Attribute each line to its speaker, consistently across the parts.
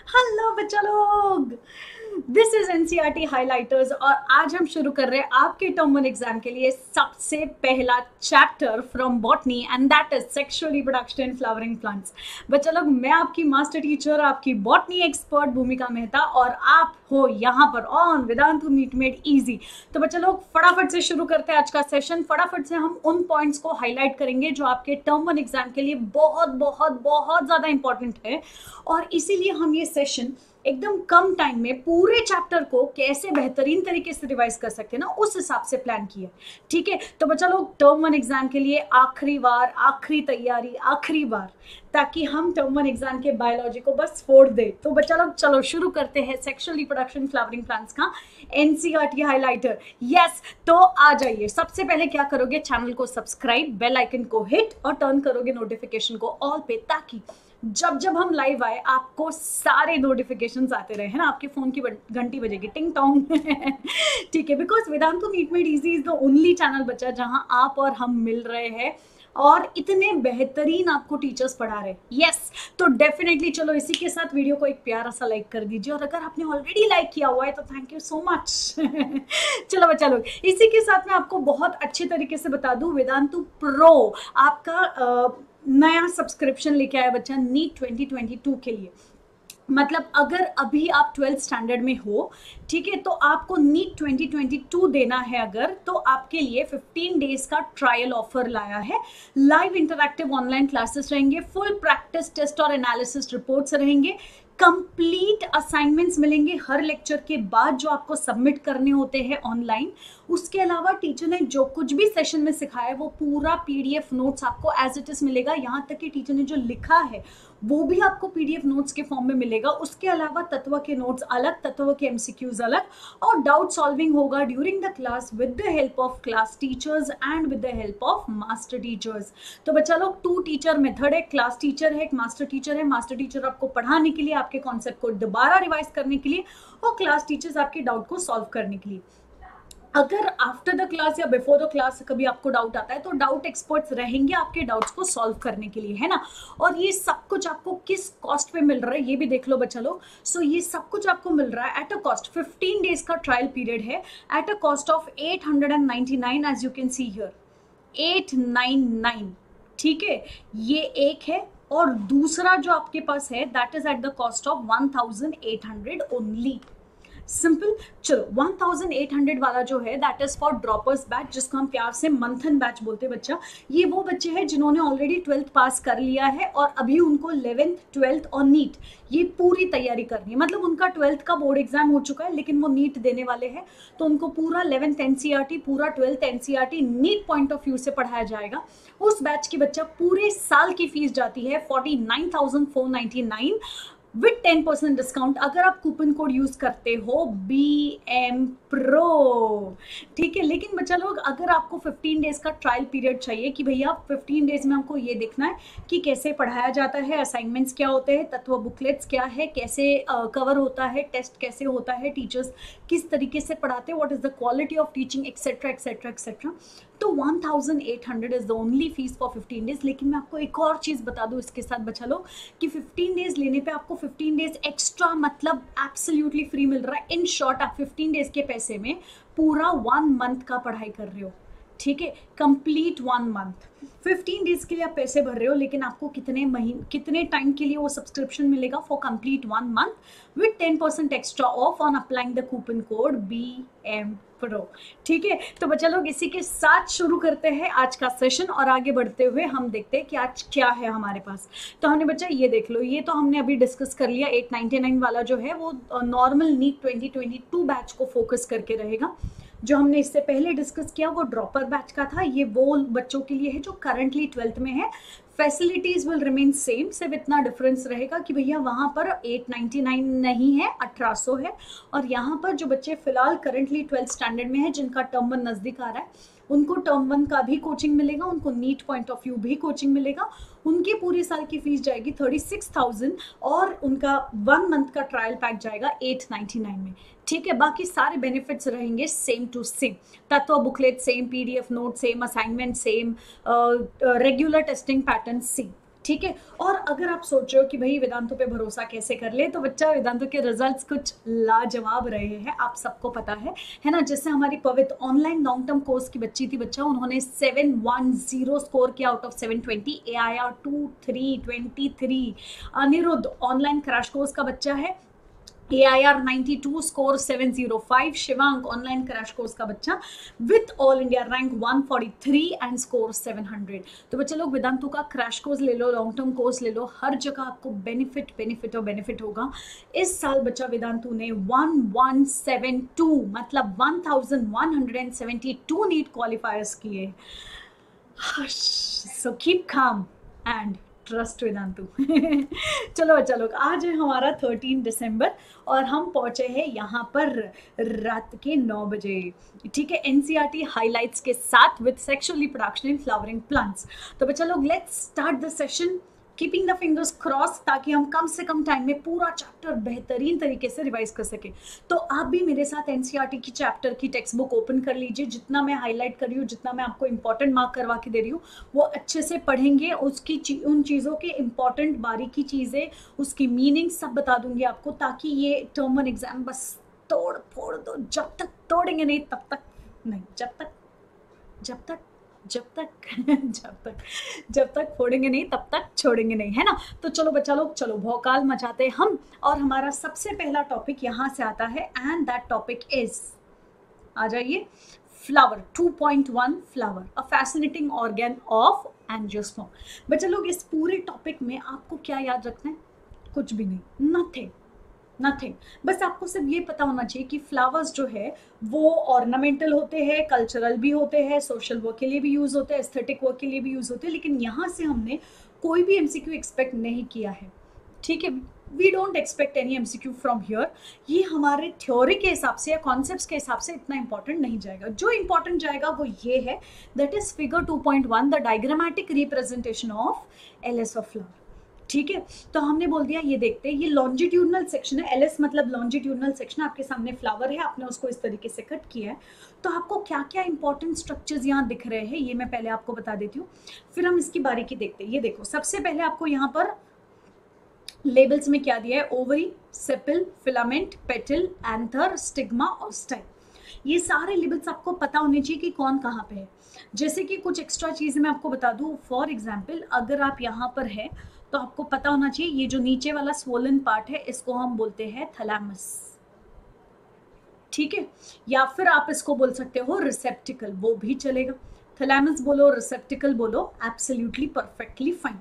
Speaker 1: Hello बच्चा लोग, this is NCERT highlighters और आज हम शुरू कर रहे हैं आपके टर्म वन एग्जाम के लिए सबसे पहला chapter from botany and that is sexual reproduction in flowering plants. बच्चा लोग, मैं आपकी मास्टर टीचर, आपकी बॉटनी एक्सपर्ट भूमिका मेहता और आप हो यहाँ पर on Vedantu NEET made easy. तो बच्चा लोग, फटाफट से शुरू करते हैं आज का सेशन। फटाफट से हम उन पॉइंट्स को हाईलाइट करेंगे जो आपके टर्म वन एग्जाम के लिए बहुत बहुत बहुत ज्यादा इंपॉर्टेंट है और इसीलिए हम ये सेशन एकदम कम टाइम में पूरे चैप्टर को कैसे बेहतरीन तरीके से रिवाइज कर सकते हैं ना, उस हिसाब से प्लान किया। ठीक है, तो बच्चा लोग, टर्म वन एग्जाम के लिए आखिरी बार, आखिरी तैयारी, आखिरी बार, ताकि हम टर्म वन एग्जाम के बायोलॉजी को बस फोड़ दे। तो बच्चा लोग, चलो शुरू करते हैं सेक्सुअल रिप्रोडक्शन फ्लावरिंग प्लांट्स का एनसीईआरटी हाइलाइटर। यस, तो आ जाइए। सबसे पहले क्या करोगे, चैनल को सब्सक्राइब, बेल आइकन को हिट और टर्न करोगे नोटिफिकेशन को ऑल पे, ताकि जब जब हम लाइव आए आपको सारे नोटिफिकेशंस आते रहे, है ना, आपके फोन की घंटी बजेगी टिंग टोंग। ठीक है, because Vedantu NEET made easy is the only channel बच्चा जहां आप और हम मिल रहे हैं और इतने बेहतरीन आपको टीचर्स पढ़ा रहे। यस, तो डेफिनेटली चलो इसी के साथ वीडियो को एक प्यारा सा लाइक कर दीजिए और अगर आपने ऑलरेडी लाइक किया हुआ है तो थैंक यू सो मच। चलो बच्चा लोग, इसी के साथ मैं आपको बहुत अच्छे तरीके से बता दूं, वेदांतु प्रो आपका नया सब्सक्रिप्शन लेके आया बच्चा नीट 2022 के लिए। मतलब अगर अभी आप 12th स्टैंडर्ड में हो, ठीक है, तो आपको नीट 2022 देना है अगर, तो आपके लिए 15 डेज का ट्रायल ऑफर लाया है। लाइव इंटरैक्टिव ऑनलाइन क्लासेस रहेंगे, फुल प्रैक्टिस टेस्ट और एनालिसिस रिपोर्ट्स रहेंगे, कंप्लीट असाइनमेंट्स मिलेंगे हर लेक्चर के बाद जो आपको सबमिट करने होते हैं ऑनलाइन। उसके अलावा टीचर ने जो कुछ भी सेशन में सिखाया वो पूरा पीडीएफ नोट्स आपको एज इट इज मिलेगा। यहाँ तक कि टीचर ने जो लिखा है वो भी आपको पीडीएफ नोट्स के फॉर्म में मिलेगा। उसके अलावा तत्व के नोट्स अलग, तत्व के एमसीक्यूज अलग, और डाउट सॉल्विंग होगा during the class with the help of class teachers and with the help of master teachers. तो बच्चा लोग, 2 टीचर मेथड है, क्लास टीचर है, एक मास्टर टीचर है। मास्टर टीचर आपको पढ़ाने के लिए, आपके कॉन्सेप्ट को दोबारा रिवाइज करने के लिए, और क्लास टीचर्स आपके डाउट को सॉल्व करने के लिए। अगर आफ्टर द क्लास या बिफोर द क्लास कभी आपको डाउट आता है तो डाउट एक्सपर्ट्स रहेंगे आपके डाउट्स को सॉल्व करने के लिए, है ना। और ये सब कुछ आपको किस कॉस्ट पे मिल रहा है ये भी देख लो बच्चा लोग। सो ये सब कुछ आपको मिल रहा है एट अ कॉस्ट, 15 डेज का ट्रायल पीरियड है, at a cost of 899 as you can see here, 899। ठीक है, ये एक है, और दूसरा जो आपके पास है that is at the cost of 1800 only. Simple. चलो, 1800 वाला जो है that is for droppers batch, जिसको हम प्यार से मंथन बैच बोलते हैं बच्चा। ये वो बच्चे हैं जिन्होंने ऑलरेडी 12th पास कर लिया है और अभी उनको 11th, 12th और नीट ये पूरी तैयारी करनी है। मतलब उनका 12th का बोर्ड एग्जाम हो चुका है लेकिन वो नीट देने वाले हैं, तो उनको पूरा 11th एनसीईआरटी, पूरा 12th NCERT NEET point of view से पढ़ाया जाएगा। उस बैच की बच्चा पूरे साल की फीस जाती है 49,499 विद 10% डिस्काउंट अगर आप कूपन कोड यूज करते हो BM Pro। ठीक है, लेकिन बच्चा लोग, अगर आपको 15 डेज का ट्रायल पीरियड चाहिए कि भैया 15 डेज में हमको ये देखना है कि कैसे पढ़ाया जाता है, असाइनमेंट्स क्या होते हैं, तत्व बुकलेट्स क्या है, कैसे कवर होता है, टेस्ट कैसे होता है, टीचर्स किस तरीके से पढ़ाते हैं, what is the quality of teaching, etcetera etcetera etcetera, तो 1800 is the only fees for 15 days. लेकिन मैं आपको एक और चीज बता दूं इसके साथ बच्चा लोग, कि 15 डेज लेने पे आपको 15 डेज एक्स्ट्रा मतलब एब्सोल्युटली फ्री मिल रहा है। इन शॉर्ट, आप 15 डेज के पैसे में पूरा 1 मंथ का पढ़ाई कर रहे हो। ठीक है, कंप्लीट 1 मंथ, 15 डेज के लिए आप पैसे भर रहे हो, लेकिन आपको कितने महीने, कितने टाइम के लिए वो सब्सक्रिप्शन मिलेगा, for complete 1 month with 10% extra off on applying the coupon code BM Pro। ठीक है, तो बच्चा लोग, इसी के साथ शुरू करते हैं आज का सेशन और आगे बढ़ते हुए हम देखते हैं कि आज क्या है हमारे पास। तो हमने बच्चा ये देख लो, ये तो हमने अभी डिस्कस कर लिया। 899 वाला जो है वो नॉर्मल नीट 2022 बैच को फोकस करके रहेगा। जो हमने इससे पहले डिस्कस किया वो ड्रॉपर बैच का था, ये वो बच्चों के लिए है जो करंटली 12th में है। फैसिलिटीज विल रिमेन सेम, सिर्फ इतना डिफरेंस रहेगा कि भैया वहाँ पर 899 नहीं है, 1800 है। और यहाँ पर जो बच्चे फिलहाल करंटली 12th स्टैंडर्ड में है, जिनका टर्म 1 नजदीक आ रहा है, उनको टर्म 1 का भी कोचिंग मिलेगा, उनको नीट पॉइंट ऑफ व्यू भी कोचिंग मिलेगा। उनकी पूरी साल की फीस जाएगी 36,000 और उनका 1 मंथ का ट्रायल पैक जाएगा 899 में। ठीक है, बाकी सारे बेनिफिट्स रहेंगे सेम टू सेम, तत्व booklet same, PDF note same, assignment same, regular testing pattern same. ठीक है। और अगर आप सोच रहे हो कि भाई वेदांतों पे भरोसा कैसे कर ले, तो बच्चा वेदांतों के रिजल्ट्स कुछ लाजवाब रहे हैं, आप सबको पता है ना। जैसे हमारी पवित्र ऑनलाइन लॉन्ग टर्म कोर्स की बच्ची थी, बच्चा उन्होंने 710 स्कोर किया out of 720, AIR 2323। Anirudh online crash course का बच्चा है, AIR 92 score 705। Shivank online crash course का बच्चा with all India rank 143 and score 700। तो बच्चे लोग वेदांतु का क्रैश कोर्स ले लो, लॉन्ग टर्म कोर्स ले लो, हर जगह आपको बेनिफिट बेनिफिट और बेनिफिट होगा। इस साल बच्चा वेदांतु ने 1172 मतलब 1172 नीट क्वालिफायर्स किए। So keep calm and trust Vedantu. चलो बच्चा लोग, आज है हमारा 13 दिसंबर और हम पहुंचे हैं यहाँ पर रात के 9 बजे, ठीक है, NCERT हाइलाइट्स के साथ with sexual reproduction in flowering plants. तो बच्चा लोग let's start the session, keeping the fingers cross, ताकि हम कम से कम टाइम में पूरा चैप्टर बेहतरीन तरीके से रिवाइज कर सके। तो आप भी मेरे साथ NCERT की चैप्टर की टेक्स्ट बुक ओपन कर लीजिए। जितना मैं हाईलाइट कर रही हूँ, जितना मैं आपको इंपॉर्टेंट मार्क करवा के दे रही हूँ, वो अच्छे से पढ़ेंगे। उसकी उन चीज़ों के इंपॉर्टेंट बारीकी चीज़ें, उसकी मीनिंग सब बता दूंगी आपको, ताकि ये टर्म 1 एग्जाम बस तोड़ फोड़ दो। जब तक तोड़ेंगे नहीं तब तक नहीं, जब तक फोड़ेंगे नहीं तब तक छोड़ेंगे नहीं, है ना। तो चलो बच्चा लोग, चलो भौकाल मचाते हम। और हमारा सबसे पहला टॉपिक यहाँ से आता है एंड दैट टॉपिक इज, आ जाइए, flower 2.1 flower a fascinating organ of angiosperm. बच्चा लोग इस पूरे टॉपिक में आपको क्या याद रखना है? कुछ भी नहीं, नथिंग। बस आपको सिर्फ ये पता होना चाहिए कि फ्लावर्स जो है वो ऑर्नामेंटल होते हैं, कल्चरल भी होते हैं, सोशल वर्क के लिए भी यूज होते हैं, एस्थेटिक वर्क के लिए भी यूज होते हैं। लेकिन यहाँ से हमने कोई भी MCQ एक्सपेक्ट नहीं किया है, ठीक है। We don't expect any MCQ from here. ये हमारे थ्योरी के हिसाब से या कॉन्सेप्ट्स के हिसाब से इतना इंपॉर्टेंट नहीं जाएगा। जो इंपॉर्टेंट जाएगा वो ये है, that is figure 2.1 the diagrammatic representation of LS of flower, ठीक है। तो हमने बोल दिया, ये देखते हैं, ये लॉन्जिट्यूडनल सेक्शन है, LS मतलब लॉन्जिट्यूडनल सेक्शन। आपके सामने फ्लावर है, आपने उसको इस तरीके से कट किया है। तो आपको क्या क्या इंपॉर्टेंट स्ट्रक्चर्स यहाँ दिख रहे हैं, ये मैं पहले आपको बता देती हूँ, फिर हम इसकी बारीकी देखते हैं। ये देखो, सबसे पहले आपको यहाँ पर लेबल्स में क्या दिया है, ovary, sepal, filament, petal, anther, stigma और स्टाइल। ये सारे लेबल्स आपको पता होने चाहिए कि कौन कहाँ पे है। जैसे कि कुछ एक्स्ट्रा चीज़ें मैं आपको बता दूँ, फॉर एग्जाम्पल अगर आप यहाँ पर है तो आपको पता होना चाहिए, ये जो नीचे वाला स्वोलन पार्ट है इसको हम बोलते हैं थैलेमस, ठीक है। या फिर आप इसको बोल सकते हो रिसेप्टिकल, वो भी चलेगा। थैलेमस बोलो, रिसेप्टिकल बोलो, absolutely perfectly fine.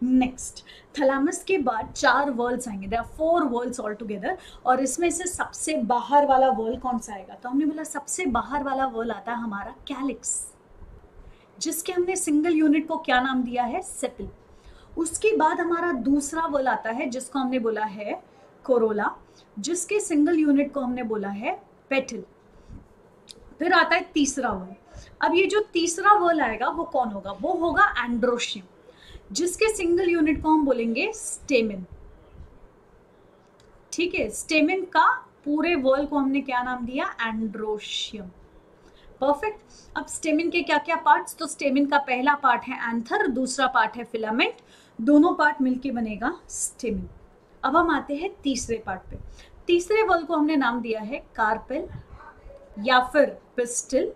Speaker 1: Next, thalamus के बाद 4 वर्ल्स आएंगे, there are 4 whorls all together. और इसमें से सबसे बाहर वाला वर्ल कौन सा आएगा? तो हमने बोला सबसे बाहर वाला वर्ल आता है हमारा कैलिक्स, जिसके हमने सिंगल यूनिट को क्या नाम दिया है, सेपल। उसके बाद हमारा दूसरा वर्ल आता है जिसको हमने बोला है कोरोला, जिसके सिंगल यूनिट को हमने बोला है पेटल। फिर आता है तीसरा वर्ल। अब ये जो तीसरा वर्ल आएगा वो कौन होगा? वो होगा एंड्रोशियम, जिसके सिंगल यूनिट को हम बोलेंगे स्टेमेन, ठीक है। स्टेमेन का पूरे वर्ल को हमने क्या नाम दिया? एंड्रोशियम। परफेक्ट। अब स्टेमिन के क्या क्या पार्ट्स? तो स्टेमिन का पहला पार्ट है एंथर, दूसरा पार्ट है फिलामेंट, दोनों पार्ट मिलके बनेगा स्टेमिन। अब हम आते हैं तीसरे पार्ट पे। तीसरे वर्ल को हमने नाम दिया है कार्पेल या फिर पिस्टल,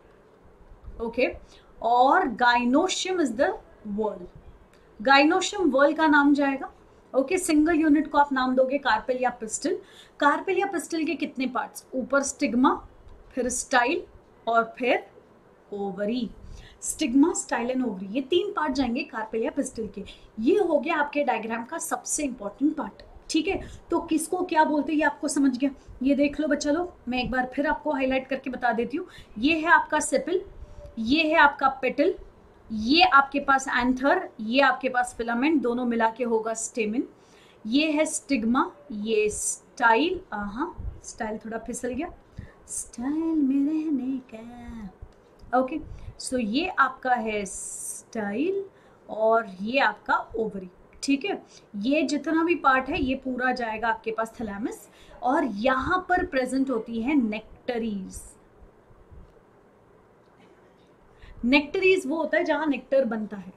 Speaker 1: ओके। और gynoecium is the whorl. Gynoecium whorl का नाम जाएगा, ओके। सिंगल यूनिट को आप नाम दोगे कार्पेल या पिस्टल। कार्पेल या पिस्टल के कितने पार्ट्स? ऊपर स्टिग्मा, फिर स्टाइल और फिर ovary. Stigma, style and ovary, ये 3 पार्ट जाएंगे कार्पेल या पिस्टल के। ये हो गया आपके डायग्राम का सबसे इंपॉर्टेंट पार्ट, ठीक है। तो किसको क्या बोलते हैं ये आपको समझ गया। ये देख लो बच्चा लोग, मैं एक बार फिर आपको हाईलाइट करके बता देती हूँ। ये है आपका सेपल, ये है आपका पेटल, ये आपके पास एंथर, ये आपके पास फिलामेंट, दोनों मिला के होगा स्टेमिन। ये है स्टिग्मा, ये स्टाइल, स्टाइल थोड़ा फिसल गया, स्टाइल में रहने का, ओके। सो ये आपका है स्टाइल और ये आपका ओवरी, ठीक है। ये जितना भी पार्ट है ये पूरा जाएगा आपके पास थैलेमस। और यहाँ पर प्रेजेंट होती है नेक्टरीज। नेक्टरीज वो होता है जहां नेक्टर बनता है।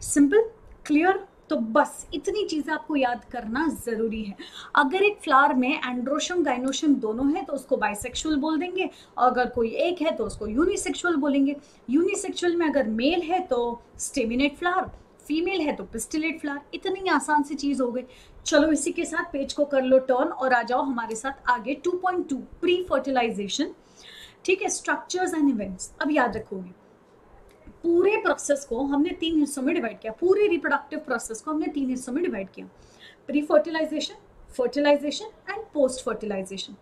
Speaker 1: सिंपल, क्लियर, तो बस इतनी चीजें आपको याद करना जरूरी है। अगर एक फ्लावर में एंड्रोशियम गाइनोशियम दोनों है तो उसको बाइसेक्सुअल बोल देंगे, और अगर कोई एक है तो उसको यूनिसेक्सुअल बोलेंगे। यूनिसेक्सुअल में अगर मेल है तो स्टेमिनेट फ्लावर, फीमेल है तो पिस्टिलेट फ्लावर। इतनी आसान सी चीज हो गई। चलो इसी के साथ पेज को कर लो टर्न और आ जाओ हमारे साथ आगे 2.2 प्री फर्टिलाइजेशन। ठीक है, स्ट्रक्चर्स एंड इवेंट्स। अब याद रखोगे पूरे प्रोसेस को हमने 3 हिस्सों में डिवाइड किया, पूरे रिप्रोडक्टिव प्रोसेस को हमने 3 हिस्सों में डिवाइड किया, pre fertilisation, fertilisation and post fertilisation.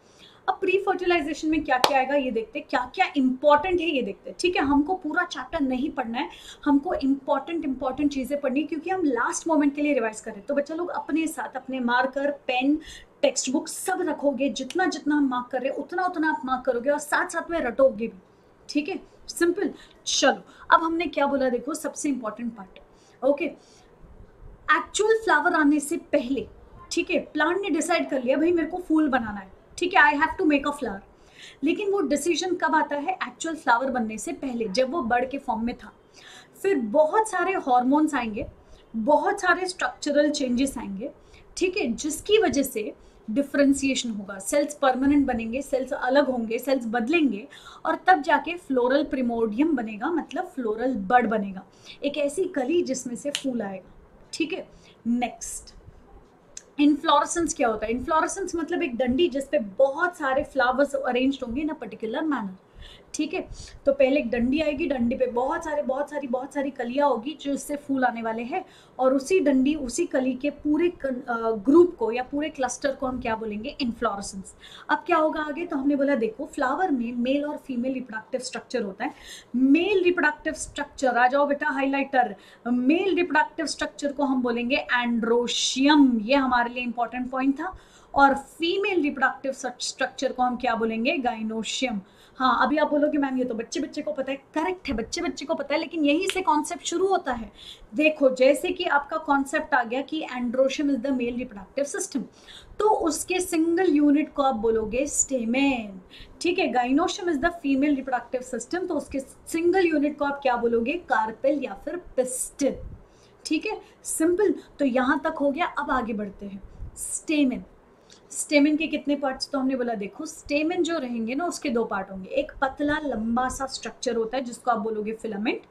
Speaker 1: अब प्री फर्टिलाइजेशन में क्या क्या आएगा ये देखते हैं, क्या क्या इंपॉर्टेंट है ये देखते हैं। ठीक है, हमको पूरा चैप्टर नहीं पढ़ना है, हमको इंपॉर्टेंट चीजें पढ़नी है क्योंकि हम लास्ट मोमेंट के लिए रिवाइज कर रहे हैं। तो बच्चा लोग अपने साथ अपने मार्कर, पेन, टेक्स्ट बुक सब रखोगे। जितना जितना हम मार्क कर रहे हैं उतना उतना आप मार्क करोगे और साथ साथ में रटोगे भी। ठीक है, सिंपल। चलो अब हमने क्या बोला देखो, सबसे important part. Okay, actual flower आने से पहले, ठीक है, प्लांट ने डिसाइड कर लिया भाई मेरे को फूल बनाना है, ठीक है, I have to make a flower. लेकिन वो डिसीजन कब आता है? एक्चुअल फ्लावर बनने से पहले, जब वो बर्ड के फॉर्म में था। फिर बहुत सारे हार्मोन्स आएंगे, बहुत सारे स्ट्रक्चरल चेंजेस आएंगे, ठीक है, जिसकी वजह से डिफ्रेंसिएशन होगा, सेल्स परमानेंट बनेंगे, सेल्स अलग होंगे, सेल्स बदलेंगे, और तब जाके फ्लोरल प्रिमोडियम बनेगा, मतलब फ्लोरल बड बनेगा, एक ऐसी कली जिसमें से फूल आएगा। ठीक है, नेक्स्ट इनफ्लोरेसेंस क्या होता है? इनफ्लोरेसेंस मतलब एक डंडी जिसपे बहुत सारे फ्लावर्स अरेंज्ड होंगे इन अ पर्टिकुलर मैनर। ठीक है, तो पहले एक डंडी आएगी, डंडी पे बहुत सारी कलियां होगी जो इससे फूल आने वाले हैं, और उसी डंडी, उसी कली के पूरे ग्रुप को या पूरे क्लस्टर को हम क्या बोलेंगे? इनफ्लोरेसेंस। अब क्या होगा आगे? तो हमने बोला देखो फ्लावर में मेल और फीमेल रिप्रोडक्टिव स्ट्रक्चर होता है। मेल रिप्रोडक्टिव स्ट्रक्चर, आ जाओ बेटा हाइलाइटर, मेल रिप्रोडक्टिव स्ट्रक्चर को हम बोलेंगे एंड्रोशियम, ये हमारे लिए इंपॉर्टेंट पॉइंट था। और फीमेल रिप्रोडक्टिव स्ट्रक्चर को हम क्या बोलेंगे? गाइनोशियम। हाँ, अभी आप बोलोगे मैम ये तो बच्चे बच्चे को पता है। करेक्ट है, बच्चे बच्चे को पता है, लेकिन यही से कॉन्सेप्ट शुरू होता है। देखो जैसे कि आपका कॉन्सेप्ट आ गया कि androecium is the male reproductive system, तो उसके सिंगल यूनिट को आप बोलोगे स्टेमेन। ठीक है, gynoecium is the female reproductive system, तो उसके सिंगल यूनिट को आप क्या बोलोगे? कार्पेल या फिर पिस्टिल। ठीक है, सिंपल। तो यहां तक हो गया। अब आगे बढ़ते हैं। स्टेमेन, स्टेमेन के कितने पार्ट्स? तो हमने बोला देखो स्टेमेन जो रहेंगे ना उसके 2 पार्ट होंगे। एक पतला लंबा सा स्ट्रक्चर होता है जिसको आप बोलोगे फिलामेंट,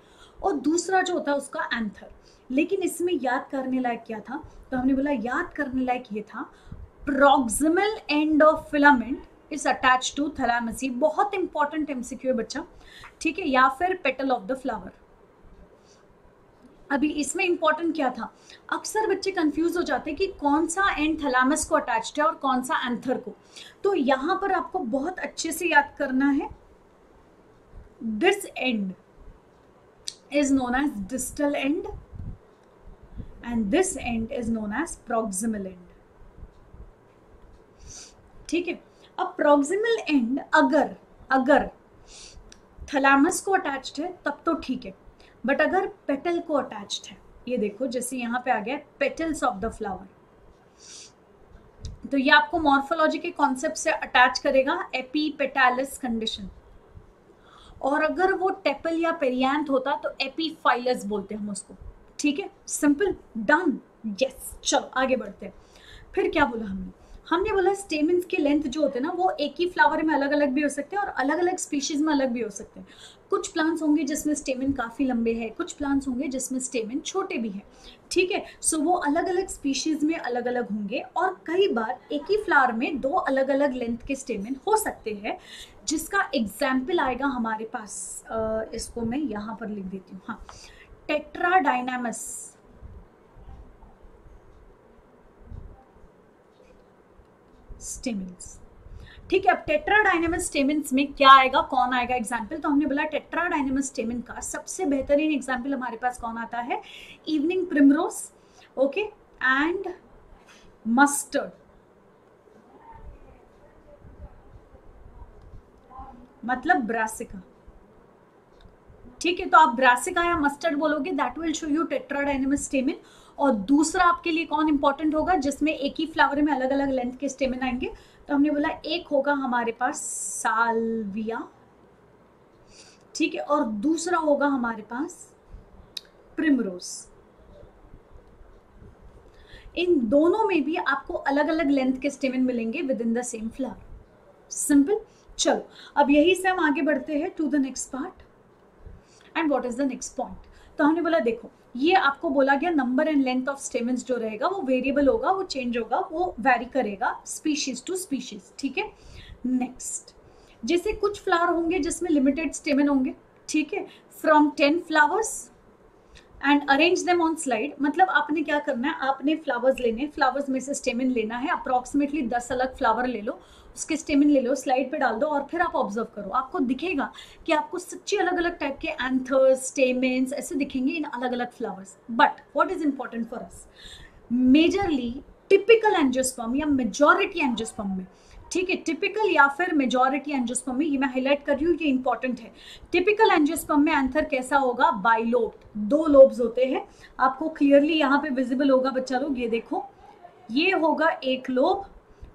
Speaker 1: और दूसरा जो होता है उसका एंथर। लेकिन इसमें याद करने लायक क्या था? तो हमने बोला याद करने लायक ये था, proximal end of filament is attach to thalamus. बहुत इंपॉर्टेंट एमसीक्यू है बच्चा। ठीक है, या फिर पेटल ऑफ द फ्लावर। अभी इसमें इंपॉर्टेंट क्या था? अक्सर बच्चे कंफ्यूज हो जाते हैं कि कौन सा एंड थैलामस को अटैच्ड है और कौन सा एंथर को। तो यहां पर आपको बहुत अच्छे से याद करना है, this end is known as distal end and this end is known as proximal end. ठीक है, अब प्रॉक्सिमल एंड अगर थैलामस को अटैच्ड है तब तो ठीक है, बट अगर पेटल को अटैच्ड है, ये देखो जैसे यहां पे आ गया पेटल्स ऑफ द फ्लावर, तो ये आपको मॉर्फोलॉजी के कॉन्सेप्ट से अटैच करेगा एपीपेटालिस कंडीशन। और अगर वो टेपल या पेरियांथ होता तो एपीफाइलस बोलते हैं हम उसको। ठीक है, सिंपल, डन, यस। चलो आगे बढ़ते हैं। फिर क्या बोला हमने बोला स्टेमेंस के लेंथ जो होते हैं ना वो एक ही फ्लावर में अलग अलग भी हो सकते हैं और अलग अलग स्पीशीज में अलग भी हो सकते हैं। कुछ प्लांट्स होंगे जिसमें स्टेमेन काफी लंबे हैं, कुछ प्लांट्स होंगे जिसमें स्टेमेन छोटे भी हैं। ठीक है, सो वो अलग अलग स्पीशीज में अलग अलग होंगे, और कई बार एक ही फ्लावर में 2 अलग अलग लेंथ के स्टेमेन हो सकते हैं, जिसका एग्जाम्पल आएगा हमारे पास। इसको मैं यहाँ पर लिख देती हूँ। हाँ, टेट्राडाइनामस स्टेमेंस। ठीक है, अब टेट्राडाइनामस स्टेमेंस में क्या आएगा, कौन आएगा एग्जाम्पल? तो हमने बोला टेट्राडाइनामस स्टेमेन का सबसे बेहतरीन एग्जाम्पल हमारे पास कौन आता है? Evening primrose, okay, and mustard. मतलब ब्रासिका। ठीक है, तो आप ब्रासिका या मस्टर्ड बोलोगे, that will show you tetradynamous stamen. और दूसरा आपके लिए कौन इंपॉर्टेंट होगा जिसमें एक ही फ्लावर में अलग अलग लेंथ के स्टेमेन आएंगे? तो हमने बोला एक होगा हमारे पास साल्विया, ठीक है, और दूसरा होगा हमारे पास प्रिमरोज। इन दोनों में भी आपको अलग अलग लेंथ के स्टेमन मिलेंगे within the same flower. Simple. चलो अब यही से हम आगे बढ़ते हैं to the next part. And what is the next point? तो हमने बोला देखो ये आपको बोला गया number and length of stamens जो रहेगा वो वेरिएबल होगा, वो चेंज होगा, वो वैरी करेगा स्पीशीज टू स्पीशीज, ठीक है। नेक्स्ट, जैसे कुछ फ्लावर होंगे जिसमें लिमिटेड स्टेमन होंगे, ठीक है, from 10 flowers and arrange them on slide. मतलब आपने क्या करना है, आपने फ्लावर्स लेने, फ्लावर्स में से स्टेमन लेना है, अप्रॉक्सीमेटली 10 अलग फ्लावर ले लो, उसके स्टेमन ले लो, स्लाइड पे डाल दो और फिर आप ऑब्जर्व करो, आपको दिखेगा कि आपको सच्ची अलग अलग टाइप के एंथर्स, स्टेमन्स ऐसे दिखेंगे इन अलग अलग flowers. But what is important for us, majorly typical angiosperm या मेजॉरिटी एंजियोस्पर्म में, ठीक है, टिपिकल या फिर मेजॉरिटी एंजियोस्पर्म में, ये मैं हाईलाइट कर रही हूँ, ये इंपॉर्टेंट है। टिपिकल एंजियोस्पर्म में एंथर कैसा होगा, बाइलोब्ड, 2 लोब्स होते हैं। आपको क्लियरली यहाँ पे विजिबल होगा बच्चा लोग, ये देखो, ये होगा एक लोब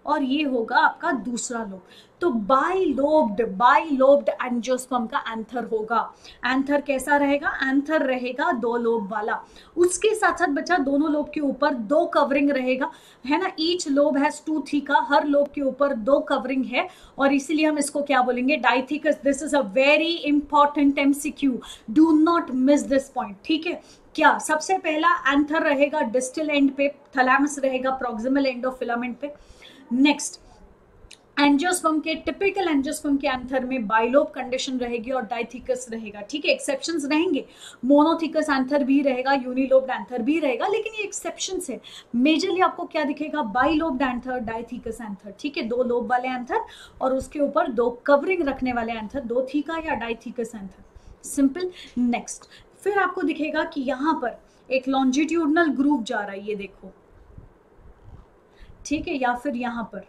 Speaker 1: और ये होगा आपका दूसरा लोब। तो बाइलोब्ड एंजियोस्पर्म का एंथर होगा। एंथर कैसा रहेगा, एंथर रहेगा 2 लोब वाला। उसके साथ साथ बच्चा दोनों लोब के ऊपर 2 कवरिंग रहेगा, है ना। Each lobe has 2 theca, her lobe के ऊपर 2 कवरिंग है और इसीलिए हम इसको क्या बोलेंगे, dithecous. This is a very important MCQ, do not miss this point, ठीक है। क्या सबसे पहला एंथर रहेगा डिस्टल एंड पे, थैलेमस रहेगा प्रॉक्सिमल एंड ऑफ फिलामेंट पे। नेक्स्ट, एंजियोस्पर्म के, टिपिकल एंजियोस्पर्म के एंथर में बाइलोब कंडीशन रहेगी और डाइथीकस रहेगा, ठीक है। एक्सेप्शंस रहेंगे, मोनोथीकस एंथर भी रहेगा, यूनिलोब्ड एंथर भी रहेगा, लेकिन ये एक्सेप्शंस है। मेजरली आपको क्या दिखेगा, बाइलोब्ड एंथर, डाइथीकस एंथर, ठीक है, 2 लोब वाले एंथर और उसके ऊपर 2 कवरिंग रखने वाले एंथर, 2 थीका या डाइथीकस एंथर। सिंपल। नेक्स्ट, फिर आपको दिखेगा कि यहां पर एक लॉन्जिट्यूडनल ग्रूव जा रहा है, ये देखो, ठीक है, या फिर यहां पर,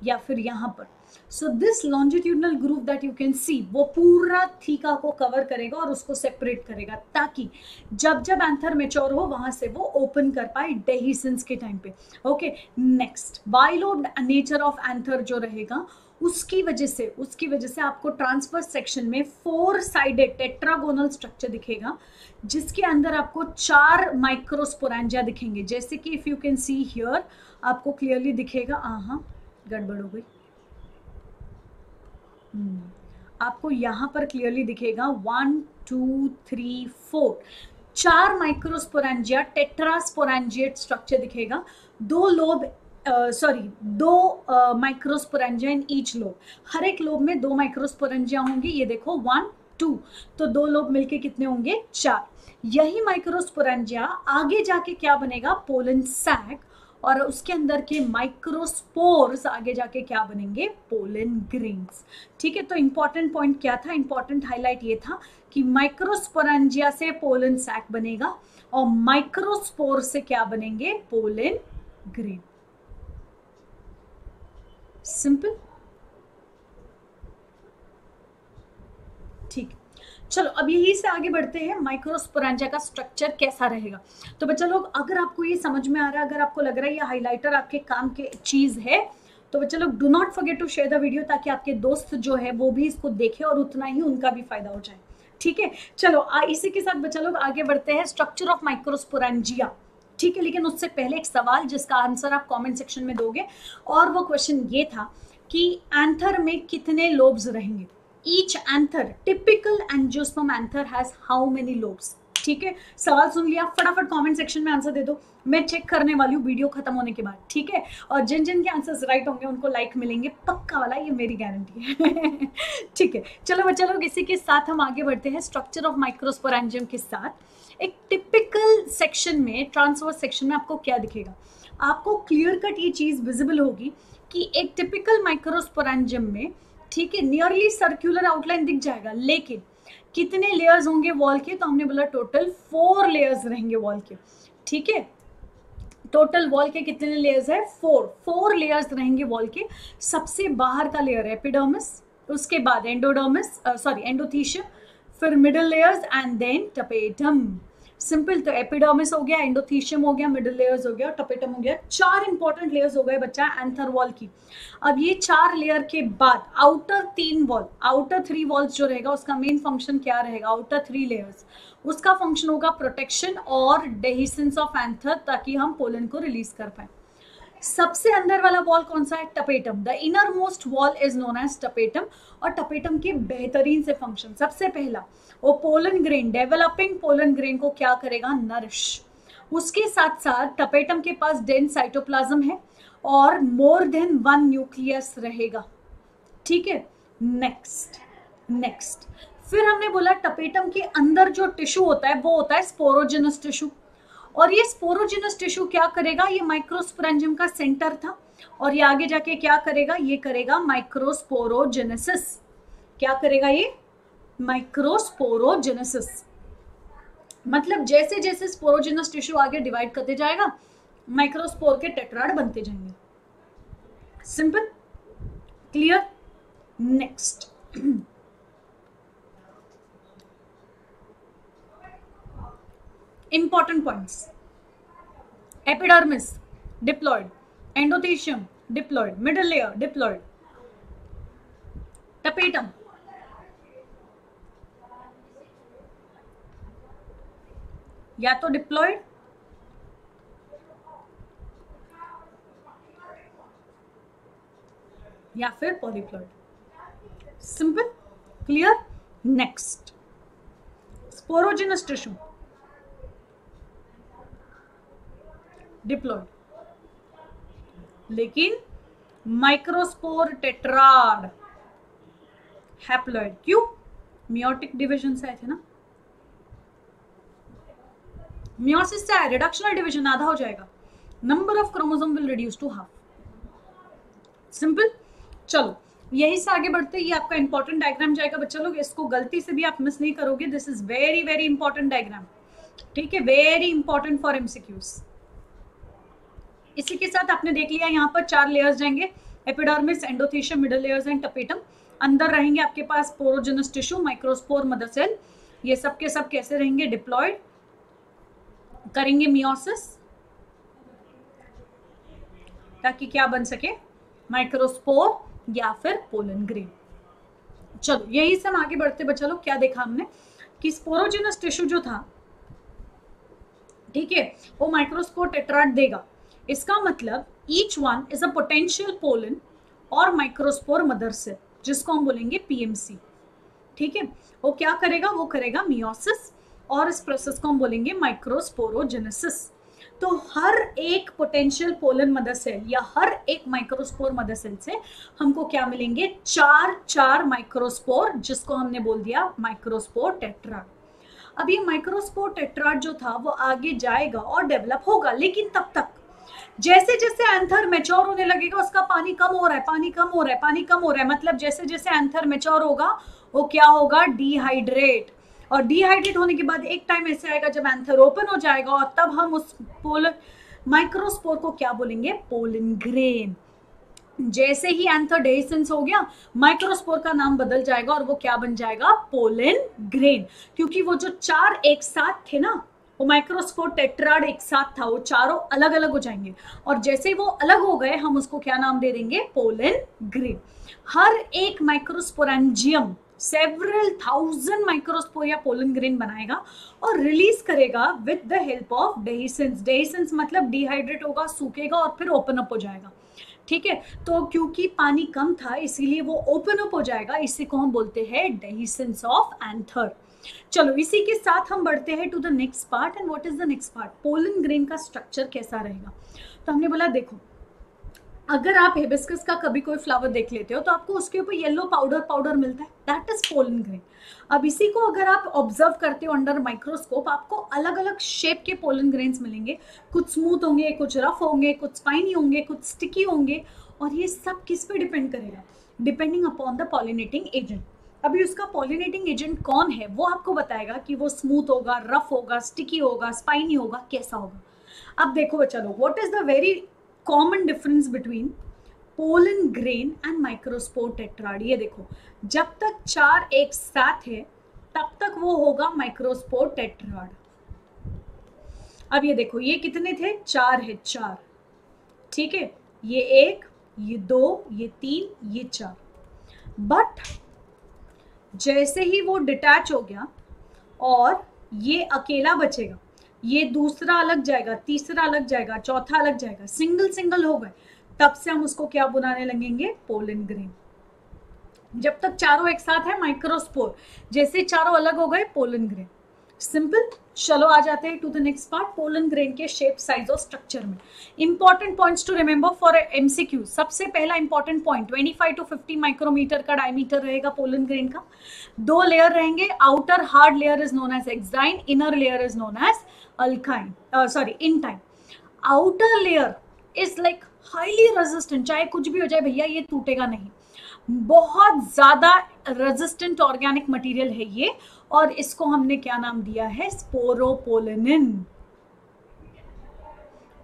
Speaker 1: या फिर यहां पर। So this longitudinal groove that you can सी, वो पूरा थीका को कवर करेगा और उसको सेपरेट करेगा, ताकि जब जब एंथर मैच्योर हो वहां से वो ओपन कर पाए डेहिसेंस के टाइम पे। Okay. Next, bilobed nature of anther जो रहेगा उसकी वजह से आपको ट्रांसवर्स सेक्शन में 4 साइडेड टेट्रागोनल स्ट्रक्चर दिखेगा, जिसके अंदर आपको 4 माइक्रोस्पोरेंजिया दिखेंगे। जैसे कि if you can see here, आपको क्लियरली दिखेगा, हाँ गड़बड़ हो गई, आपको यहां पर क्लियरली दिखेगा 1 2 3 4 माइक्रोस्पोरेंजिया, टेट्रास्पोरेंजिएट स्ट्रक्चर दिखेगा। 2 माइक्रोस्पोरेंजिया इन ईच लोब, हर एक लोब में 2 माइक्रोस्पोरेंजिया होंगे। ये देखो 1 2, तो 2 लोब मिलके कितने होंगे, 4। यही माइक्रोस्पोरेंजिया आगे जाके क्या बनेगा, पोलन सैक, और उसके अंदर के माइक्रोस्पोर्स आगे जाके क्या बनेंगे, पोलन ग्रेन्स, ठीक है। तो इंपॉर्टेंट पॉइंट क्या था, इंपॉर्टेंट हाईलाइट ये था कि माइक्रोस्पोरेंजिया से पोलन सैक बनेगा और माइक्रोस्पोर से क्या बनेंगे, पोलन ग्रेन। सिंपल, ठीक। चलो अब यही से आगे बढ़ते हैं, माइक्रोस्पोरेंजिया का स्ट्रक्चर कैसा रहेगा। तो बच्चा लोग, अगर आपको ये समझ में आ रहा है, अगर आपको लग रहा है ये हाइलाइटर आपके काम के चीज है, तो बच्चा लोग do not forget to share the video, ताकि आपके दोस्त जो है वो भी इसको देखे और उतना ही उनका भी फायदा हो जाए, ठीक है। चलो इसी के साथ बच्चा लोग आगे बढ़ते हैं, स्ट्रक्चर ऑफ माइक्रोस्पोरेंजिया, ठीक है। लेकिन उससे पहले एक सवाल जिसका आंसर आप कॉमेंट सेक्शन में दोगे, और वो क्वेश्चन ये था कि एंथर में कितने लोब्स रहेंगे। Each anther, typical angiosperm anther has how many lobes, ठीक है। सवाल सुन लिया, फटाफट कमेंट सेक्शन में आंसर दे दो, मैं चेक करने वाली हूँ वीडियो खत्म होने के बाद, ठीक है। और जिन जिन के आंसर्स राइट होंगे उनको लाइक मिलेंगे, पक्का वाला, ये मेरी गारंटी है ठीक है। चलो बच्चा लोग, इसी के साथ हम आगे बढ़ते हैं स्ट्रक्चर ऑफ माइक्रोस्पोरेंजियम के साथ। एक टिपिकल सेक्शन में, ट्रांसवर्स सेक्शन में आपको क्या दिखेगा, आपको क्लियर कट ये चीज विजिबल होगी कि एक टिपिकल माइक्रोस्पोरेंजियम में, ठीक है, नियरली सर्कुलर आउटलाइन दिख जाएगा, लेकिन कितने लेयर्स होंगे वॉल के, तो हमने बोला टोटल 4 लेयर्स रहेंगे वॉल के, ठीक है। टोटल वॉल के कितने लेयर्स है, 4 लेयर्स रहेंगे वॉल के। सबसे बाहर का लेयर है एपिडर्मिस, उसके बाद एंडोडर्मिस, एंडोथीशियम, फिर middle layers and then tapetum. Simple. तो एपिडर्मिस हो गया, एंडोथीशियम हो गया, मिडिल लेयर्स हो गया और टपेटम हो गया। 4 इंपॉर्टेंट लेयर्स हो गए बच्चा एंथर वॉल की। अब ये 4 लेयर के बाद आउटर 3 वॉल, आउटर 3 वॉल्स जो रहेगा उसका मेन फंक्शन क्या रहेगा? आउटर 3 लेयर्स, उसका फंक्शन होगा प्रोटेक्शन और डेहिसेंस ऑफ एंथर, ताकि हम पोलन को रिलीज कर पाए। सबसे अंदर वाला वॉल कौन सा है? Tapetum. The inner most wall is known as tapetum. और टपेटम के बेहतरीन से फंक्शन, सबसे पहला वो pollen grain, developing pollen grain को क्या करेगा? नरिश। उसके साथ साथ टपेटम के पास डेंस साइटोप्लाज्म है और मोर देन 1 न्यूक्लियस रहेगा। ठीक है, नेक्स्ट फिर हमने बोला टपेटम के अंदर जो टिश्यू होता है वो होता है स्पोरोजिनस टिश्यू। और ये स्पोरोजिनस टिश्यू क्या करेगा? ये माइक्रोस्पोरेंजियम का सेंटर था और ये आगे जाके क्या करेगा? ये करेगा माइक्रोस्पोरोजेनेसिस। क्या करेगा ये? माइक्रोस्पोरोजेनेसिस। मतलब जैसे जैसे स्पोरोजिनस टिश्यू आगे डिवाइड करते जाएगा माइक्रोस्पोर के टेट्राड बनते जाएंगे। Simple, clear. Next important points: epidermis diploid, endothelium diploid, middle layer diploid, tapetum या तो डिप्लॉइड या फिर polyploid. Simple, clear. Next sporogenous tissue diploid, लेकिन माइक्रोस्पोर टेट्राड हैप्लॉइड। क्यों? मियोटिक डिवीजन से आए थे ना। मियोसिस से आए, रिडक्शनल डिवीजन आधा हो जाएगा, number of chromosome will reduce to half. Simple. चलो यही से आगे बढ़ते, ये आपका इंपॉर्टेंट डायग्राम जाएगा बच्चा लोग, इसको गलती से भी आप मिस नहीं करोगे। This is very very important diagram. ठीक है, वेरी इंपॉर्टेंट फॉर एमसीक्यूज। इसी के साथ आपने देख लिया यहाँ पर 4 लेयर्स जाएंगे, epidermis, endothecium, middle layers and tapetum. अंदर रहेंगे आपके पास sporogenous tissue, microspore, mother cell. ये सब के सब कैसे रहेंगे? डिप्लॉइड, करेंगे मियोसिस ताकि क्या बन सके? माइक्रोस्पोर या फिर पोलन ग्रेन। चलो यही से हम आगे बढ़ते बच्चा लोग। क्या देखा हमने कि स्पोरोजिनस टिश्यू जो था, ठीक है, वो माइक्रोस्पोर टेट्राड देगा। इसका मतलब each one is a potential pollen और माइक्रोस्पोर मदर सेल, जिसको हम बोलेंगे पीएमसी। ठीक है, वो क्या करेगा? वो करेगा मियोसिस और इस प्रोसेस को हम बोलेंगे माइक्रोस्पोरोजेनेसिस। तो हर एक पोटेंशियल पोलन मदर सेल या हर एक माइक्रोस्पोर मदर सेल से हमको क्या मिलेंगे? 4 माइक्रोस्पोर, जिसको हमने बोल दिया माइक्रोस्पोर टेट्राड। अब ये माइक्रोस्पोर टेट्राड जो था वो आगे जाएगा और डेवलप होगा, लेकिन तब तक जैसे जैसे एंथर मैच्योर होने लगेगा उसका पानी कम हो रहा है, पानी कम हो रहा है, पानी कम हो रहा है। मतलब जैसे जैसे एंथर मैच्योर होगा वो क्या होगा? डिहाइड्रेट। और डिहाइड्रेट होने के बाद एक टाइम ऐसे आएगा जब एंथर ओपन हो जाएगा और तब हम उस पोलन माइक्रोस्पोर को क्या बोलेंगे? Pollen grain. जैसे ही एंथर डेहिसेंस हो गया माइक्रोस्पोर का नाम बदल जाएगा और वो क्या बन जाएगा? Pollen grain. क्योंकि वो जो 4 एक साथ थे ना, वो माइक्रोस्पोर टेट्राड एक साथ था, वो चारों अलग अलग हो जाएंगे और जैसे वो अलग हो गए हम उसको क्या नाम दे देंगे? Pollen grain. हर एक माइक्रोस्पोरेंजियम सेवरल थाउजेंड माइक्रोस्पोर या पोलन ग्रेन बनाएगा और रिलीज करेगा with the help of dehiscence. Dehiscence मतलब डिहाइड्रेट होगा, सूखेगा और फिर ओपन अप हो जाएगा। ठीक है, तो क्योंकि पानी कम था इसीलिए वो ओपन अप हो जाएगा, इसी को हम बोलते हैं डेहिसेंस ऑफ एंथर। चलो इसी के साथ हम बढ़ते हैं to the next part. And what is the next part? Pollen grain का स्ट्रक्चर कैसा रहेगा? तो हमने बोला देखो, अगर आप हिबिस्कस का कभी कोई फ्लावर देख लेते हो तो आपको उसके ऊपर येलो पाउडर पाउडर मिलता है, दैट इज पोलन ग्रेन। अब इसी को अगर आप ऑब्जर्व करते हो अंडर माइक्रोस्कोप, आपको अलग अलग शेप के पोलन ग्रेन्स मिलेंगे। कुछ स्मूथ होंगे, कुछ रफ होंगे, कुछ स्पाइनी होंगे, कुछ स्टिकी होंगे। और ये सब किस पे डिपेंड करेगा? Depending upon the pollinating agent. अभी उसका पॉलिनेटिंग एजेंट कौन है वो आपको बताएगा कि वो स्मूथ होगा, रफ होगा, स्टिकी होगा, स्पाइनी होगा, कैसा होगा। अब देखो बच्चा लोग, what is the very common difference between pollen grain and microspore tetrad? ये देखो, जब तक 4 एक साथ है तब तक वो होगा माइक्रोस्पोर टेट्राड। अब ये देखो, ये कितने थे, 4 है, 4, ठीक है, ये 1, ये 2, ये 3, ये 4। बट जैसे ही वो डिटैच हो गया और ये अकेला बचेगा, ये दूसरा अलग जाएगा, तीसरा अलग जाएगा, चौथा अलग जाएगा, सिंगल सिंगल हो गए, तब से हम उसको क्या बुलाने लगेंगे, पोलन ग्रेन। जब तक चारों एक साथ है माइक्रोस्पोर, जैसे चारों अलग हो गए पोलन ग्रेन। सिंपल। चलो आ जाते हैं to the next part, pollen grain के शेप, साइज और स्ट्रक्चर में important points to remember for MCQ. सबसे पहला इंपॉर्टेंट पॉइंट, 25 टू 50 माइक्रोमीटर का डायमीटर रहेगा पोलन ग्रेन का। 2 लेयर रहेंगे, outer hard layer is known as exine, inner layer is known as alkine, sorry intine. Outer layer is like highly resistant, चाहे कुछ भी हो जाए भैया ये टूटेगा नहीं, बहुत ज्यादा रेजिस्टेंट ऑर्गेनिक मटेरियल है ये, और इसको हमने क्या नाम दिया है, स्पोरोपोलिन।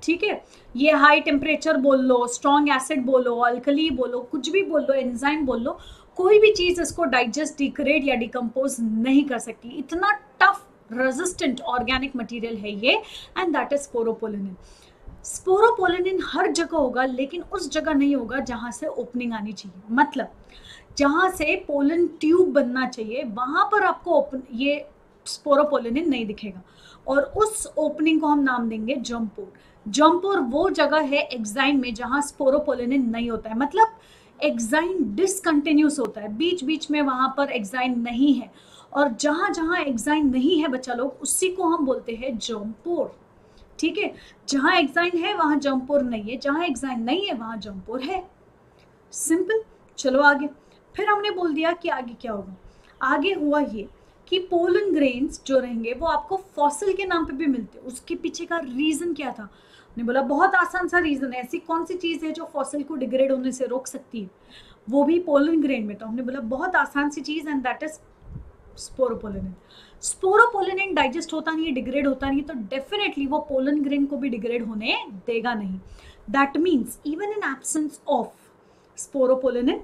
Speaker 1: ठीक है, ये हाई टेम्परेचर बोल लो, स्ट्रॉन्ग एसिड बोलो, अल्कली बोलो, कुछ भी बोल लो, एंजाइम बोल लो, कोई भी चीज इसको डाइजेस्ट, डिग्रेड या डिकम्पोज नहीं कर सकती। इतना टफ रेजिस्टेंट ऑर्गेनिक मटेरियल है ये, and that is sporopollenin. Sporopollenin हर जगह होगा, लेकिन उस जगह नहीं होगा जहां से ओपनिंग आनी चाहिए, मतलब जहां से पोलन ट्यूब बनना चाहिए वहां पर आपको ये स्पोरोपोलिन नहीं दिखेगा, और उस ओपनिंग को हम नाम देंगे जम्पोर। जम्पोर वो जगह है एक्साइन में जहां स्पोरोपोलिन नहीं होता है, मतलब एक्साइन डिसकंटिन्यूस होता है, बीच बीच में वहां पर एक्साइन नहीं है, और जहां जहां एक्साइन नहीं है बच्चा लोग, उसी को हम बोलते हैं जम्पोर। ठीक है, जहां एक्साइन है वहां जम्पोर नहीं है, जहां एक्साइन नहीं है वहां जम्पोर है। सिंपल। चलो आगे, फिर हमने बोल दिया कि आगे क्या होगा। आगे हुआ ये कि पोलन ग्रेन्स जो रहेंगे वो आपको फॉसिल के नाम पे भी मिलते हैं। उसके पीछे का रीजन क्या था, हमने बोला बहुत आसान सा रीजन है, ऐसी कौन सी चीज है जो फॉसिल को डिग्रेड होने से रोक सकती है, वो भी पोलन ग्रेन में। तो हमने बोला बहुत आसान सी चीज, and that is sporopollenin. Sporopollenin digest होता नहीं है, डिग्रेड होता नहीं है, तो डेफिनेटली वो पोलन ग्रेन को भी डिग्रेड होने देगा नहीं। That means even in absence of sporopollenin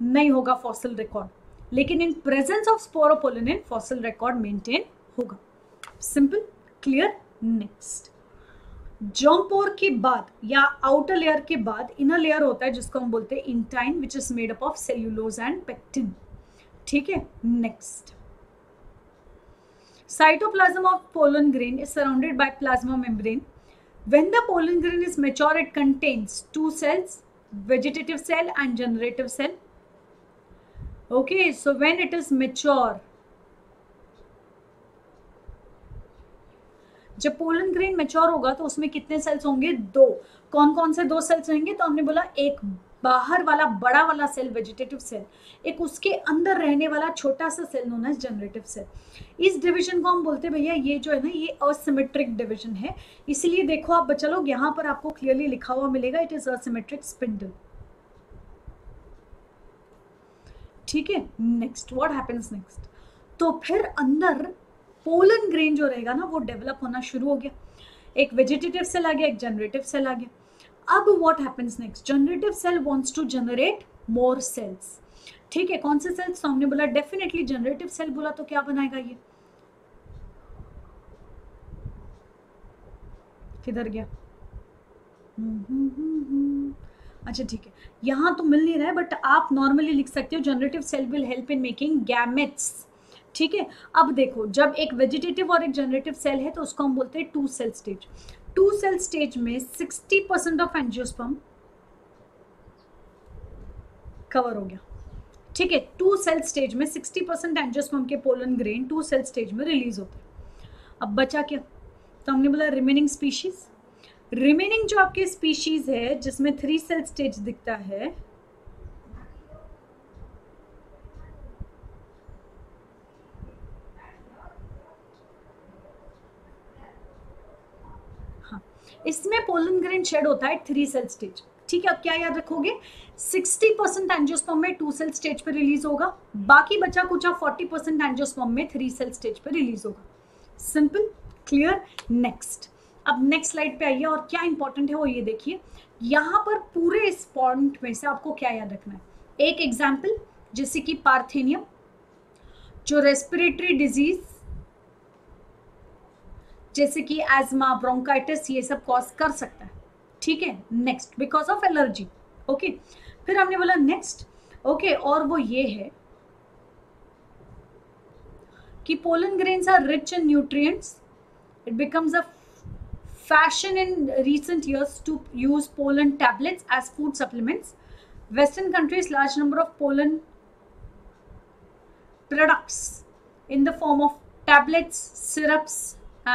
Speaker 1: नहीं होगा फॉसिल रिकॉर्ड, लेकिन in presence of sporopollenin fossil record maintain होगा। Simple, clear. नेक्स्ट, जम्पोर के बाद या आउटर लेयर के बाद इनर लेयर होता है जिसको हम बोलते हैं intine, which is made up of cellulose and pectin. ठीक है, next, cytoplasm of pollen grain is surrounded by plasma membrane. When the pollen grain is mature, it contains 2 cells, vegetative cell and generative cell. Okay, so when it is mature, जब pollen grain mature होगा तो उसमें कितने sales होंगे, 2। कौन कौन से 2 sales रहेंगे, तो हमने बोला एक बाहर वाला बड़ा वाला सेल वेजिटेटिव सेल, एक उसके अंदर रहने वाला छोटा सा cell known as generative cell. इस डिवीजन को हम बोलते हैं भैया ये जो है ना, ये असिमेट्रिक डिवीजन है, इसलिए देखो आप बच्चा लोग यहाँ पर आपको क्लियरली लिखा हुआ मिलेगा, इट इज असिमेट्रिक स्पिंडल। ठीक है, नेक्स्ट व्हाट हैपेंस नेक्स्ट, तो फिर अंदर पोलन ग्रेन जो रहेगा ना वो डेवलप होना शुरू हो गया, एक वेजिटेटिव सेल आ गया, एक जनरेटिव सेल आ गया। अब what happens next, generative cell wants to generate more cells. ठीक है, कौन से सेल्स, तो हमने बोला डेफिनेटली जनरेटिव सेल, बोला तो क्या बनाएगा ये, किधर गया, अच्छा ठीक है, यहाँ तो मिल नहीं रहा है, बट आप नॉर्मली लिख सकते हो generative cell will help in making gametes. ठीक है, अब देखो जब एक वेजिटेटिव और एक जनरेटिव सेल है तो उसको हम बोलते हैं 2 सेल स्टेज। 2 सेल स्टेज में 60% ऑफ एंजियोस्पर्म कवर हो गया। ठीक है, 2 सेल स्टेज में 60% एंजियोस्पर्म के पोलन ग्रेन 2 सेल स्टेज में रिलीज होते हैं। अब बचा क्या, तो हमने बोला रिमेनिंग स्पीशीज। रिमेनिंग जो आपके स्पीशीज है जिसमें 3 सेल स्टेज दिखता है, हाँ, इसमें पोलन ग्रेन शेड होता है 3 सेल स्टेज। ठीक है, अब क्या याद रखोगे, 60% एंजियोस्पर्म में 2 सेल स्टेज पे रिलीज होगा, बाकी बचा कुचा 40% एंजियोस्पर्म में 3 सेल स्टेज पे रिलीज होगा। Simple, clear. नेक्स्ट, अब नेक्स्ट स्लाइड पे आइए, और क्या इंपॉर्टेंट है वो ये देखिए, यहाँ पर पूरे इस पॉइंट में से आपको क्या याद रखना है। एक एग्जाम्पल जैसे कि पार्थेनियम, जो रेस्पिरेटरी डिजीज जैसे कि एजमा, ब्रोंकाइटिस, ये सब कॉज कर सकता है, ठीक है। Next, because of allergy, okay. फिर हमने बोला नेक्स्ट, ओके, और वो ये है कि pollen grains are rich in nutrients. It becomes a fashion in recent years to use pollen tablets as food supplements. Western countries large number of pollen products in the form of tablets, syrups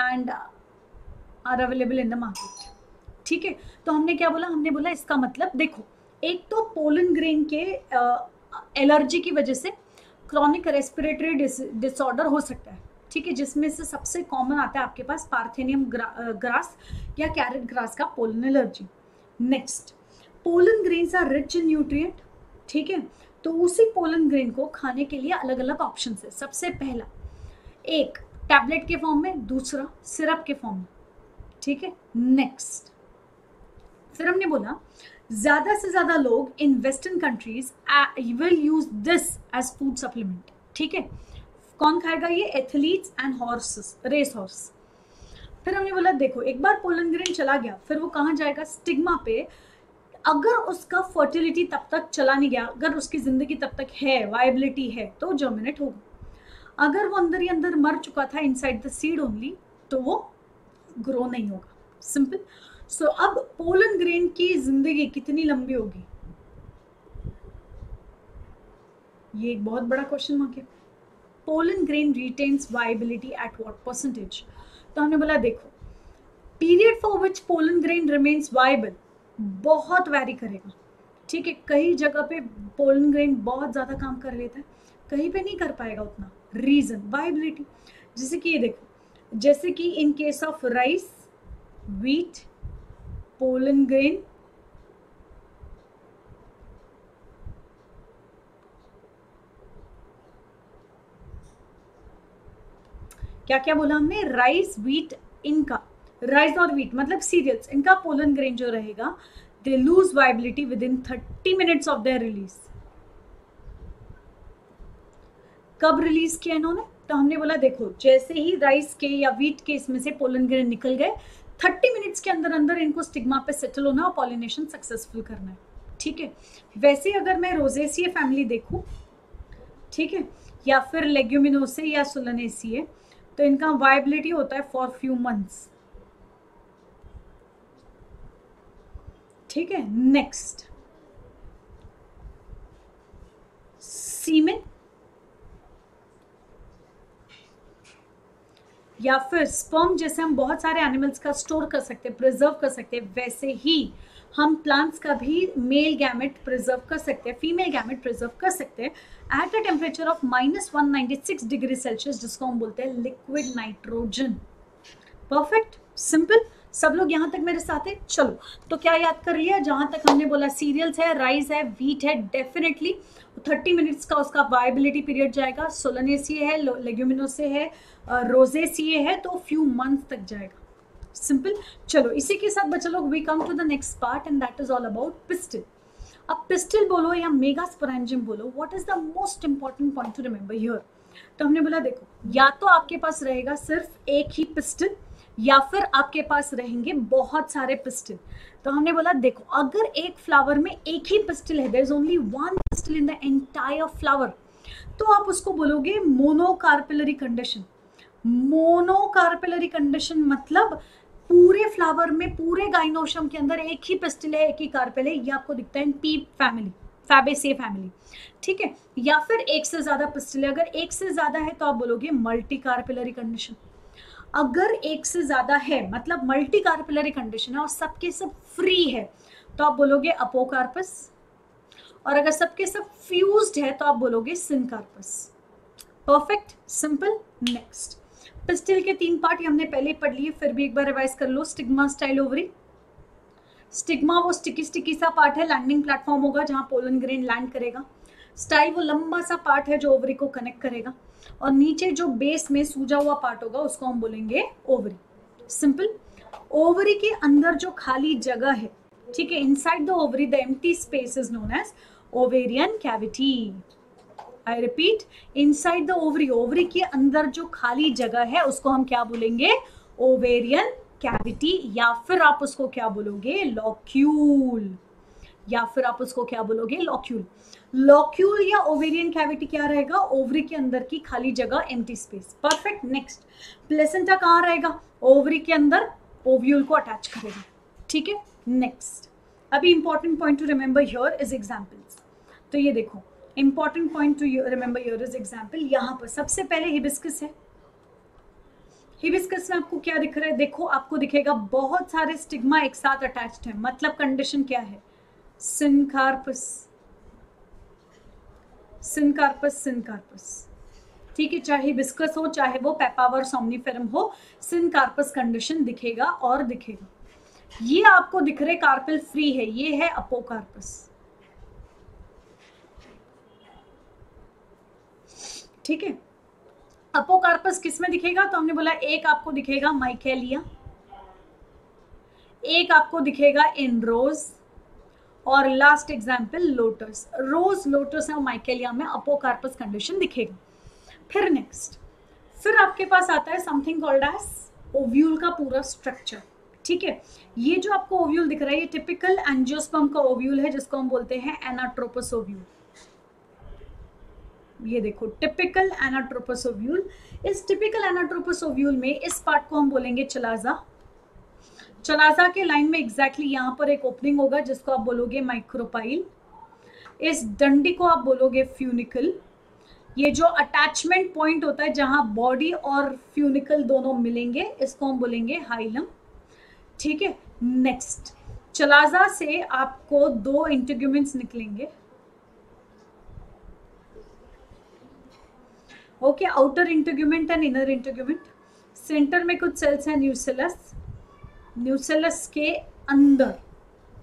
Speaker 1: and are available in the market. ठीक है, तो हमने क्या बोला, हमने बोला इसका मतलब देखो, एक तो पोलन ग्रेन के एलर्जी की वजह से क्रॉनिक रेस्पिरेटरी डिसऑर्डर हो सकता है, ठीक है, जिसमें से सबसे कॉमन आता है आपके पास पार्थेनियम ग्रास या कैरेट ग्रास का pollen allergy. Next, pollen grains are rich in nutrient, ठीक है, तो उसी पोलन ग्रेन को खाने के लिए अलग अलग ऑप्शन है. सबसे पहला, एक टैबलेट के फॉर्म में, दूसरा सिरप के फॉर्म में, ठीक है. नेक्स्ट, फिर हमने बोला ज्यादा से ज्यादा लोग in western countries will use this as food supplement, ठीक है. कौन खाएगा ये? Athletes and horses, race horse. फिर हमने बोला देखो, एक बार पोलन ग्रेन चला गया, फिर वो कहाँ जाएगा? स्टिग्मा पे. अगर उसका फर्टिलिटी तब तक चला नहीं गया, अगर उसकी जिंदगी तब तक है, वायबिलिटी है, तो जर्मिनेट होगा. अगर वो अंदर ही अंदर मर चुका था इनसाइड द सीड ओनली, तो वो ग्रो नहीं होगा. सिंपल. सो अब पोलन ग्रेन की जिंदगी कितनी लंबी होगी, ये एक बहुत बड़ा क्वेश्चन मार्क है. Pollen grain retains viability at what percentage? तो हमने बोला देखो, period for which pollen grain remains viable बहुत वैरी करेगा, ठीक है. कई जगह पे पोलन ग्रेन बहुत ज्यादा काम कर लेता है, कहीं पे नहीं कर पाएगा उतना. Reason viability. जैसे कि ये देखो, जैसे कि in case of rice, wheat, pollen grain, क्या क्या बोला हमने? राइस, व्हीट, इनका राइस और व्हीट मतलब सीरियल्स, इनका पोलन ग्रेन जो रहेगा, they lose viability within 30 minutes of their release. कब रिलीज किया इन्होंने? तो हमने बोला देखो, जैसे ही राइस के या व्हीट के इसमें से पोलन ग्रेन निकल गए, 30 मिनट्स के अंदर अंदर इनको स्टिग्मा पे सेटल होना और पॉलिनेशन सक्सेसफुल करना है, ठीक है. वैसे अगर मैं रोजेसिए फैमिली देखूं, ठीक है, या फिर लेग्यूमिनोसे या सोलनेसिए, तो इनका वायबिलिटी होता है फॉर फ्यू मंथ्स, ठीक है. नेक्स्ट, सीमेन या फिर स्पर्म, जैसे हम बहुत सारे एनिमल्स का स्टोर कर सकते हैं, प्रिजर्व कर सकते हैं, वैसे ही हम प्लांट्स का भी मेल गैमेट प्रिजर्व कर सकते हैं, फीमेल गैमेट प्रिजर्व कर सकते हैं at a temperature of -196 degree Celsius, जिसको हम बोलते हैं लिक्विड नाइट्रोजन. Perfect, simple. सब लोग यहाँ तक मेरे साथ है? चलो, तो क्या याद कर लिया? जहां तक हमने बोला सीरियल्स है, राइस है, व्हीट है, डेफिनेटली 30 मिनट्स का उसका वायबिलिटी पीरियड जाएगा. सोलनेसिए है, लेग्यूमिनोसे है, रोजेसिए है, तो फ्यू मंथ्स तक जाएगा. सिंपल. चलो, इसी के साथ बच्चे लोग we come to the next part and that is all about pistil. अब पिस्टिल बोलो या मेगास्पोरेंजियम बोलो, what is the most important point to remember here? तो हमने बोला देखो, या तो आपके पास रहेगा सिर्फ एक ही पिस्टिल, या फिर आपके पास रहेंगे बहुत सारे पिस्टिल. तो हमने बोला देखो, अगर एक फ्लावर में एक ही पिस्टिल है, there is only one pistil in the entire flower, तो आप उसको बोलोगे मोनोकार्पेलरी कंडीशन. मोनोकार्पेलरी कंडीशन मतलब पूरे फ्लावर में, पूरे गाइनोशियम के अंदर एक ही पिस्टिल है, एक ही कार्पेल है. ये आपको दिखता है पी फैमिली, फैबेसिए फैमिली, ठीक है. या फिर एक से ज्यादा पिस्टिल है. अगर एक से ज्यादा है तो आप बोलोगे मल्टी कार्पेलरी कंडीशन. अगर एक से ज्यादा है मतलब मल्टी कार्पेलरी कंडीशन है और सबके सब फ्री है, तो आप बोलोगे अपोकार्पस. और अगर सबके सब फ्यूज्ड है तो आप बोलोगे syncarpous. Perfect, simple. Next, pistil के 3 पार्ट हमने पहले ही पढ़ लिए, फिर भी एक बार रिवाइज कर लो. Stigma, style, ovary. स्टिग्मा वो स्टिकी सा पार्ट है, लैंडिंग प्लेटफॉर्म होगा जहां पोलन ग्रेन लैंड करेगा. स्टाइल वो लंबा सा पार्ट है जो ओवरी को कनेक्ट करेगा, और नीचे जो बेस में सूजा हुआ पार्ट होगा उसको हम बोलेंगे ओवरी. सिंपल. ओवरी के अंदर जो खाली जगह है, ठीक है, inside the ovary the empty space is known as ovarian cavity. I repeat, inside the ovary, ovary के अंदर जो खाली जगह है उसको हम क्या बोलेंगे? ओवेरियन कैविटी, या फिर आप उसको क्या बोलोगे, लॉक्यूल, या फिर आप उसको क्या बोलोगे, लॉक्यूल। लॉक्यूल या ओवेरियन कैविटी क्या रहेगा, ओवरी के अंदर की खाली जगह, empty space. Perfect. Next, placenta कहाँ रहेगा, ओवरी के अंदर, ओव्यूल को अटैच करेगा। ठीक है, नेक्स्ट। अभी important point to remember here is examples. तो ये देखो, important point to remember here is example. यहाँ पर सबसे पहले हिबिस्कस है। हिबिस्कस में आपको क्या दिख रहा है, देखो आपको दिखेगा बहुत सारे स्टिग्मा एक साथ अटैच्ड है, मतलब कंडीशन क्या है, सिनकार्पस, सिनकार्पस, सिनकार्पस। ठीक है, चाहे हिबिस्कस हो चाहे वो पेपावर सोमनिफेरम हो, सिनकार्पस कंडीशन दिखेगा और दिखेगा। ये आपको दिख रहे कार्पेल फ्री है, ये है अपोकार्पस। ठीक है, अपोकार्पस किस में दिखेगा, तो हमने बोला एक आपको दिखेगा माइकेलिया, एक आपको दिखेगा इन रोज, और लास्ट एग्जाम्पल लोटस। रोज, लोटस और माइकेलिया में अपोकार्पस कंडीशन दिखेगा। फिर नेक्स्ट, फिर आपके पास आता है समथिंग कॉल्ड एज ओव्यूल का पूरा स्ट्रक्चर। ठीक है, ये जो आपको ओव्यूल दिख रहा है ये टिपिकल एंजियोस्पर्म का ओव्यूल है, जिसको हम बोलते हैं एनाट्रोपस ओव्यूल। ये देखो, टिपिकल एनाट्रोपस ओव्यूल। इस टिपिकल एनाट्रोपस ओव्यूल में इस पार्ट को हम बोलेंगे चलाजा। चलाजा के लाइन में एग्जैक्टली यहाँ पर एक ओपनिंग होगा जिसको आप बोलोगे माइक्रोपाइल। इस डंडी को आप बोलोगे फ्यूनिकल। ये जो अटैचमेंट पॉइंट होता है जहां बॉडी और फ्यूनिकल दोनों मिलेंगे, इसको हम बोलेंगे हाइलम। ठीक है, नेक्स्ट, चलाजा से आपको दो इंटीग्यूमेंट्स निकलेंगे। Okay, outer integument and inner integument. Centre में कुछ सेल्स हैं न्यूसेलस, न्यूसेलस के अंदर,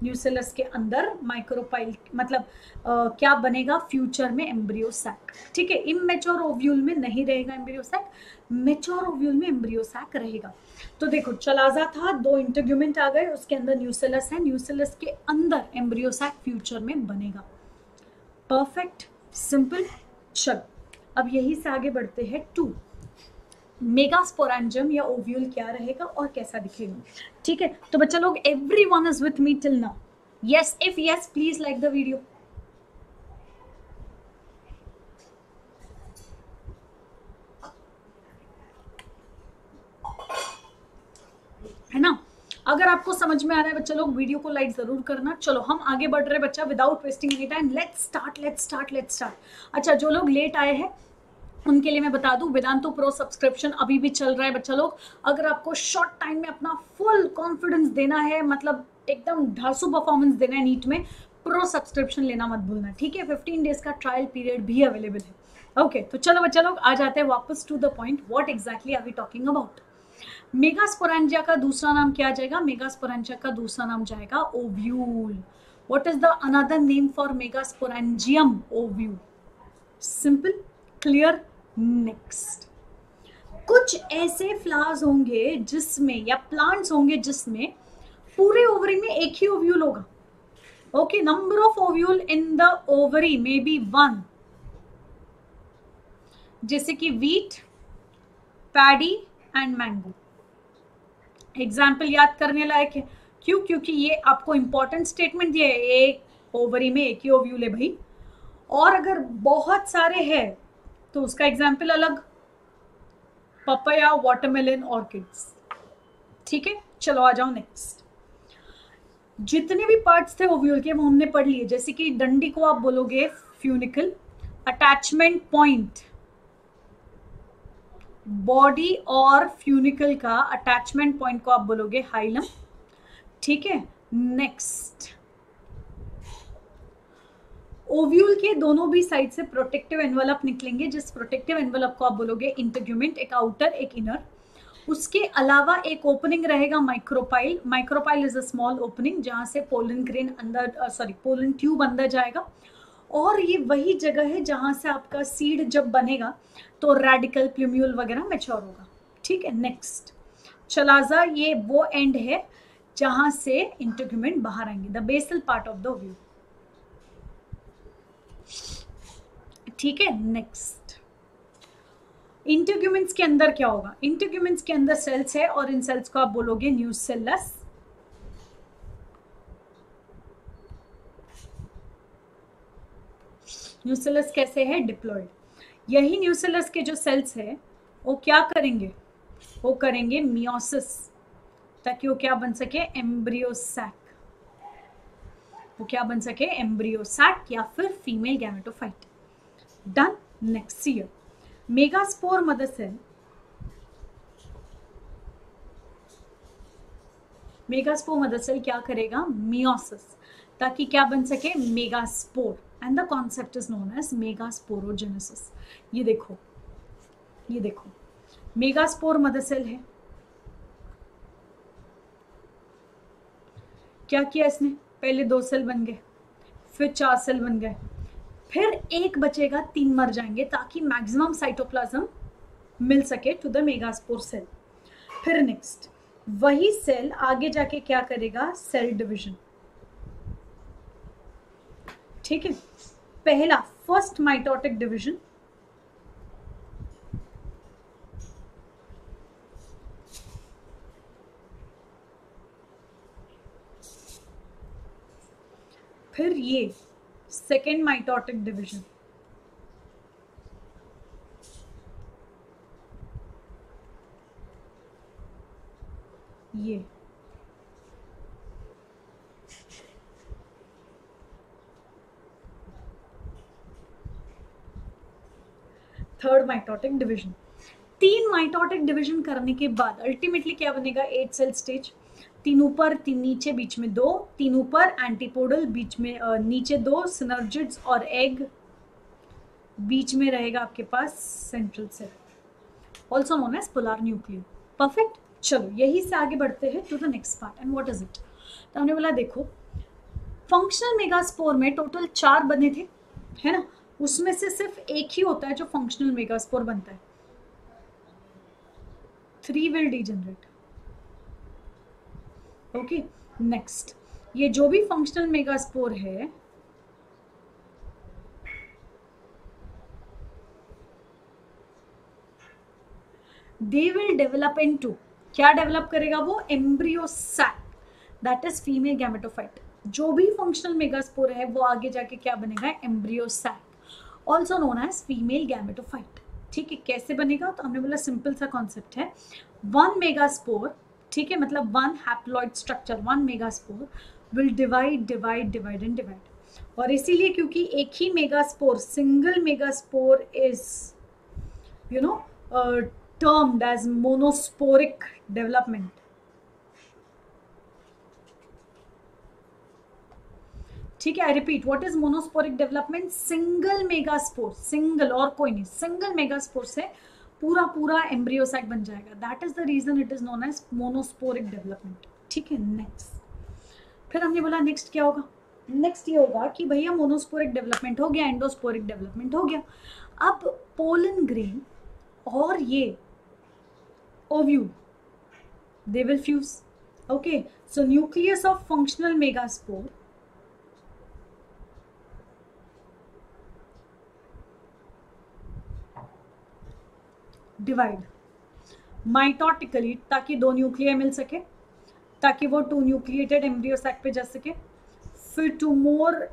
Speaker 1: न्यूसेलस के अंदर माइक्रोपाइल, मतलब क्या बनेगा फ्यूचर में, एम्ब्रियो सैक। ठीक है, इमेच्योर ओव्यूल में नहीं रहेगा एम्ब्रियो सैक, मेच्योर ओव्यूल में एम्ब्रियो सैक रहेगा। तो देखो, चलाजा था, दो इंटीग्यूमेंट आ गए, उसके अंदर न्यूसेलस है, न्यूसेलस के अंदर एम्ब्रियो सैक फ्यूचर में बनेगा। Perfect, simple. चलो अब यही से आगे बढ़ते हैं टू, मेगास्पोरेंजियम या ओव्यूल क्या रहेगा और कैसा दिखेगा। ठीक है, तो बच्चा लोग, everyone is with me till now? Yes, if yes please like the video. है ना, अगर आपको समझ में आ रहा है बच्चा लोग, वीडियो को लाइक जरूर करना। चलो हम आगे बढ़ रहे हैं बच्चा, without wasting any time, let's start, let's start, let's start. अच्छा, जो लोग लेट आए हैं उनके लिए मैं बता दूं, वेदांतो प्रो सब्सक्रिप्शन अभी भी चल रहा है बच्चा लोग। अगर आपको शॉर्ट टाइम में अपना फुल कॉन्फिडेंस देना है, मतलब एकदम ढांसू परफॉर्मेंस देना है नीट में, प्रो सब्सक्रिप्शन लेना मत भूलना। ठीक है, 15 डेज का ट्रायल पीरियड भी अवेलेबल है। ओके, तो चलो बच्चा लोग आ जाते हैं वापस to the point, what exactly are we talking about. Megasporangia का दूसरा नाम क्या जाएगा, मेगास्पोरेंजिया का दूसरा नाम जाएगा ovule. What is the another name for megasporangium, ovule. Simple, clear. Next, कुछ ऐसे फ्लावर्स होंगे जिसमें, या प्लांट्स होंगे जिसमें पूरे ओवरी में एक ही ओव्यूल होगा। Okay, number of ovule in the ovary में बी 1, जैसे कि wheat, paddy and mango. Example याद करने लायक है, क्यों, क्योंकि ये आपको इंपॉर्टेंट स्टेटमेंट दिया है, एक ओवरी में एक ही ओव्यूल है भाई। और अगर बहुत सारे हैं तो उसका एग्जाम्पल अलग, पपाया, वाटरमेलन, ऑर्किड्स। ठीक है, चलो आ जाओ नेक्स्ट। जितने भी पार्ट्स थे ओव्यूल के वो हमने पढ़ लिए, जैसे कि डंडी को आप बोलोगे फ्यूनिकल, अटैचमेंट पॉइंट बॉडी और फ्यूनिकल का अटैचमेंट पॉइंट को आप बोलोगे हाइलम। ठीक है, नेक्स्ट, ओव्यूल के दोनों भी साइड से प्रोटेक्टिव एनवलप निकलेंगे, जिस प्रोटेक्टिव एनवलप को आप बोलोगे इंटीग्यूमेंट, एक आउटर एक इनर। उसके अलावा एक ओपनिंग रहेगा micropyle. Micropyle is a small opening जहां से पोलन ग्रेन अंदर, पोलन ट्यूब अंदर जाएगा, और ये वही जगह है जहां से आपका सीड जब बनेगा तो रेडिकल, प्लूम्यूल वगैरह मैच्योर होगा। ठीक है, नेक्स्ट, चलाजा, ये वो एंड है जहां से इंटीग्यूमेंट बाहर आएंगे, the basal part of the ovule. ठीक है, नेक्स्ट, इंटीग्यूमेंट्स के अंदर क्या होगा? इंटीग्यूमेंट्स के अंदर सेल्स है और इन सेल्स को आप बोलोगे न्यूसेलस। न्यूसेलस कैसे है? डिप्लॉयड। यही न्यूसेलस के जो सेल्स है वो क्या करेंगे? वो करेंगे मियोसिस, ताकि वो क्या बन सके? Embryo sac. वो क्या बन सके? एम्ब्रियो सैक या फिर female gametophyte. Done. Next year megaspore mother cell. Megaspore mother cell क्या करेगा? मियोसिस, ताकि क्या बन सके? Megaspore. And the concept is known as megasporogenesis. ये देखो, ये देखो, मेगास्पोर मदर सेल है। क्या किया इसने? पहले 2 सेल बन गए, फिर 4 सेल बन गए, फिर एक बचेगा, 3 मर जाएंगे, ताकि मैक्सिमम साइटोप्लाज्म मिल सके टू द मेगास्पोर सेल। फिर नेक्स्ट वही सेल आगे जाके क्या करेगा? Cell division. ठीक है, पहला फर्स्ट माइटोटिक डिवीजन, फिर ये सेकेंड माइटोटिक डिवीजन, ये third mitotic division. 3 mitotic division करने के बाद अल्टीमेटली क्या बनेगा? 8 सेल स्टेज। 3 ऊपर 3 नीचे, बीच में 2, 3 ऊपर एंटीपोडल, बीच में नीचे 2 सिनर्जिड्स और एग, बीच में रहेगा आपके पास central cell, also known as polar nucleus. Perfect. चलो यही से आगे बढ़ते हैं to the next part. And what is it? तो हमने बोला देखो, फंक्शनल मेगास्पोर में टोटल 4 बने थे, है ना? उसमें से सिर्फ एक ही होता है जो फंक्शनल मेगास्पोर बनता है। 3 विल डीजेनरेट। ओके, नेक्स्ट ये जो भी फंक्शनल मेगास्पोर है, दे विल डेवलप इनटू, क्या डेवलप करेगा वो? Embryo sac, that is female gametophyte. जो भी फंक्शनल मेगास्पोर है वो आगे जाके क्या बनेगा? Embryo sac, also known as female gametophyte. ठीक है, कैसे बनेगा? तो हमने बोला सिंपल सा कॉन्सेप्ट है, 1 मेगास्पोर, ठीक है, मतलब 1 haploid structure, 1 megaspore will divide divide divide and divide. और इसीलिए क्योंकि एक ही megaspore, single megaspore is you know termed as monosporic development. ठीक है, I repeat, what is monosporic development? Single megaspore, single और कोई नहीं, सिंगल मेगास्पोर से पूरा पूरा एम्ब्रियो सैक बन जाएगा। That is the reason it is known as monosporic development. ठीक है, नेक्स्ट फिर हमने बोला नेक्स्ट क्या होगा? नेक्स्ट ये होगा कि भैया मोनोस्पोरिक डेवलपमेंट हो गया, एंडोस्पोरिक डेवलपमेंट हो गया, अब पोलन ग्रेन और ये ovule, they will fuse. Okay, so nucleus of functional megaspore divide mitotically, ताकि 2 न्यूक्लिया मिल सके, ताकि वो 2 न्यूक्लिएटेड एम्ब्रियो सैक पे जा सके। फिर 2 मोर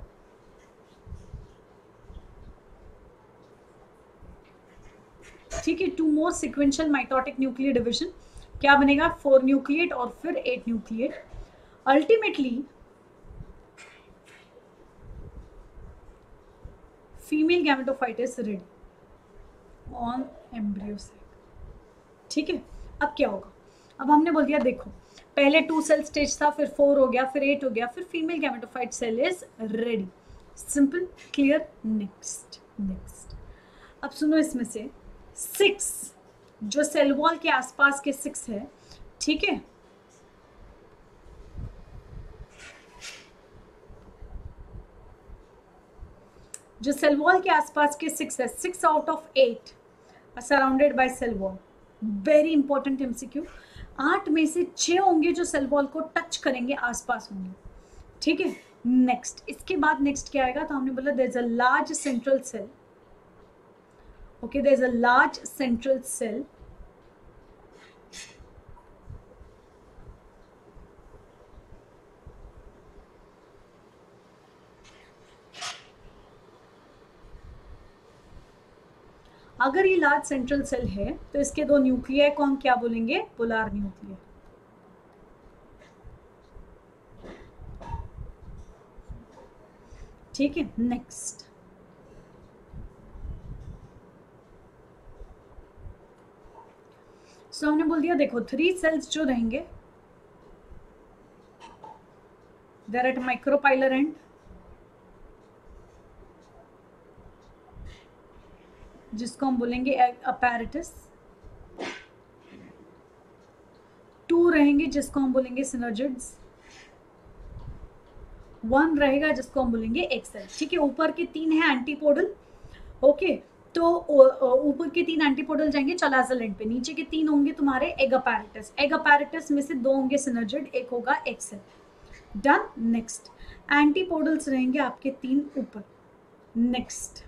Speaker 1: ठीक है, 2 more sequential mitotic nuclear division, क्या बनेगा? 4 न्यूक्लिएट और फिर 8 nucleate. Ultimately female gametophyte is ready on embryo sac. ठीक है, अब क्या होगा? अब हमने बोल दिया देखो, पहले 2 सेल स्टेज था, फिर 4 हो गया, फिर 8 हो गया, फिर female gametophyte cell is ready. Simple, clear. Next next अब सुनो, इसमें से 6 जो सेल वॉल के आसपास के 6 है, ठीक है, जो सेल वॉल के आसपास के 6 है, 6 out of 8 are surrounded by cell wall. Very important MCQ, 8 में से 6 होंगे जो सेल वॉल को टच करेंगे, आसपास होंगे। ठीक है, नेक्स्ट इसके बाद नेक्स्ट क्या आएगा? तो हमने बोला there is a large central cell Okay, there's a large central cell. अगर ये लार्ज सेंट्रल सेल है तो इसके दो न्यूक्लियाई को हम क्या बोलेंगे? Polar nuclei. ठीक है, नेक्स्ट. सो हमने बोल दिया, देखो 3 सेल्स जो रहेंगे देर एट माइक्रोपाइलर एंड, जिसको हम बोलेंगे अपैरेटस. 2 रहेंगे जिसको हम बोलेंगे सिनर्जिड्स. 1 रहेगा जिसको हम बोलेंगे एक्सेल. ठीक है, ऊपर के 3 है एंटीपोडल. ओके, तो ऊपर के 3 एंटीपोडल जाएंगे चलाजल एंड पे. नीचे के 3 होंगे तुम्हारे एग अपैरेटस. एग अपैरेटस में से 2 होंगे सिनर्जिड, 1 होगा एक्सेल. डन. नेक्स्ट, एंटीपोडल्स रहेंगे आपके 3 ऊपर. नेक्स्ट,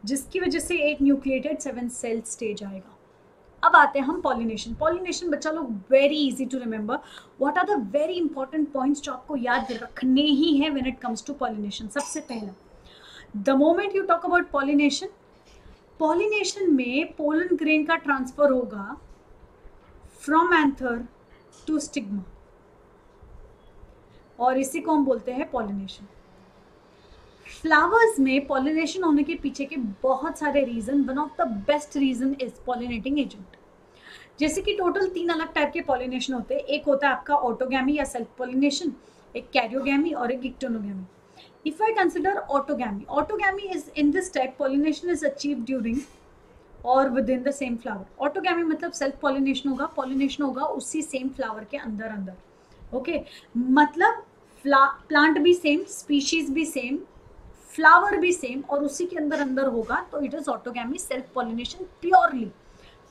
Speaker 1: जिसकी वजह से एक न्यूक्लिएटेड 7 सेल स्टेज आएगा. अब आते हैं हम पॉलिनेशन. पॉलिनेशन बच्चा लोग very easy to remember. What are the very important points जो आपको याद रखने ही है when it comes to pollination? सबसे पहला, the moment you talk about pollination, pollination में पोलन ग्रेन का ट्रांसफर होगा फ्रॉम एंथर टू स्टिग्मा, और इसी को हम बोलते हैं पॉलिनेशन. फ्लावर्स में पॉलिनेशन होने के पीछे के बहुत सारे reason. One of the best reason is pollinating agent. जैसे कि टोटल 3 अलग टाइप के पॉलिनेशन होते हैं. एक होता है आपका ऑटोगैमी या सेल्फ पॉलिनेशन, एक कैरियोगैमी और एक गिक्टोनोगैमी. If I consider autogamy is in this type, pollination is achieved during or within the same flower. Autogamy मतलब self pollination होगा, pollination होगा उसी same flower के अंदर अंदर. Okay, मतलब plant भी same, species भी same, flower भी same और उसी के अंदर अंदर होगा, तो it is autogamy, self pollination purely.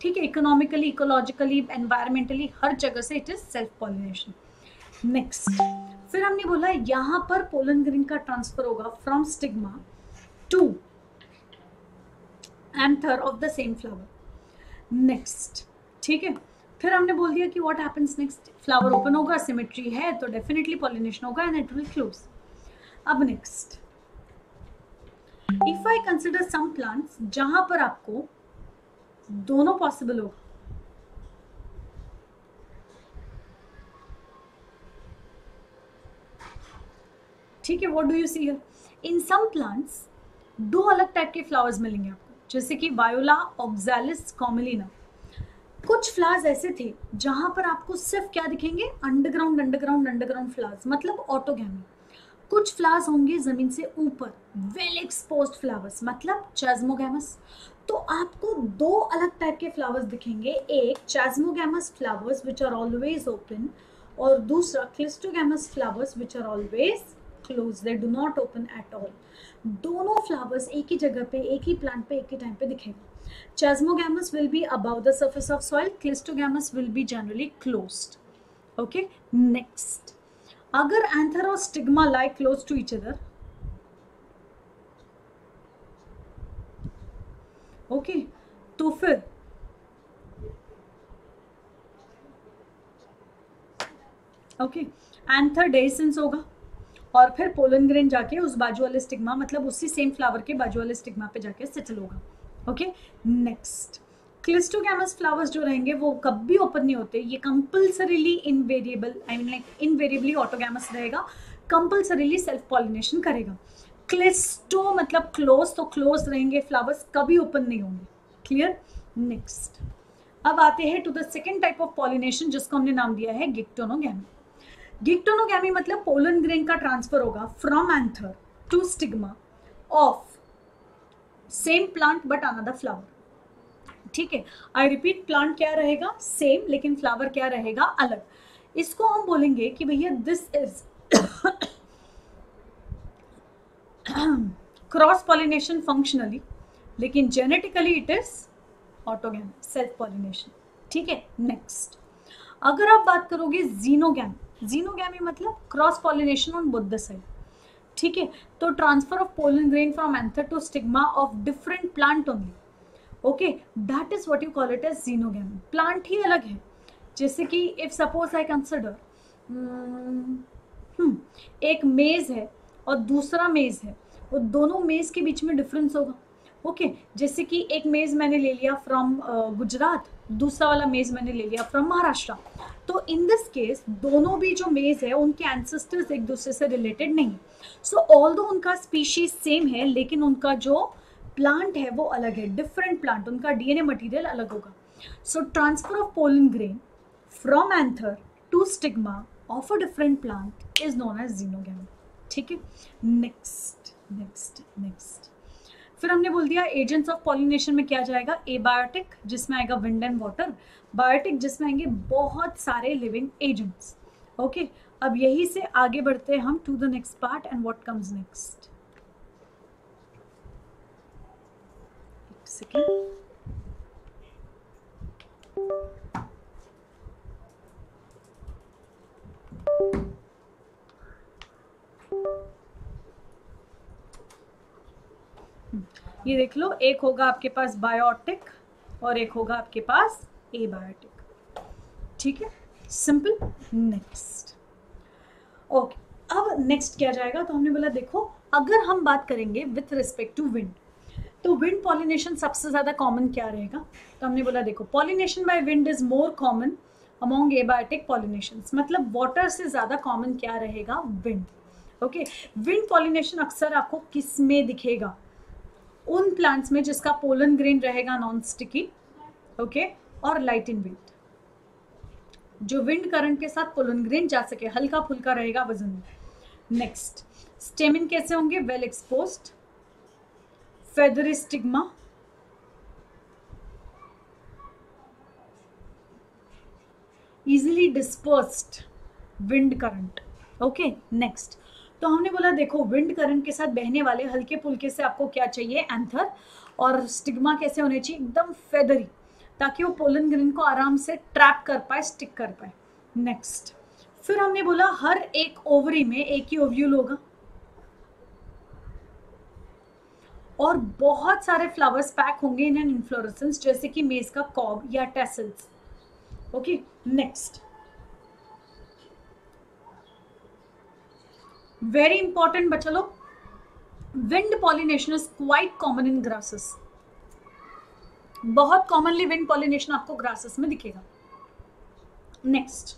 Speaker 1: ठीक है, इकोनॉमिकली, इकोलॉजिकली, एनवायरमेंटली, हर जगह से it is self pollination. Next, फिर हमने बोला यहां पर पोलन ग्रेन का ट्रांसफर होगा from stigma to anther of the same flower. Next, ठीक है, फिर हमने बोल दिया कि what happens next. Flower open होगा, सिमेट्री है तो डेफिनेटली पॉलिनेशन होगा एंड इट विल क्लोज. अब next, if I consider some plants जहां पर आपको दोनों पॉसिबल होगा. ठीक है, what do you see here? In some plants 2 अलग टाइप के फ्लावर्स मिलेंगे आपको, जैसे कि वायोला, ऑक्सैलिस, कॉमेलिना. कुछ फ्लावर्स ऐसे थे जहां पर आपको सिर्फ क्या दिखेंगे? अंडरग्राउंड अंडरग्राउंड अंडरग्राउंड फ्लावर्स, मतलब ऑटोगैमी. कुछ फ्लावर्स होंगे जमीन से ऊपर, वेल एक्सपोज्ड फ्लावर्स, मतलब चास्मोगैमस. तो आपको 2 अलग टाइप के फ्लावर्स दिखेंगे. एक chasmogamous flowers which are always open, और दूसरा cleistogamous flowers which are always closed, they do not open at all. दोनों फ्लावर्स एक ही जगह पे, एक ही प्लांट पे, एक ही टाइम पे दिखेगा. Chasmogamous will be above the surface of soil, Clistogamous will be generally closed. Okay, next, अगर anther और stigma lie close to each other, okay, तो फिर okay, anther dehiscence होगा और फिर पोलन ग्रेन जाके उस बाजू वाले स्टिग्मा, मतलब उसी सेम फ्लावर के बाजू वाले स्टिग्मा पे जाके सेटल होगा. ओके, नेक्स्ट, क्लिस्टोगैमस फ्लावर्स जो रहेंगे वो कभी ओपन नहीं होते. ये compulsorily invariable, I mean like invariably autogamous रहेगा, कंपल्सरीली सेल्फ पॉलिनेशन करेगा. क्लिस्टो मतलब क्लोज, तो क्लोज रहेंगे फ्लावर्स, कभी ओपन नहीं होंगे. क्लियर? नेक्स्ट, अब आते हैं to the second type of pollination जिसको हमने नाम दिया है गिक्टोनोगैमी. गिक्टोनोगैमी मतलब पोलन ग्रेन का ट्रांसफर होगा from anther to stigma of same plant but another flower. ठीक है, आई रिपीट, प्लांट क्या रहेगा? सेम, लेकिन फ्लावर क्या रहेगा? अलग. इसको हम बोलेंगे कि भैया this is cross pollination functionally, लेकिन genetically it is autogamy, self pollination. ठीक है, नेक्स्ट, अगर आप बात करोगे जीनोगैमी, जीनोगैमी मतलब cross pollination on both the side. ठीक है, तो transfer of pollen grain from anther to stigma of different plant only. Okay, that is what you call it as xenogamy. Plant ही अलग है. जैसे कि इफ सपोज आई कंसिडर एक मेज है और दूसरा मेज है, वो दोनों मेज के बीच में डिफरेंस होगा. ओके, जैसे कि एक मेज मैंने ले लिया फ्रॉम गुजरात, दूसरा वाला मेज मैंने ले लिया फ्रॉम महाराष्ट्र. तो इन दिस केस दोनों भी जो मेज है उनके एंसेस्टर्स एक दूसरे से रिलेटेड नहीं है. सो ऑल्दो उनका स्पीशीज सेम है, लेकिन उनका जो प्लांट है वो अलग है, डिफरेंट प्लांट, उनका डीएनए मटेरियल अलग होगा. So transfer of pollen grain from anther to stigma of a different plant is known as xenogamy. ठीक है, नेक्स्ट नेक्स्ट नेक्स्ट. फिर हमने बोल दिया एजेंट्स ऑफ पॉलिनेशन में क्या जाएगा, एबायोटिक जिसमें आएगा विंड एंड वाटर, बायोटिक जिसमें आएंगे बहुत सारे लिविंग एजेंट्स. ओके, अब यही से आगे बढ़ते हैं हम to the next part and what comes next. एक सेकेंड. ये देख लो, एक होगा आपके पास बायोटिक और एक होगा आपके पास एबायोटिक. ठीक है, सिंपल. नेक्स्ट. ओके, अब नेक्स्ट क्या जाएगा, तो हमने बोला देखो अगर हम बात करेंगे विथ रिस्पेक्ट टू विंड, तो विंड पॉलिनेशन सबसे ज्यादा कॉमन क्या रहेगा. तो हमने बोला देखो pollination by wind is more common among abiotic pollinations. मतलब वाटर से ज्यादा कॉमन क्या रहेगा, विंड. ओके, विंड पॉलिनेशन अक्सर आपको किस में दिखेगा, उन प्लांट्स में जिसका पोलन ग्रेन रहेगा नॉन स्टिकी. ओके, और लाइट इन वेट, जो विंड करंट के साथ पोलन ग्रेन जा सके, हल्का फुल्का रहेगा वजन में. नेक्स्ट, स्टेमिन कैसे होंगे, well exposed, feathery stigma, easily dispersed wind current. Okay, next. तो हमने बोला देखो विंड करंट के साथ बहने वाले हल्के फुल्के से आपको क्या चाहिए, एंथर, और स्टिग्मा कैसे होने चाहिए, एकदम फेदरी, ताकि वो पोलन ग्रेन को आराम से ट्रैप कर पाए, स्टिक कर पाए. नेक्स्ट, फिर हमने बोला हर एक ओवरी में एक ही ओव्यूल होगा और बहुत सारे फ्लावर्स पैक होंगे इन एन इन्फ्लोरेसेंस, जैसे कि मेज का कॉब या tassels. Okay, next, very important बच्चा लोग, wind pollination is quite common in grasses. बहुत कॉमनली विंड पॉलिनेशन आपको ग्रासेस में दिखेगा. Next,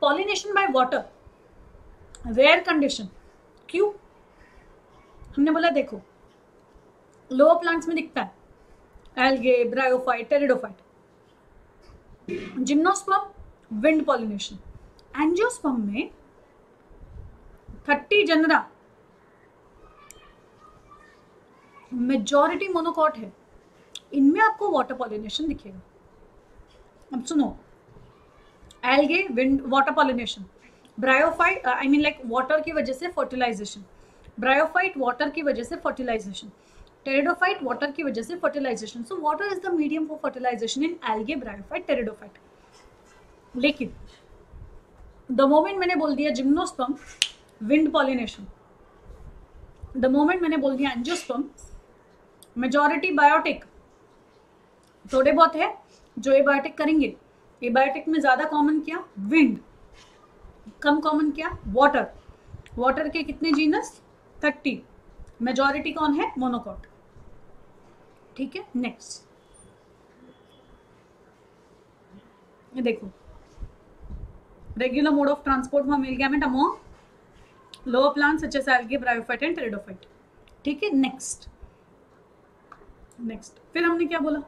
Speaker 1: pollination by water, rare condition. क्यों, हमने बोला देखो लोअर प्लांट्स में दिखता है, algae, bryophyte, pteridophyte. Gymnosperm wind pollination. Angiosperm में 30 जनरा, मेजॉरिटी मोनोकॉट है, इनमें आपको वाटर पॉलिनेशन दिखेगा. अब सुनो, algae wind water pollination, bryophyte आई मीन लाइक वाटर की वजह से फर्टिलाइजेशन, ब्रायोफाइट वाटर की वजह से फर्टिलाइजेशन, टेरिडोफाइट वाटर की वजह से fertilisation. So water is the medium for fertilisation in algae, bryophyte, pteridophyte. लेकिन द मोमेंट मैंने बोल दिया gymnosperm wind pollination, the moment मैंने बोल दिया एंजियोस्पर्म, मेजॉरिटी बायोटिक, थोड़े बहुत है जो एबायोटिक करेंगे. एबायोटिक में ज्यादा कॉमन क्या, विंड, कम कॉमन क्या, वाटर. वाटर के कितने जीनस, 30, मेजॉरिटी कौन है, मोनोकॉट. ठीक है, नेक्स्ट ये देखो, regular mode of transport from amalgamate among lower plants such as algae, bryophyte and pteridophyte. ठीक है, नेक्स्ट. फिर हमने क्या बोला,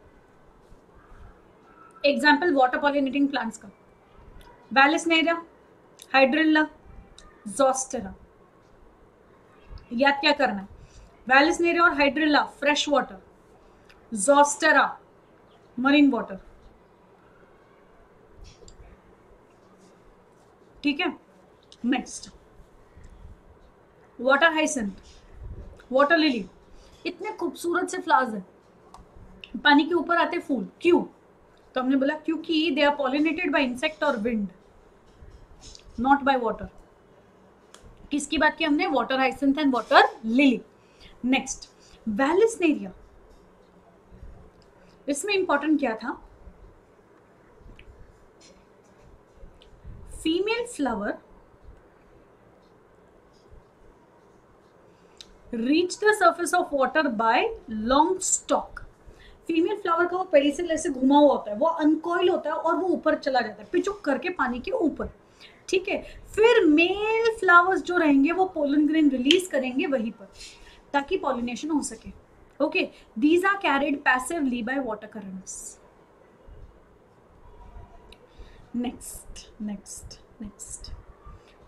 Speaker 1: एग्जाम्पल वाटर पॉलिनेटिंग प्लांट्स का, वैलिसनेरिया, हाइड्रिल्ला, ज़ोस्टेरा. याद क्या करना है, वैलिसनेरिया और हाइड्रिल्ला फ्रेश वाटर, ज़ोस्टेरा मरीन वाटर. ठीक है, next, water hyacinth, water lily. इतने खूबसूरत से फ्लावर्स हैं, पानी के ऊपर आते फूल. क्यों, तो हमने बोला क्योंकि they are pollinated by insect और विंड, नॉट बाय वाटर. किसकी बात की हमने, water hyacinth and water lily. Next, Vallisneria, इसमें इंपॉर्टेंट क्या था, female flower reach the surface of water by long stalk. Female flower का वो पेडिसिल ऐसे घुमा हुआ होता है, वो अनकॉइल होता है और वो ऊपर चला जाता है पिचुक करके पानी के ऊपर, ठीक है। फिर मेल फ्लावर्स जो रहेंगे वो पोलन ग्रेन रिलीज करेंगे वहीं पर ताकि पॉलिनेशन हो सके। Okay, these are carried passively by water currents. Next next next,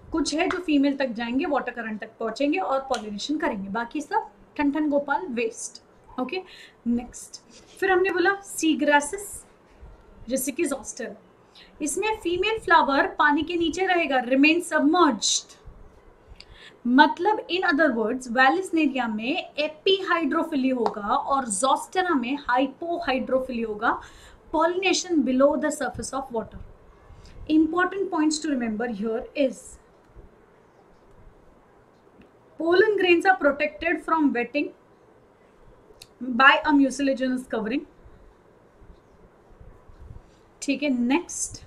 Speaker 1: कुछ है जो फीमेल तक जाएंगे, वाटर करंट तक पहुंचेंगे और पॉलिनेशन करेंगे, बाकी सब ठन ठन गोपाल वेस्ट। ओके, नेक्स्ट फिर हमने बोला सी ग्रासेस जैसे कि ज़ॉस्टर, इसमें फीमेल फ्लावर पानी के नीचे रहेगा, रिमेन सबमर्ज्ड, मतलब इन अदर वर्ड्स वैलिस्नेरिया में एपीहाइड्रोफिली होगा और ज़ॉस्टेरा में हाइपोहाइड्रोफिली होगा, pollination below the surface of water. Important points to remember here is pollen grains are protected from wetting by a mucilaginous covering, ठीक है। Next,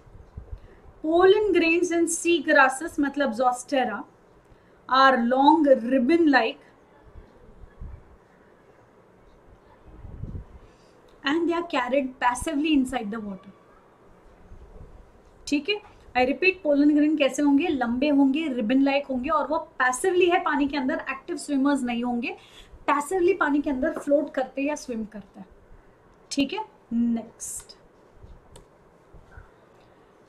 Speaker 1: pollen grains in sea grasses मतलब ज़ॉस्टेरा are long ribbon like and they are carried passively inside the water, ठीक है। I repeat, pollen grain कैसे होंगे, लंबे होंगे, ribbon like होंगे और वो पैसिवली है पानी के अंदर, एक्टिव स्विमर्स नहीं होंगे, पैसिवली पानी के अंदर फ्लोट करते या स्विम करते हैं, ठीक है। नेक्स्ट,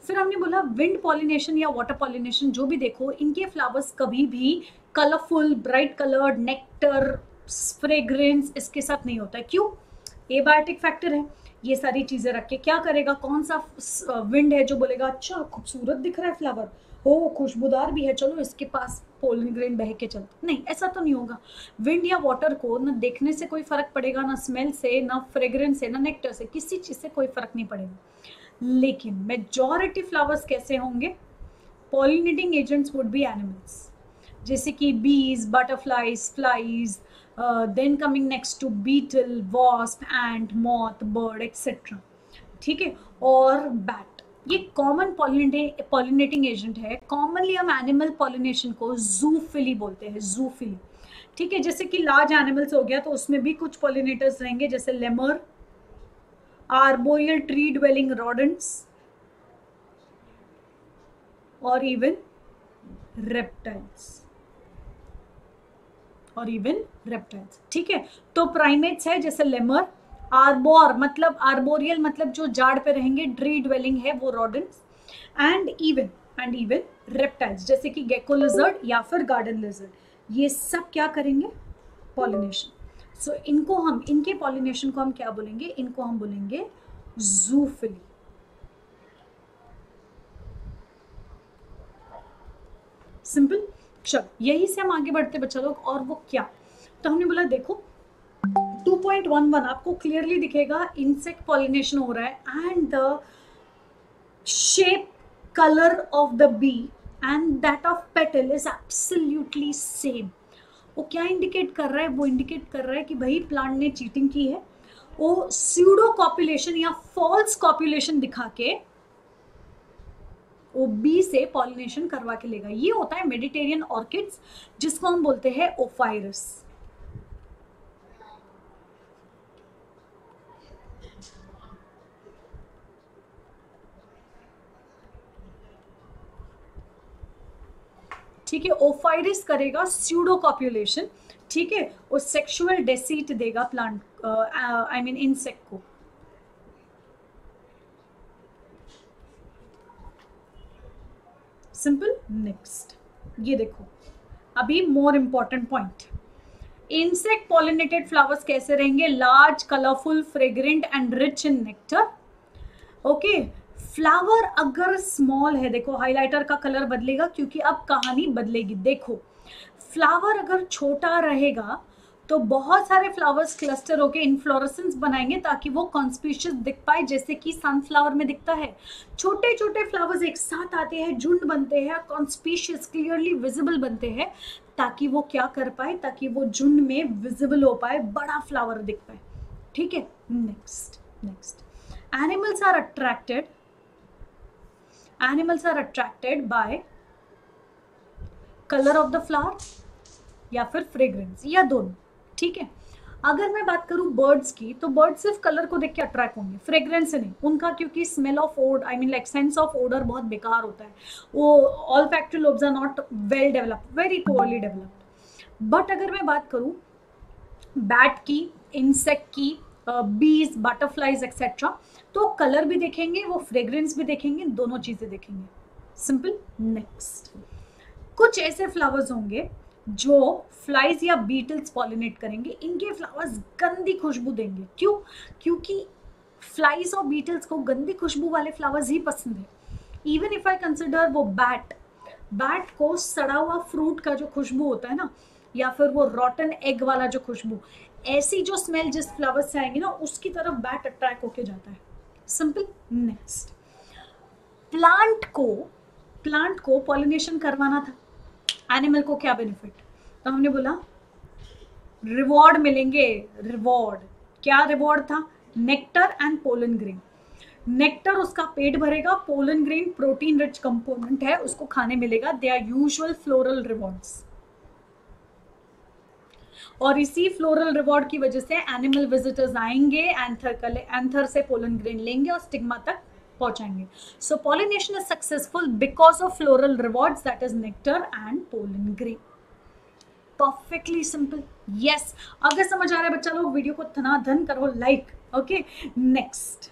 Speaker 1: फिर हमने बोला विंड पॉलिनेशन या वाटर पॉलिनेशन जो भी देखो, इनके फ्लावर्स कभी भी colourful, bright coloured, nectar, fragrance इसके साथ नहीं होता है। क्यों? एबायोटिक फैक्टर है। ये सारी चीजें रख के क्या करेगा, कौन सा विंड है जो बोलेगा अच्छा खूबसूरत दिख रहा है फ्लावर, हो खुशबूदार भी है, चलो इसके पास पोलन ग्रेन बह के चलते, नहीं, ऐसा तो नहीं होगा। विंड या वाटर को ना देखने से कोई फर्क पड़ेगा, ना स्मेल से, ना फ्रेग्रेंस से, ना नेक्टर से, किसी चीज से कोई फर्क नहीं पड़ेगा। लेकिन मेजॉरिटी फ्लावर्स कैसे होंगे, pollinating agents would be animals, जैसे कि बीज, butterflies, flies, then coming next to beetle, wasp, ant, moth, bird, etc. ठीक है, और बैट, ये कॉमन पॉलिनेटिंग एजेंट है। कॉमनली हम एनिमल पॉलिनेशन को जूफिली बोलते हैं, जूफिली, ठीक है। जैसे कि लार्ज एनिमल्स हो गया तो उसमें भी कुछ पॉलिनेटर्स रहेंगे, जैसे lemur, arboreal tree dwelling rodents और इवन रेप्टाइल्स, ठीक है। तो प्राइमेट्स है जैसे लेमर, आर्बोर मतलब आर्बोरियल मतलब जो जाड़ पे रहेंगे, ट्री ड्वेलिंग है वो रोडेंट्स, एंड इवन रेप्टाइल्स जैसे कि गेको लिजर्ड या फिर गार्डन लिजर्ड, ये सब क्या करेंगे, पॉलिनेशन। सो इनके पॉलिनेशन को हम क्या बोलेंगे, इनको हम बोलेंगे जूफिली। सिंपल। चलो यही से हम आगे बढ़ते बच्चा लोग, और वो क्या, तो हमने बोला देखो 2.11 आपको क्लियरली दिखेगा इंसेक्ट पॉलिनेशन हो रहा है, and the shape, colour of the bee and that of petal is absolutely same. वो क्या इंडिकेट कर रहा है, वो इंडिकेट कर रहा है कि भाई प्लांट ने चीटिंग की है, वो स्यूडो कॉपुलेशन या फॉल्स कॉपुलेशन दिखा के वो बी से पॉलिनेशन करवा के लेगा। ये होता है मेडिटेरियन ऑर्किड्स, जिसको हम बोलते हैं ओफाइरस। ठीक है, ओफाइरस करेगा स्यूडो कॉपुलेशन, ठीक है, वो सेक्सुअल डेसीट देगा प्लांट, आई मीन इंसेक्ट को। सिंपल। नेक्स्ट, ये देखो अभी more important point, insect pollinated flowers कैसे रहेंगे, large, colourful, fragrant and rich in nectar. Okay, flower अगर स्मॉल है, देखो हाइलाइटर का कलर बदलेगा क्योंकि अब कहानी बदलेगी। देखो फ्लावर अगर छोटा रहेगा तो बहुत सारे फ्लावर्स क्लस्टर होके इन्फ्लोरेसेंस बनाएंगे ताकि वो कॉन्स्पिशियस दिख पाए, जैसे कि सनफ्लावर में दिखता है। छोटे छोटे फ्लावर्स एक साथ आते हैं, झुंड बनते हैं, कॉन्स्पिशियस क्लियरली विजिबल बनते हैं, ताकि वो क्या कर पाए, ताकि वो झुंड में विजिबल हो पाए, बड़ा फ्लावर दिख पाए। ठीक है, next animals are attracted by colour of the flower या फिर फ्रेग्रेंस, या दोनों। ठीक है, अगर मैं बात करूं बर्ड्स की, तो बर्ड्स सिर्फ कलर को देख के अट्रैक्ट होंगे, फ्रेग्रेंस से नहीं। उनका क्योंकि smell of odour, I mean like sense of odour बहुत बेकार होता है, वो olfactory lobes are not well developed, very poorly developed. But अगर मैं बात करूं बैट की, इंसेक्ट की, बीज, बटरफ्लाइज एक्सेट्रा, तो कलर भी देखेंगे, वो फ्रेग्रेंस भी देखेंगे, दोनों चीजें देखेंगे। सिंपल। नेक्स्ट, कुछ ऐसे फ्लावर्स होंगे जो फ्लाइज या बीटल्स पॉलिनेट करेंगे, इनके फ्लावर्स गंदी खुशबू देंगे। क्यों? क्योंकि फ्लाइज और बीटल्स को गंदी खुशबू वाले फ्लावर्स ही पसंद है। इवन इफ आई कंसिडर वो बैट को सड़ा हुआ फ्रूट का जो खुशबू होता है ना, या फिर वो रॉटन एग वाला जो खुशबू, ऐसी जो स्मेल जिस फ्लावर से आएंगी ना, उसकी तरफ बैट अट्रैक्ट होके जाता है। सिंपल। नेक्स्ट, प्लांट को पॉलिनेशन करवाना था, एनिमल को क्या बेनिफिट, तो हमने बोला रिवॉर्ड मिलेंगे। रिवॉर्ड क्या? रिवॉर्ड था nectar and pollen grain. Nectar उसका पेट भरेगा, pollen grain protein rich component है, उसको खाने मिलेगा। They are usual floral rewards, और इसी फ्लोरल रिवॉर्ड की वजह से एनिमल विजिटर्स आएंगे, एंथर से पोलन ग्रेन लेंगे और स्टिग्मा तक पहुंचाएंगे। So pollination is successful because of floral rewards, that is nectar and pollen grain. Perfectly simple. Yes, अगर समझ आ रहा है बच्चा लोग, वीडियो को धनाधन करो लाइक। ओके, नेक्स्ट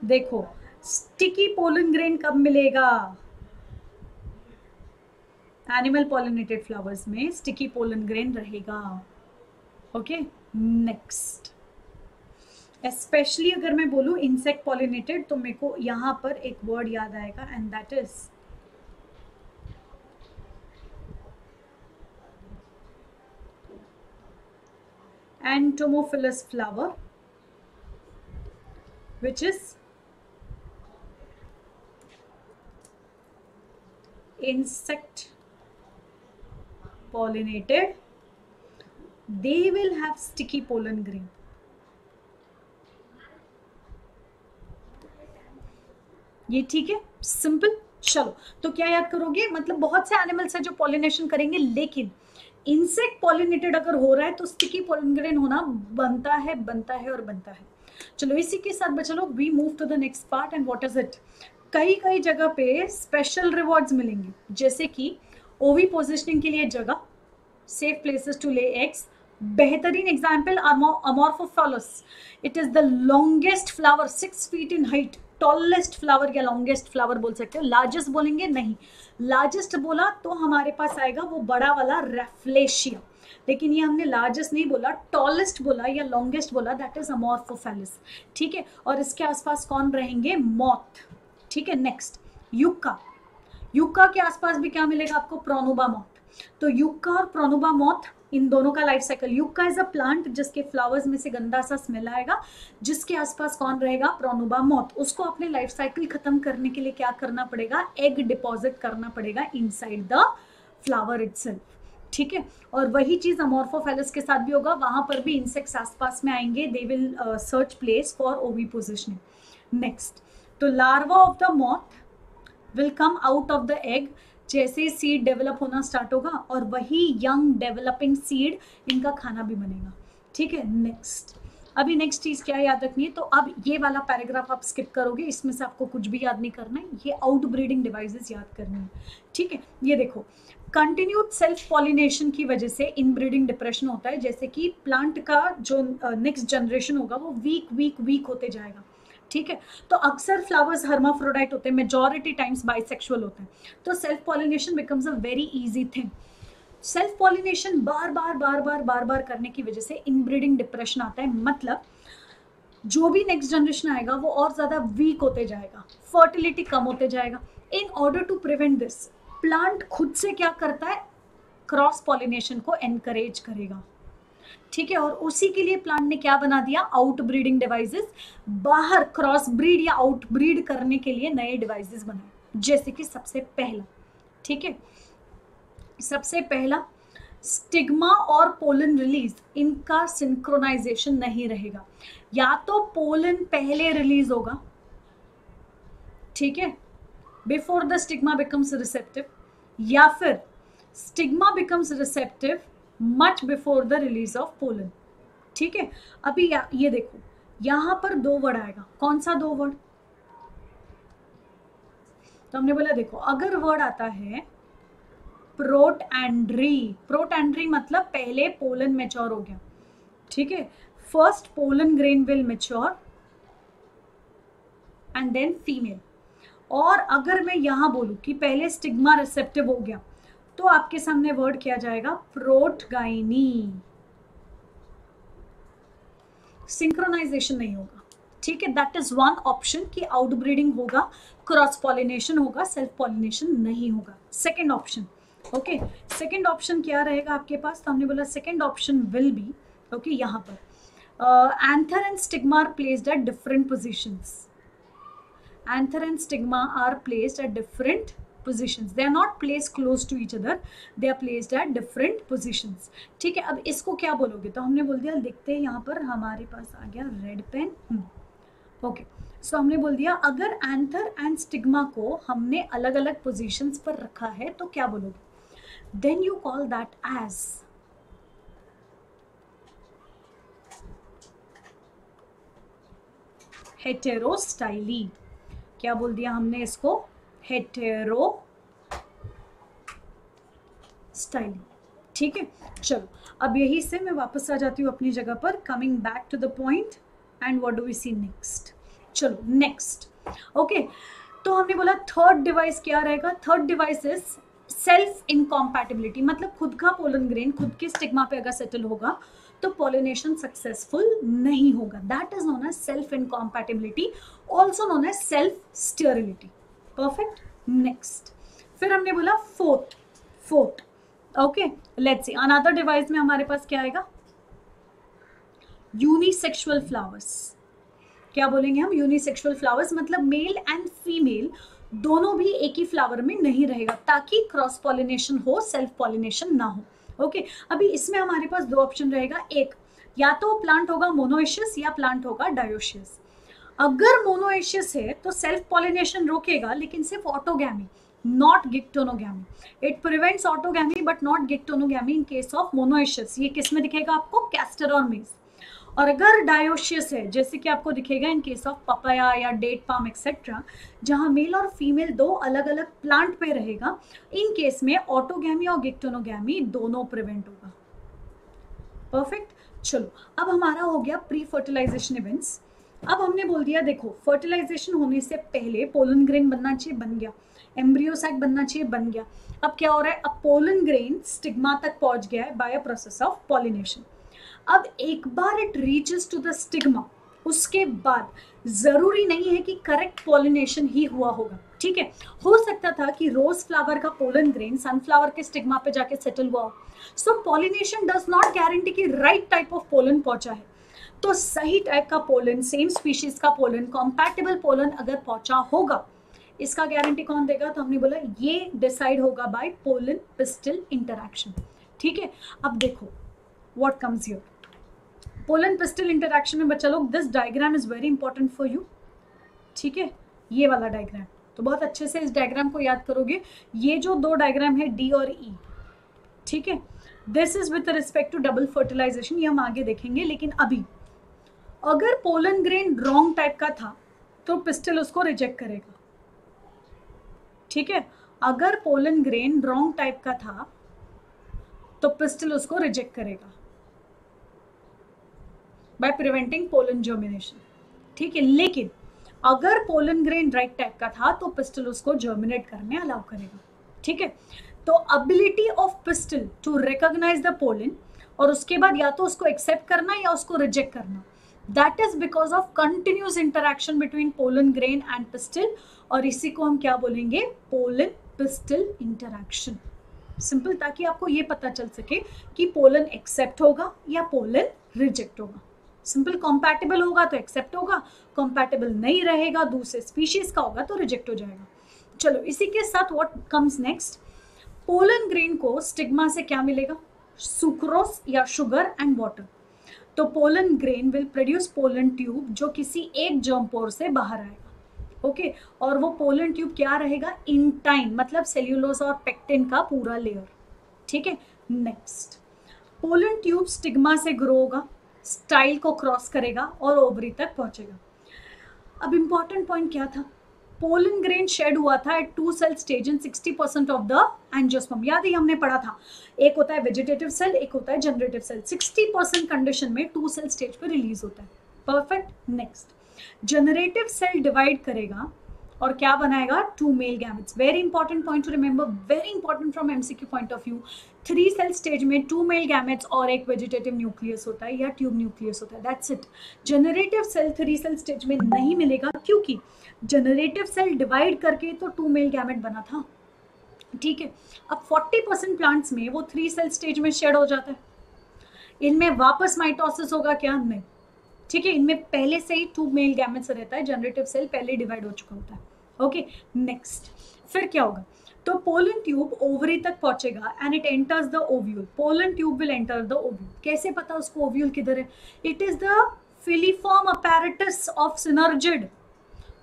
Speaker 1: देखो, स्टिकी पोलन ग्रेन कब मिलेगा? एनिमल पॉलिनेटेड फ्लावर्स में स्टिकी पोलन ग्रेन रहेगा। ओके, नेक्स्ट, स्पेशली अगर मैं बोलूं इंसेक्ट पॉलिनेटेड, तो मेरे को यहां पर एक वर्ड याद आएगा, and that is entomophilous flower, which is insect pollinated. They will have sticky pollen grain. ये ठीक है, सिंपल। चलो, तो क्या याद करोगे, मतलब बहुत से एनिमल्स हैं जो पॉलिनेशन करेंगे, लेकिन इंसेक्ट पॉलिनेटेड अगर हो रहा है तो स्टिकी पोलन ग्रेन होना बनता है और बनता है। चलो, इसी के साथ बच्चा लोग we move to the next part, and what is it. कई जगह पे स्पेशल रिवॉर्ड्स मिलेंगे, जैसे कि ओवी पोजिशनिंग के लिए जगह, safe places to lay eggs. बेहतरीन example Amorphophallus, it is the longest flower, 6 feet इन हाइट, टॉलेस्ट फ्लावर या लॉन्गेस्ट फ्लावर बोल सकते हो। लार्जेस्ट बोलेंगे नहीं, लार्जेस्ट बोला तो हमारे पास आएगा वो बड़ा वाला रेफ्लेशिया, लेकिन ये हमने लार्जेस्ट नहीं बोला, टॉलेस्ट बोला या लॉन्गेस्ट बोला, दैट इज अमोर्फोफेलिस। ठीक है, और इसके आसपास कौन रहेंगे? मॉथ। ठीक है, नेक्स्ट यूका के आसपास भी क्या मिलेगा आपको? Pronuba moth. तो यूका और प्रोनुबा मॉथ, इन दोनों का life cycle. Yucca is a plant जिसके फ्लावर्स में से गंदा सा स्मेल आएगा, जिसके आसपास कौन रहेगा? Pronuba moth. उसको अपने लाइफ साइकिल खत्म करने के लिए क्या करना पड़ेगा? एग डिपॉजिट करना पड़ेगा इनसाइड द फ्लावर इटसेल्फ। ठीक है, और वही चीज अमोर्फोफेलिस के साथ भी होगा, वहां पर भी इंसेक्ट्स आसपास में आएंगे, they will search place for ओवी पोजिशनिंग। नेक्स्ट, तो larva of the moth will come out of the egg, जैसे सीड डेवलप होना स्टार्ट होगा, और वही यंग डेवलपिंग सीड इनका खाना भी बनेगा। ठीक है, नेक्स्ट, अभी नेक्स्ट चीज क्या याद रखनी है, तो अब ये वाला पैराग्राफ आप स्किप करोगे, इसमें से आपको कुछ भी याद नहीं करना है, ये आउट ब्रीडिंग डिवाइसेस याद करनी है। ठीक है, ये देखो, कंटिन्यूड सेल्फ पॉलिनेशन की वजह से इनब्रीडिंग डिप्रेशन होता है, जैसे कि प्लांट का जो नेक्स्ट जनरेशन होगा वो वीक होते जाएगा। ठीक है, तो अक्सर फ्लावर्स हर्माफ्रोडाइट होते हैं, मेजॉरिटी टाइम्स बाइसेक्सुअल होते हैं, तो self pollination becomes a very easy thing. Self pollination बार बार करने की वजह से इनब्रीडिंग डिप्रेशन आता है, मतलब जो भी नेक्स्ट जनरेशन आएगा वो और ज्यादा वीक होते जाएगा, फर्टिलिटी कम होते जाएगा। In order to prevent this, plant खुद से क्या करता है? क्रॉस पॉलिनेशन को एनकरेज करेगा, ठीक है। और उसी के लिए प्लांट ने क्या बना दिया, आउट ब्रीडिंग डिवाइसेस, बाहर क्रॉस ब्रीड या आउट ब्रीड करने के लिए नए डिवाइसेस बनाए, जैसे कि सबसे पहला, ठीक है, सबसे पहला स्टिग्मा और पोलन रिलीज, इनका सिंक्रोनाइजेशन नहीं रहेगा, या तो पोलन पहले रिलीज होगा, ठीक है, before the stigma becomes receptive, या फिर stigma becomes receptive much before the release of pollen, ठीक है। अभी ये देखो यहां पर दो वर्ड आएगा, कौन सा दो वर्ड, तो हमने बोला देखो अगर वर्ड आता है प्रोटैंड्री, प्रोटैंड्री मतलब पहले पोलन मैच्योर हो गया, ठीक है, first pollen grain will mature and then female. और अगर मैं यहां बोलूं कि पहले स्टिग्मा रिसेप्टिव हो गया, तो आपके सामने वर्ड किया जाएगा प्रोटगाइनी, सिंक्रोनाइजेशन नहीं होगा, ठीक है। दैट इज वन ऑप्शन कि आउट ब्रीडिंग होगा, क्रॉस पॉलिनेशन होगा, सेल्फ पॉलिनेशन नहीं होगा। Second option, okay, second option क्या रहेगा आपके पास, तो हमने बोला second option will be, okay, यहां पर anther and stigma are placed at different positions, anther and stigma are placed at different positions, they are not placed close to each other, they are placed at different positions, ठीक है। अब इसको क्या बोलोगे, तो हमने बोल दिया, देखते हैं यहाँ पर हमारे पास आ गया रेड पेन, ओके, सो हमने बोल दिया अगर एंथर एंड स्टिग्मा को हमने अलग अलग पोजिशंस पर रखा है तो क्या बोलोगे, then you call that as heterostyly, क्या बोल दिया हमने इसको, हेटेरो स्टाइलिंग, ठीक है। चलो अब यही से मैं वापस आ जाती हूँ अपनी जगह पर, coming back to the point and what do we see next. चलो नेक्स्ट, ओके, तो हमने बोला थर्ड डिवाइस क्या रहेगा, third device is self incompatibility, मतलब खुद का पोलन ग्रेन खुद के स्टिग्मा पे अगर सेटल होगा तो पॉलिनेशन सक्सेसफुल नहीं होगा, that is known as self incompatibility, also known as self sterility, perfect. Next, फिर हमने बोला fourth, okay, let's see another device में हमारे पास क्या आएगा, यूनिसेक्सुअल फ्लावर्स, क्या बोलेंगे हम, यूनिसेक्सुअल फ्लावर्स, मतलब मेल एंड फीमेल दोनों भी एक ही फ्लावर में नहीं रहेगा, ताकि क्रॉस पॉलिनेशन हो, सेल्फ पॉलिनेशन ना हो, ओके। अभी इसमें हमारे पास दो ऑप्शन रहेगा, एक या तो प्लांट होगा मोनोएशियस या प्लांट होगा डायोशियस। अगर मोनोएशियस है तो सेल्फ पॉलिनेशन रोकेगा, लेकिन सिर्फ autogamy, not geitonogamy, it prevents autogamy but not geitonogamy in case of monoecious. ये किस में दिखेगा आपको, कैस्टर और मेज। और अगर डायोशियस है, जैसे कि आपको दिखेगा इन केस ऑफ पपाया या डेट पाम एक्सेट्रा, जहां मेल और फीमेल दो अलग अलग प्लांट पे रहेगा, इन केस में ऑटोगैमी और गिक्टोनोगैमी दोनों प्रिवेंट होगा, परफेक्ट। चलो अब हमारा हो गया प्री फर्टिलाइजेशन इवेंट्स। अब हमने बोल दिया देखो फर्टिलाइजेशन होने से पहले पोलन ग्रेन बनना चाहिए, बन गया, एम्ब्रियो सैक बनना चाहिए, बन गया। अब क्या हो रहा है, अब पोलन ग्रेन स्टिग्मा तक पहुंच गया है by a process of pollination. अब एक बार it reaches to the stigma, उसके बाद जरूरी नहीं है कि करेक्ट पॉलिनेशन ही हुआ होगा, ठीक है। हो सकता था कि रोज फ्लावर का पोलन ग्रेन सनफ्लावर के स्टिग्मा पे जाके सेटल हुआ हो, सो पॉलिनेशन डज नॉट गारंटी कि राइट टाइप ऑफ पोलन पहुंचा है। तो सही टाइप का पोलन, सेम स्पीशीज का पोलन, कॉम्पैटिबल पोलन अगर पहुंचा होगा, इसका गारंटी कौन देगा, तो हमने बोला ये डिसाइड होगा बाय पोलन पिस्टल इंटरैक्शन, ठीक है। अब देखो what comes here, pollen pistol interaction में बच्चा लोग, this diagram is very important for you, ठीक है, ये वाला डायग्राम, तो बहुत अच्छे से इस डायग्राम को याद करोगे। ये जो दो डायग्राम है डी और ई, ठीक है, this is with respect to double fertilisation, ये हम आगे देखेंगे। लेकिन अभी अगर पोलन ग्रेन रॉन्ग टाइप का था तो पिस्टल उसको रिजेक्ट करेगा, ठीक है। अगर पोलन ग्रेन रॉन्ग टाइप का था तो पिस्टल उसको रिजेक्ट करेगा बाय प्रिवेंटिंग पोलन जर्मिनेशन, ठीक है। लेकिन अगर पोलन ग्रेन राइट टाइप का था तो पिस्टल उसको जर्मिनेट करने अलाउ करेगा, ठीक है। तो ability of pistil to recognise the pollen और उसके बाद या तो उसको एक्सेप्ट करना या उसको रिजेक्ट करना, that is because of continuous interaction between pollen grain and pistol, और इसी को हम क्या बोलेंगे, पोलन पिस्टल इंटरैक्शन, सिंपल, ताकि आपको ये पता चल सके कि पोलन एक्सेप्ट होगा या पोलन रिजेक्ट होगा। सिंपल, कॉम्पैटिबल होगा तो एक्सेप्ट होगा, कॉम्पैटिबल नहीं रहेगा, दूसरे स्पीशीज का होगा तो रिजेक्ट हो जाएगा। चलो इसी के साथ what comes next, pollen grain को स्टिग्मा से क्या मिलेगा, सुक्रोस या शुगर एंड वाटर। तो pollen grain will produce pollen tube जो किसी एक जर्म पोर से बाहर आएगा। ओके, और वो पोलन ट्यूब क्या रहेगा, इंटाइन, मतलब सेल्यूलोज और पेक्टिन का पूरा लेयर। ठीक है, नेक्स्ट, पोलन ट्यूब स्टिग्मा से ग्रो होगा, स्टाइल को क्रॉस करेगा और ओवरी तक पहुंचेगा। अब इंपॉर्टेंट पॉइंट क्या था, पोलन ग्रेन शेड हुआ था at 2 cell stage in 60% of the angiosperm. याद ही हमने पढ़ा था, एक होता है वेजिटेटिव सेल, एक होता है जनरेटिव सेल। 60% कंडीशन में 2 सेल स्टेज पे रिलीज होता है। Perfect, next, generative cell divide करेगा और क्या बनाएगा, 2 male gametes. Very important point to remember, very important from MCQ point of view. 3 cell stage में 2 मेल गैमेट्स और एक वेजिटेटिव न्यूक्लियस होता है या ट्यूब न्यूक्लियस होता है, that's it. Generative cell 3 cell stage में नहीं मिलेगा, क्योंकि जनरेटिव सेल डिवाइड करके तो 2 मेल गैमेट बना था। ठीक है, अब 40% प्लांट्स में वो 3 सेल स्टेज में शेड हो जाता है। इनमें वापस माइटोसिस होगा क्या, नहीं। ठीक है, इनमें पहले से ही 2 मेल गैमेट्स रहता है, जनरेटिव सेल पहले डिवाइड हो चुका होता है। ओके, नेक्स्ट, फिर क्या होगा, तो पोलन ट्यूब ओवरी तक पहुंचेगा and it enters the ovule. Pollen tube will enter the ovule. कैसे पता उसको ओव्यूल किधर है, it is the filiform apparatus of synergid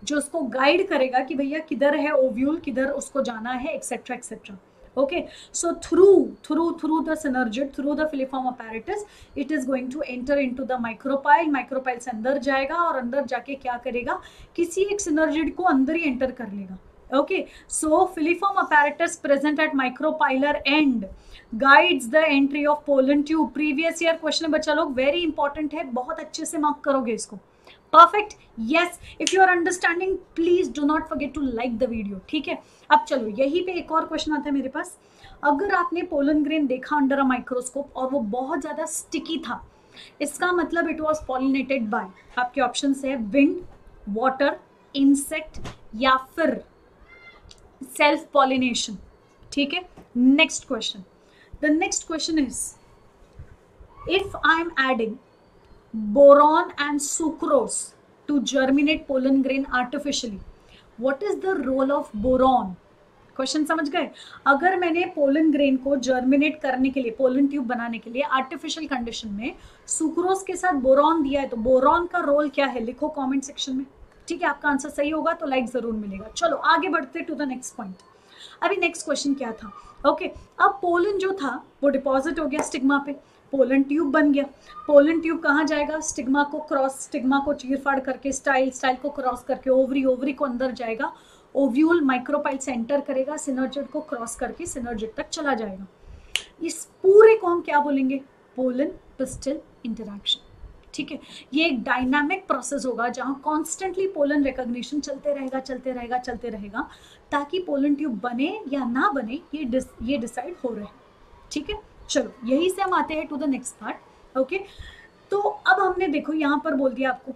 Speaker 1: जो उसको गाइड करेगा कि भैया किधर है ओव्यूल, किधर उसको जाना है, etcetera etcetera. Okay, so through the synergid, through the filiform apparatus, it is going to enter into the micropyle. micropyle से अंदर जाएगा और अंदर जाके क्या करेगा, किसी एक synergid को अंदर ही enter कर लेगा। Okay, so filiform apparatus present at micropylar end guides the entry of pollen tube. Previous year question है बच्चा लोग, very important है, बहुत अच्छे से mark करोगे इसको। Perfect, yes, if you are understanding please do not forget to like the video. ठीक है, अब चलो यहीं पे एक और क्वेश्चन आता है मेरे पास। अगर आपने पोलन ग्रेन देखा अंडर अ माइक्रोस्कोप और वो बहुत ज्यादा स्टिकी था, इसका मतलब इट वाज पॉलिनेटेड बाय, आपके ऑप्शन है विंड, वाटर, इंसेक्ट या फिर सेल्फ पॉलिनेशन। ठीक है, next question, the next question is, if I am adding boron and sucrose to germinate pollen grain artificially, what is the role of boron? Question समझ गए, अगर मैंने pollen grain को germinate करने के लिए, पोलन ट्यूब बनाने के लिए आर्टिफिशियल कंडीशन में सुक्रोज के साथ बोरॉन दिया है, तो बोरॉन का रोल क्या है, लिखो कमेंट सेक्शन में। ठीक है, आपका आंसर सही होगा तो लाइक जरूर मिलेगा। चलो आगे बढ़ते टू द नेक्स्ट पॉइंट। अभी नेक्स्ट क्वेश्चन क्या था, ओके, अब पोलन जो था वो डिपॉजिट हो गया स्टिग्मा पे, पोलन ट्यूब बन गया। पोलन ट्यूब कहाँ जाएगा, स्टिग्मा को क्रॉस, स्टिग्मा को चीरफाड़ करके स्टाइल, स्टाइल को क्रॉस करके ओवरी, ओवरी को अंदर जाएगा, ओव्यूल माइक्रोपाइल से एंटर करेगा, सिनर्जिड को क्रॉस करके सिनर्जिड तक चला जाएगा। इस पूरे को हम क्या बोलेंगे, पोलन पिस्टल इंटरैक्शन। ठीक है, ये एक डायनामिक प्रोसेस होगा जहां कॉन्स्टेंटली पोलन रिकॉग्निशन चलते रहेगा, चलते रहेगा, चलते रहेगा, ताकि पोलन ट्यूब बने या ना बने ये डिसाइड हो रहा है। ठीक है, चलो यही से हम आते हैं to the next part. Okay, तो अब हमने देखो यहाँ पर बोल दिया आपको,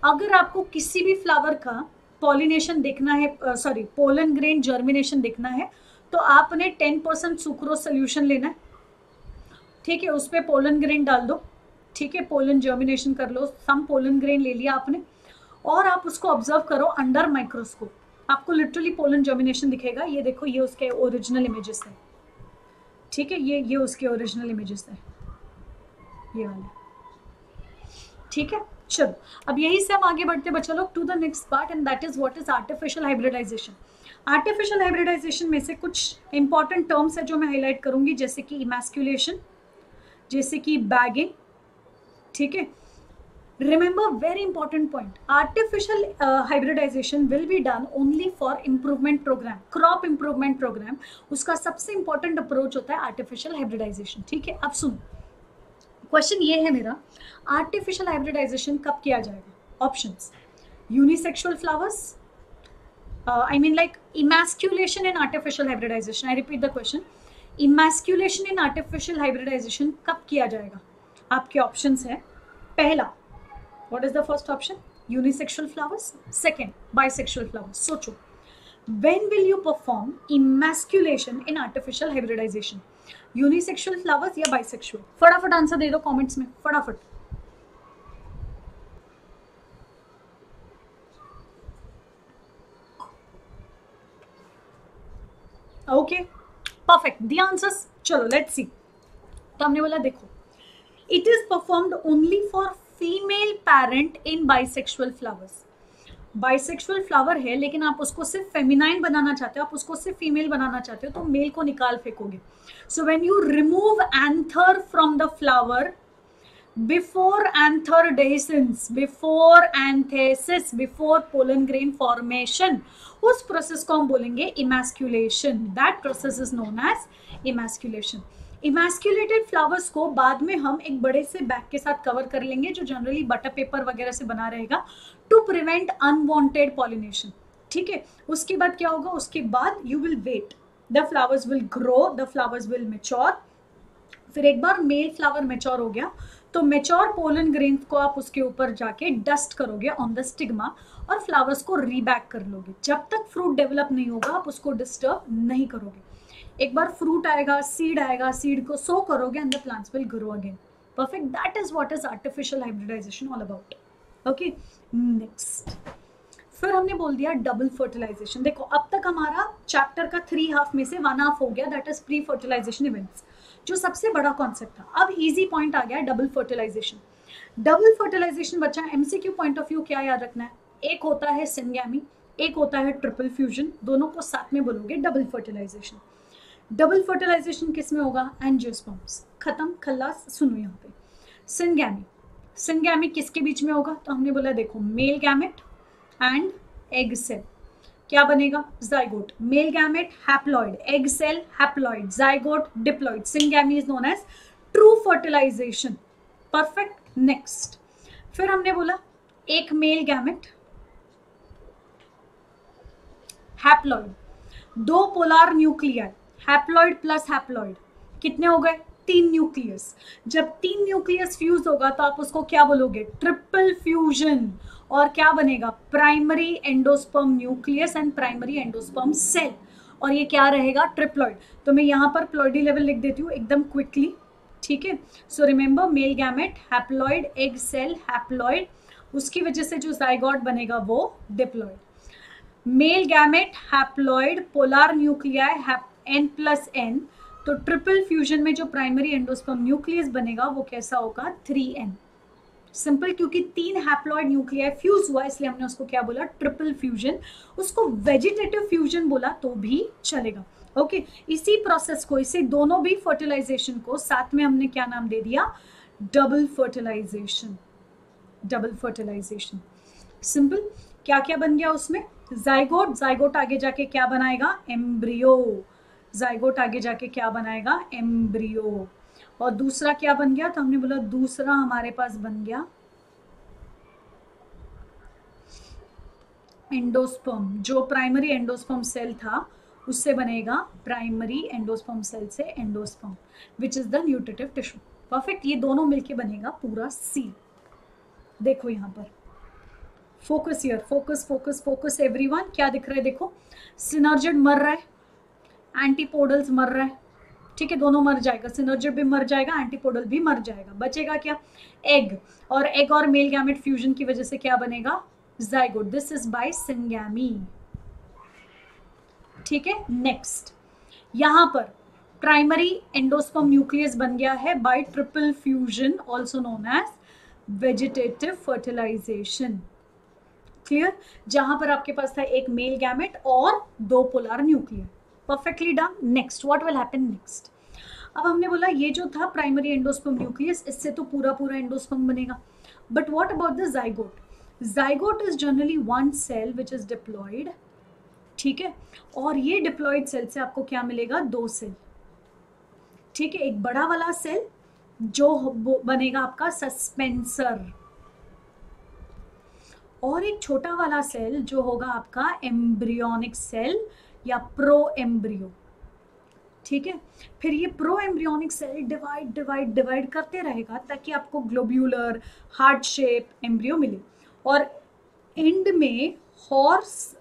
Speaker 1: अगर आपको किसी भी फ्लावर का पॉलिनेशन देखना है, सॉरी पोलन ग्रेन जर्मिनेशन देखना है, तो आपने 10% सुक्रोज सोल्यूशन लेना है। ठीक है, उस पर पोलन ग्रेन डाल दो। ठीक है, पोलन जर्मिनेशन कर लो, सम पोलन ग्रेन ले लिया आपने और आप उसको ऑब्जर्व करो अंडर माइक्रोस्कोप, आपको लिटरली पोलन जर्मिनेशन दिखेगा। ये देखो, ये उसके ओरिजिनल इमेजेस है। ठीक है, ये उसके ओरिजिनल इमेजेस है, ये वाले। ठीक है, चलो अब यही से हम आगे बढ़ते बच्चा लोग to the next part, and that is what is artificial hybridisation. Artificial hybridisation में से कुछ इंपॉर्टेंट टर्म्स है जो मैं हाईलाइट करूंगी, जैसे कि इमैस्कुलेशन, जैसे कि बैगिंग। ठीक है, remember very important point, artificial hybridisation will be done only for improvement programme, crop improvement programme, उसका सबसे इंपॉर्टेंट अप्रोच होता है आर्टिफिशियल हाइब्रिडाइजेशन। ठीक है, अब सुनो, क्वेश्चन ये है मेरा, आर्टिफिशियल हाइब्रिडाइजेशन कब किया जाएगा? Options, unisexual flowers, I mean like emasculation in artificial hybridization. I repeat the question. Emasculation in artificial hybridization कब किया जाएगा? आपके ऑप्शंस है, पहला, what is the first option? Unisexual flowers. Second, bisexual flowers. सोचो, When will you perform emasculation in artificial hybridization? Unisexual flowers या bisexual? फटाफट answer दे दो कमेंट्स में, फटाफट. Okay perfect, the answers. चलो लेट्स सी. तो हमने बोला देखो, it is performed only for female parent in bisexual flowers. Bisexual flower है लेकिन आप उसको सिर्फ फेमिनाइन बनाना चाहते हो, आप उसको सिर्फ फीमेल बनाना चाहते हो, तो मेल को निकाल फेंकोगे. So when you remove anther from the flower before anther dehiscence, before anthesis, before pollen grain formation, उस प्रोसेस को हम बोलेंगे emasculation. That process is known as emasculation. Emasculated flowers को बाद में हम एक बड़े से बैग के साथ कवर कर लेंगे जो जनरली बटर पेपर वगैरह से बना रहेगा, टू प्रिवेंट अनवांटेड पॉलिनेशन. ठीक है, उसके बाद क्या होगा, उसके बाद you will wait, the flowers will grow, the flowers will mature. फिर एक बार मेल फ्लावर मैच्योर हो गया तो मैच्योर पोलन ग्रेन को आप उसके ऊपर जाके डस्ट करोगे ऑन द स्टिग्मा और फ्लावर्स को रीबैक कर लोगे. जब तक फ्रूट डेवलप नहीं होगा आप उसको डिस्टर्ब नहीं करोगे. एक बार फ्रूट आएगा, सीड को सो करोगे and the plants will grow again. Perfect, that is what is artificial hybridisation all about. Okay next. फिर हमने बोल दिया डबल फर्टिलाइजेशन. देखो अब तक हमारा चैप्टर का 3 हाफ में से 1 हाफ हो गया, that is pre fertilisation events, जो सबसे बड़ा कॉन्सेप्ट था. अब इजी पॉइंट आ गया डबल फर्टिलाइजेशन. डबल फर्टिलाइजेशन बच्चा एमसीक्यू पॉइंट ऑफ व्यू क्या याद रखना है, एक होता है सिंगैमी, एक होता है ट्रिपल फ्यूजन, दोनों को साथ में बोलोगे डबल फर्टिलाइजेशन. डबल फर्टिलाइजेशन किस में होगा, एंजियोस्पर्म्स. खत्म, खल्लास. सुनो यहाँ पे सिंगैमी. सिंगैमी किसके बीच में होगा, तो हमने बोला देखो male gamete and egg cell. क्या बनेगा, zygote. Male gamete haploid, egg cell haploid, zygote diploid. Syngamy is known as true fertilisation. Perfect. Next. फिर हमने बोला एक male gamete, haploid, 2 polar nuclei, haploid plus haploid, कितने हो गए, 3 न्यूक्लियस. जब 3 न्यूक्लियस फ्यूज होगा तो आप उसको क्या बोलोगे, ट्रिपल फ्यूजन. और क्या बनेगा, primary endosperm nucleus and primary endosperm cell. और ये क्या रहेगा, ट्रिप्लॉइड. तो मैं यहाँ पर प्लॉइडी लेवल लिख देती हूँ एकदम क्विकली. ठीक है, so remember male gamete, haploid, egg cell haploid, उसकी वजह से जो जाइगोट बनेगा वो diploid. Male gamete haploid, polar nuclei n plus n, तो ट्रिपल फ्यूजन में जो प्राइमरी एंडोस्पर्म न्यूक्लियस बनेगा वो कैसा होगा, 3n. सिंपल, क्योंकि 3 हैप्लॉइड न्यूक्लियाई फ्यूज हुआ इसलिए हमने उसको क्या बोला, ट्रिपल फ्यूजन. उसको वेजिटेटिव फ्यूजन बोला तो भी चलेगा. ओके, इसी प्रोसेस को, इसे दोनों भी फर्टिलाइजेशन को साथ में हमने क्या नाम दे दिया, double fertilisation. Double fertilisation. Simple, क्या क्या बन गया उसमें, जाइगोट. जाइगोट आगे जाके क्या बनाएगा, एम्ब्रियो. जाइगोट आगे जाके क्या बनाएगा, एम्ब्रियो. और दूसरा क्या बन गया, तो हमने बोला दूसरा हमारे पास बन गया एंडोस्पर्म. जो प्राइमरी एंडोस्पर्म सेल था उससे बनेगा प्राइमरी एंडोस्पर्म सेल से endosperm, which is the nutritive tissue. Perfect, ये दोनों मिलके बनेगा पूरा सीड. देखो यहाँ पर focus here, focus focus focus everyone. क्या दिख रहा है, देखो सिनर्जिड मर रहा है, एंटीपोडल्स मर रहा है. ठीक है, दोनों मर जाएगा, सिनर्जिड भी मर जाएगा, एंटीपोडल भी मर जाएगा. बचेगा क्या, एग. और एग और मेल गैमेट फ्यूजन की वजह से क्या बनेगा, zygote. This is by syngamy. ठीक है, नेक्स्ट. यहां पर प्राइमरी एंडोस्पर्म न्यूक्लियस बन गया है by triple fusion, also known as vegetative fertilisation. Clear, जहां पर आपके पास था एक मेल गैमेट और 2 polar nuclear. Perfectly done. Next, what will happen next. अब हमने बोला ये जो था प्राइमरी एंडोस्पर्म न्यूक्लियस, इससे तो पूरा पूरा एंडोस्पर्म बनेगा. But what about the zygote. Zygote is generally 1 cell which is diploid. ठीक है, और ये डिप्लॉइड सेल से आपको क्या मिलेगा, 2 सेल. ठीक है, एक बड़ा वाला सेल जो बनेगा आपका सस्पेंसर, और एक छोटा वाला सेल जो होगा आपका एम्ब्रियोनिक सेल या प्रो एम्ब्रियो. ठीक है, फिर ये proembryonic cell divide divide divide करते रहेगा ताकि आपको ग्लोब्यूलर हार्ट शेप एम्ब्रियो मिले. और एंड में हॉर्स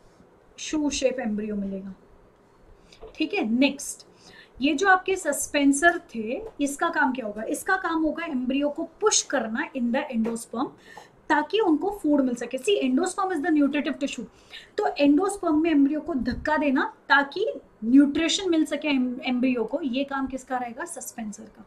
Speaker 1: शू शेप एम्ब्रियो मिलेगा। ठीक है, नेक्स्ट, ये जो आपके सस्पेंसर थे, इसका काम क्या होगा? इसका काम होगा एम्ब्रियो को पुश करना इन द एंडोस्पर्म, ताकि उनको फूड मिल सके। See, endosperm is the nutritive tissue, तो एंडोस्पर्म में एम्ब्रियो को धक्का देना ताकि न्यूट्रिशन मिल सके एम्ब्रियो को, ये काम किसका रहेगा? सस्पेंसर का।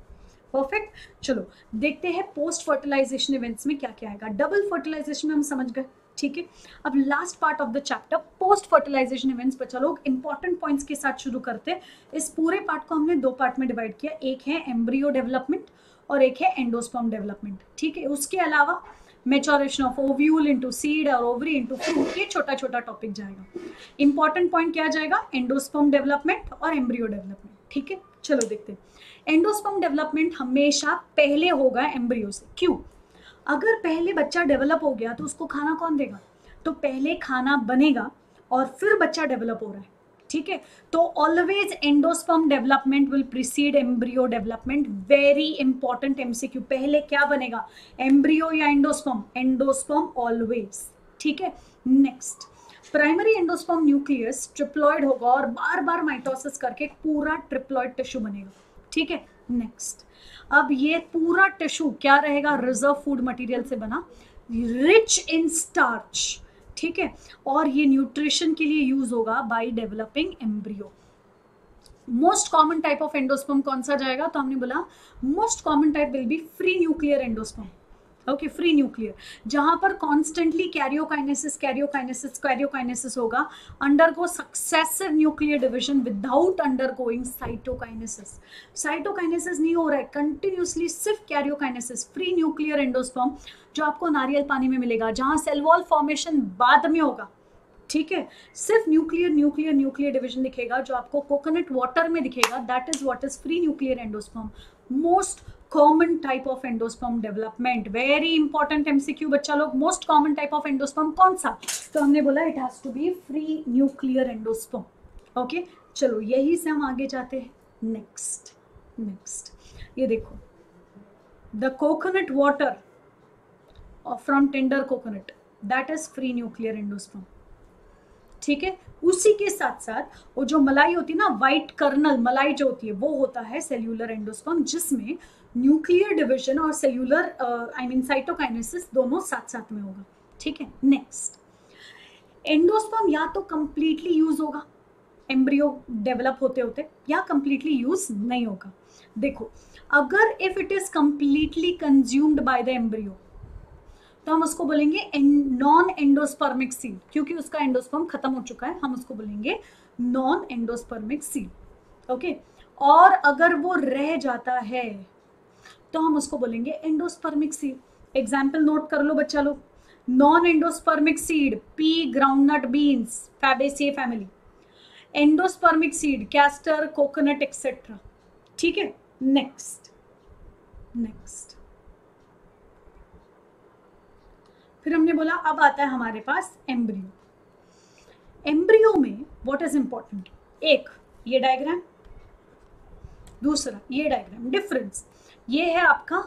Speaker 1: परफेक्ट। चलो देखते हैं पोस्ट फर्टिलाइजेशन इवेंट्स में क्या क्या आएगा। डबल फर्टिलाइजेशन में हम समझ गए, ठीक है। अब last part of the chapter post fertilisation events पर चलो इंपॉर्टेंट पॉइंट्स के साथ शुरू करते हैं। इस पूरे पार्ट को हमने 2 पार्ट में डिवाइड किया, एक है एम्ब्रियो डेवलपमेंट और एक है एंडोस्पर्म डेवलपमेंट, ठीक है। उसके अलावा maturation of ovule into seed और ओवरी इनटू फ्रूट, ये छोटा छोटा टॉपिक जाएगा। इंपॉर्टेंट पॉइंट क्या जाएगा? एंडोस्पर्म डेवलपमेंट और एम्ब्रियो डेवलपमेंट, ठीक है। चलो देखते हैं। एंडोस्पर्म डेवलपमेंट हमेशा पहले होगा एम्ब्रियो से। क्यों? अगर पहले बच्चा डेवलप हो गया तो उसको खाना कौन देगा? तो पहले खाना बनेगा और फिर बच्चा डेवलप हो रहा है, ठीक है। तो always endosperm development will preceded embryo development. Very important MCQ, पहले क्या बनेगा? एम्ब्रियो या एंडोस्पर्म? एंडोस्पर्म ऑलवेज, ठीक है। Next, primary endosperm nucleus triploid होगा और बार बार माइटोसिस करके पूरा ट्रिप्लॉइड टिश्यू बनेगा, ठीक है। नेक्स्ट, अब ये पूरा टिश्यू क्या रहेगा? रिजर्व फूड मटेरियल से बना, रिच इन स्टार्च, ठीक है। और ये न्यूट्रिशन के लिए यूज होगा by developing embryo. Most common type of endosperm कौन सा जाएगा? तो हमने बोला most common type will be free nuclear endosperm. Okay, free nuclear, जहां पर कॉन्स्टेंटली कैरियोकाइनेसिस होगा, undergo successive nuclear division without undergoing cytokinesis. Cytokinesis नहीं हो रहा है, कंटिन्यूसली सिर्फ कैरियोकाइनेसिस। फ्री न्यूक्लियर एंडोस्पर्म जो आपको नारियल पानी में मिलेगा, जहां सेल वॉल फॉर्मेशन बाद में होगा, ठीक है। सिर्फ न्यूक्लियर डिवीजन दिखेगा, जो आपको कोकोनट वाटर में दिखेगा, that is what is free nuclear endosperm. Most common type of endosperm development. Very important MCQ बच्चा लोग, most common type of endosperm कौन सा? तो हमने बोला it has to be free nuclear endosperm. Okay, चलो यही से हम आगे जाते हैं। नेक्स्ट ये देखो, the coconut water from tender coconut, that is free nuclear endosperm, ठीक है। उसी के साथ साथ वो जो मलाई होती है ना, व्हाइट कर्नल मलाई जो होती है, वो होता है सेल्यूलर एंडोस्पर्म, जिसमें न्यूक्लियर डिवीजन और सेल्यूलर साइटोकाइनेसिस दोनों साथ साथ में होगा, ठीक है। नेक्स्ट, एंडोस्पर्म या तो कंप्लीटली यूज होगा एम्ब्रियो डेवलप होते होते, या कंप्लीटली यूज नहीं होगा। देखो, अगर if it is completely consumed by the embryo तो हम उसको बोलेंगे नॉन एंडोस्पर्मिक सीड, क्योंकि उसका एंडोस्पर्म खत्म हो चुका है, हम उसको बोलेंगे नॉन एंडोस्पर्मिक सीड, ओके। और अगर वो रह जाता है तो हम उसको बोलेंगे एंडोस्पर्मिक सीड। एग्जाम्पल नोट कर लो बच्चा लोग, non endospermic seed pea groundnut beans Fabaceae family, endospermic seed castor coconut etcetera, ठीक है। नेक्स्ट फिर हमने बोला अब आता है हमारे पास एम्ब्रियो। एम्ब्रियो में व्हाट इज इंपॉर्टेंट? एक ये डायग्राम, दूसरा ये डायग्राम। डिफरेंस, ये है आपका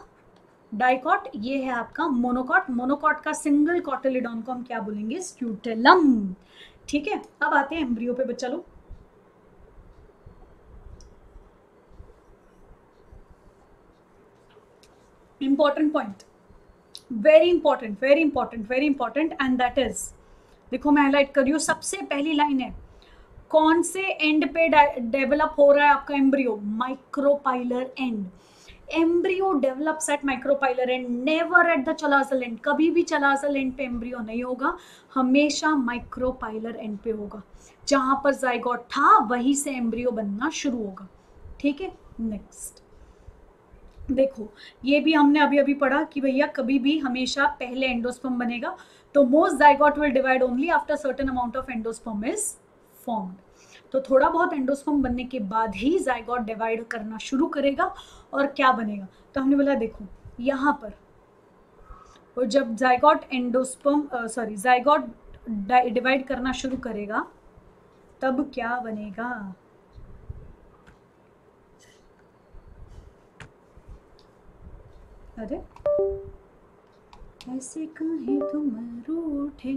Speaker 1: डाइकॉट, ये है आपका मोनोकॉट। मोनोकॉट का सिंगल कॉटिलिडॉन को हम क्या बोलेंगे? स्क्यूटेलम, ठीक है। अब आते हैं एम्ब्रियो पे बच्चा लोग। Important point, very important and that is, देखो मैं हाईलाइट कर रही हूँ, सबसे पहली लाइन है, कौन से एंड पे डेवलप हो रहा है आपका embryo? Micropylar end. Embryo develops at micropylar end, never at the chalazal end. कभी भी चलाजल एंड पे एम्ब्रियो नहीं होगा, हमेशा माइक्रोपाइलर एंड पे होगा। जहां पर जाइगोट था वहीं से एम्ब्रियो बनना शुरू होगा, ठीक है। नेक्स्ट देखो, ये भी हमने अभी अभी पढ़ा कि भैया कभी भी हमेशा पहले एंडोस्पर्म बनेगा, तो most zygote will divide only after certain amount of endosperm is formed. तो थोड़ा बहुत एंडोस्पर्म बनने के बाद ही जाइगोट डिवाइड करना शुरू करेगा और क्या बनेगा? तो हमने बोला देखो यहाँ पर, और जब जाइगोट जाइगोट डिवाइड करना शुरू करेगा तब क्या बनेगा? अरे ऐसे काहे तुम रूठे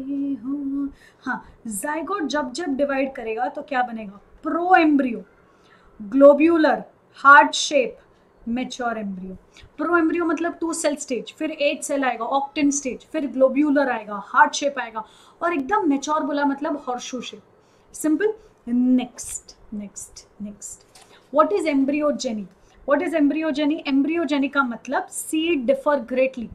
Speaker 1: हो। हाँ, जाइगोट जब जब डिवाइड करेगा तो क्या बनेगा, pro embryo, globular, heart shape, mature embryo. Pro embryo मतलब 2 सेल स्टेज, फिर 8 सेल आएगा, ऑक्टिन स्टेज, फिर ग्लोब्यूलर आएगा, हार्ट शेप आएगा, और एकदम मेच्योर बोला मतलब horseshoe shape. Simple. Next next next, what is embryogeny? What is embryogeny? Embryogeny का मतलब seed differ greatly.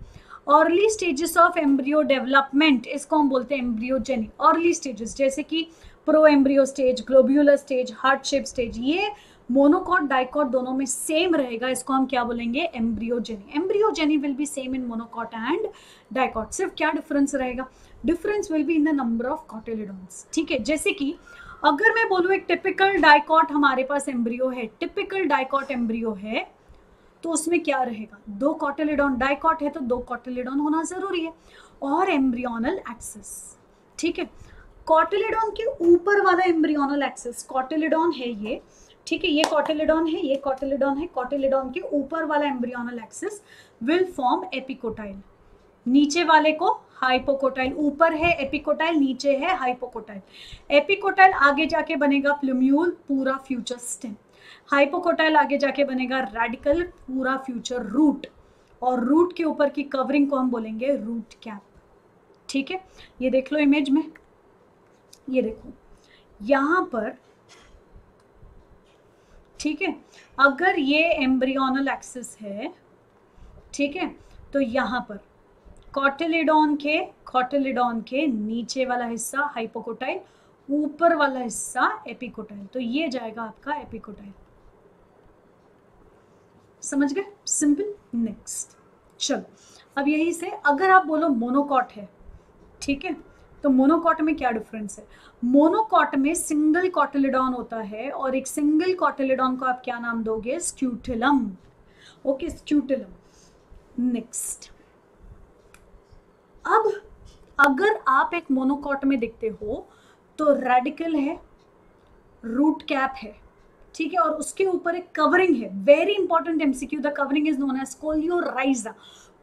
Speaker 1: Early stages of embryo development, इसको हम बोलते हैं एम्ब्रियोजेनी। अर्ली स्टेजेस जैसे कि pro embryo stage, globular stage, heart shape stage, ये monocot dicot दोनों में सेम रहेगा, इसको हम क्या बोलेंगे, embryogeny. Embryogeny will be same in monocot and dicot, सिर्फ क्या डिफरेंस रहेगा, difference will be in the number of cotyledons. ठीक है, जैसे कि अगर मैं बोलूं एक टिपिकल डाइकॉट हमारे पास एम्ब्रियो है, टिपिकल डाइकॉट एम्ब्रियो है, तो उसमें क्या रहेगा, 2 कॉटिलिडॉन। डाइकॉट है तो 2 कॉटिलिडॉन होना जरूरी है, और एम्ब्रियोनल एक्सिस। ठीक है, कॉटिलिडॉन के ऊपर वाला एम्ब्रियोनल एक्सिस, कॉटिलिडॉन है ये, ठीक है, ये कॉटिलिडॉन है, ये कॉटिलिडॉन है, कॉटिलिडॉन के ऊपर वाला embryonal axis will form epicotyl, नीचे वाले को हाइपोकोटाइल। ऊपर है एपिकोटाइल, नीचे है हाइपोकोटाइल। एपिकोटाइल आगे जाके बनेगा प्लूम्यूल, पूरा फ्यूचर स्टेम। हाइपोकोटाइल आगे जाके बनेगा रेडिकल, पूरा फ्यूचर रूट, और रूट के ऊपर की कवरिंग को हम बोलेंगे रूट कैप। ठीक है, ये देख लो इमेज में, ये देखो यहां पर, ठीक है, अगर ये एम्ब्रियोनल एक्सिस है, ठीक है, तो यहां पर कॉटिलिडॉन के नीचे वाला हिस्सा हाइपोकोटाइल, ऊपर वाला हिस्सा एपिकोटाइल, तो ये जाएगा आपका एपिकोटाइल। समझ गए, सिंपल। नेक्स्ट, चलो अब यही से अगर आप बोलो मोनोकॉट है, ठीक है, तो मोनोकॉट में क्या डिफरेंस है? मोनोकॉट में सिंगल कॉटिलिडॉन होता है, और एक सिंगल कॉटिलिडॉन को आप क्या नाम दोगे, स्क्यूटिलम। ओके, स्क्यूटिलम। नेक्स्ट, अब अगर आप एक मोनोकॉट में देखते हो तो रेडिकल है, रूट कैप है, ठीक है, और उसके ऊपर एक कवरिंग है, very important MCQ, the covering is known as coleorhiza.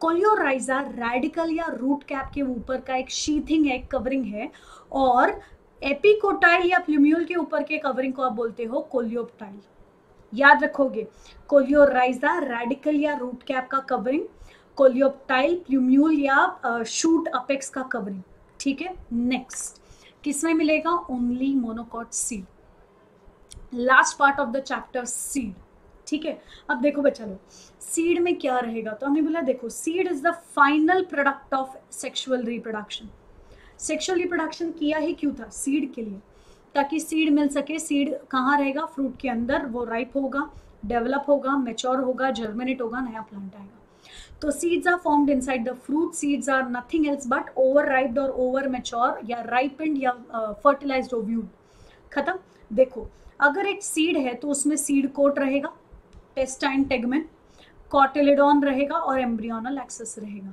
Speaker 1: Coleorhiza radicle या रूट कैप के ऊपर का एक शीथिंग है, एक कवरिंग है, और एपिकोटाइल या प्लूम्यूल के ऊपर के कवरिंग को आप बोलते हो कोलियोप्टाइल। याद रखोगे, कोलियोराइजा रेडिकल या रूट कैप का कवरिंग, कोलियोप्टाइल प्लूम्यूल या शूट अपेक्स का कवरिंग। ठीक है, नेक्स्ट किसमें मिलेगा, only monocot seed, last part of the chapter seed. ठीक है, अब देखो बच्चा लोग, सीड में क्या रहेगा, तो हमने बोला देखो seed is the final product of sexual reproduction. Sexual reproduction किया ही क्यों था, सीड के लिए, ताकि सीड मिल सके। सीड कहाँ रहेगा, फ्रूट के अंदर, वो राइप होगा, डेवलप होगा, मेच्योर होगा, जर्मिनेट होगा, नया प्लांट आएगा। तो seeds are formed inside the fruit, seeds are nothing else but over riped और ओवर मेच्योर या राइपेंड या फर्टिलाइज्ड ओव्यूल। खत्म। देखो अगर एक सीड है तो उसमें सीड कोट रहेगा, टेस्टाइन टेगमेन, कॉटिलिडॉन रहेगा और एम्ब्रियोनल एक्सिस रहेगा।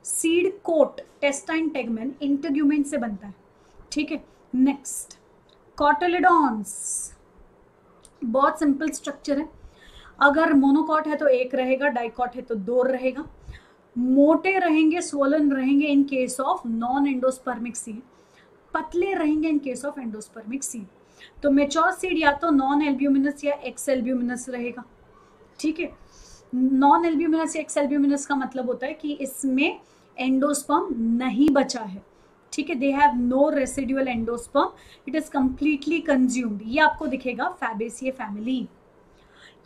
Speaker 1: सीड कोट टेस्टाइन टेगमेन इंटेग्यूमेन से बनता है। ठीक है, नेक्स्ट कॉटिलिडॉन्स, बहुत सिंपल स्ट्रक्चर है। अगर मोनोकॉट है तो 1 रहेगा, डाइकॉट है तो 2 रहेगा। मोटे रहेंगे, स्वोलन रहेंगे इन case of non endospermic seed, पतले रहेंगे इन केस ऑफ एंडोस्पर्मिक सीड। तो मेच्योर सीड या तो नॉन एल्ब्यूमिनस या एक्स एल्ब्यूमिनस रहेगा। ठीक है, नॉन एल्ब्यूमिनस या एक्स एल्ब्यूमिनस का मतलब होता है कि इसमें एंडोस्पर्म नहीं बचा है। ठीक है, they have no residual endosperm, it is completely consumed. ये आपको दिखेगा फैबेसिए फैमिली।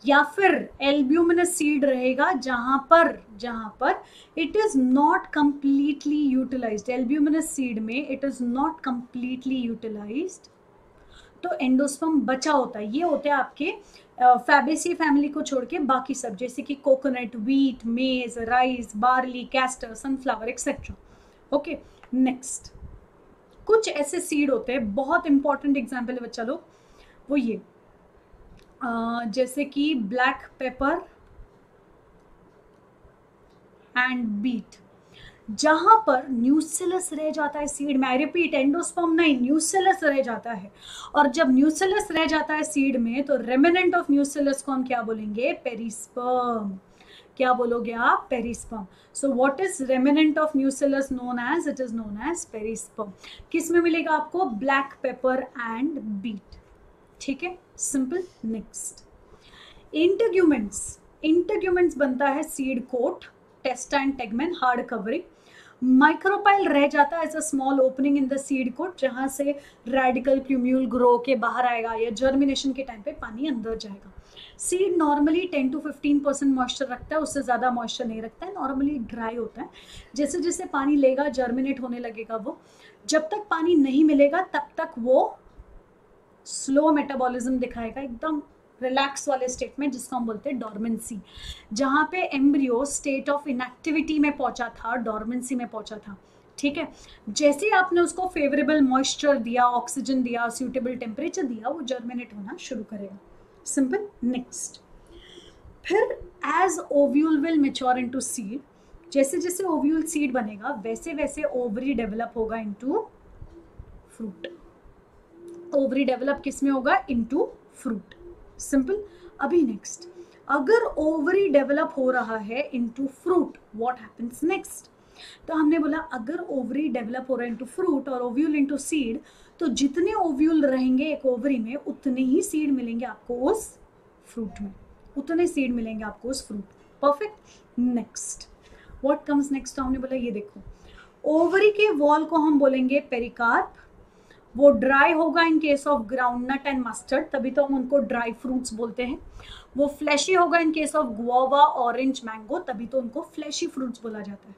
Speaker 1: या फिर एल्ब्यूमिनस सीड रहेगा जहां पर it is not completely utilised. Albuminous seed में it is not completely utilised, तो एंडोस्पर्म बचा होता है। ये होते हैं आपके फैबेसी फैमिली को छोड़ के बाकी सब, जैसे कि कोकोनट, व्हीट, मेज, rice, barley, castor, sunflower etcetera. Okay, next कुछ ऐसे सीड होते हैं, बहुत इंपॉर्टेंट एग्जाम्पल है बच्चा लोग, वो ये जैसे कि ब्लैक पेपर एंड बीट, जहां पर न्यूसेलस रह जाता है सीड में। आई रिपीट, एंडोस्पर्म नहीं, न्यूसेलस रह जाता है। और जब न्यूसेलस रह जाता है सीड में तो रेमिनेंट ऑफ न्यूसेलस को हम क्या बोलेंगे, पेरिस्पर्म। क्या बोलोगे आप? Perisperm. So what is remnant of nucellus known as? It is known as perisperm. किस में मिलेगा आपको? Black pepper and beet. ठीक है, सिंपल. Next, integuments. इंटेग्यूमेंट्स बनता है seed coat, testa and tegmen, hard covering. Micropyle रह जाता है as a small opening in the seed coat, जहां से रेडिकल प्यूम्यूल ग्रो के बाहर आएगा या जर्मिनेशन के टाइम पे पानी अंदर जाएगा. सीड नॉर्मली 10 to 15% मॉइस्चर रखता है, उससे ज़्यादा मॉइस्चर नहीं रखता है, नॉर्मली ड्राई होता है. जैसे जैसे पानी लेगा जर्मिनेट होने लगेगा वो. जब तक पानी नहीं मिलेगा तब तक वो स्लो मेटाबॉलिज्म दिखाएगा, एकदम रिलैक्स वाले स्टेट में, जिसको हम बोलते हैं डॉर्मेंसी. जहाँ पे एम्ब्रियो स्टेट ऑफ इनएक्टिविटी में पहुंचा था, डॉर्मेंसी में पहुंचा था. ठीक है, जैसे आपने उसको फेवरेबल मॉइस्चर दिया, ऑक्सीजन दिया, सूटेबल टेम्परेचर दिया, वो जर्मिनेट होना शुरू करेगा. सिंपल. नेक्स्ट, फिर as ovule will mature into seed, जैसे जैसे ओव्यूल सीड बनेगा वैसे वैसे ओवरी डेवलप होगा इनटू फ्रूट. ओवरी डेवलप किस में होगा? Into fruit. सिंपल. अभी नेक्स्ट, अगर ओवरी डेवलप हो रहा है into fruit, what happens next? तो हमने बोला अगर ओवरी डेवलप हो रहा है इनटू फ्रूट और ओव्यूल इनटू सीड, तो जितने ओव्यूल रहेंगे एक ओवरी में उतने ही सीड मिलेंगे आपको उस फ्रूट में, उतने सीड मिलेंगे आपको उस fruit. Perfect. Next, what comes next? तो हमने बोला ये देखो, ओवरी के वॉल को हम बोलेंगे पेरिकार्प. वो ड्राई होगा इन case of groundnut and mustard, तभी तो हम उनको ड्राई फ्रूट्स बोलते हैं. वो फ्लैशी होगा इन case of guava, orange, mango, तभी तो उनको फ्लैशी फ्रूट्स बोला जाता है.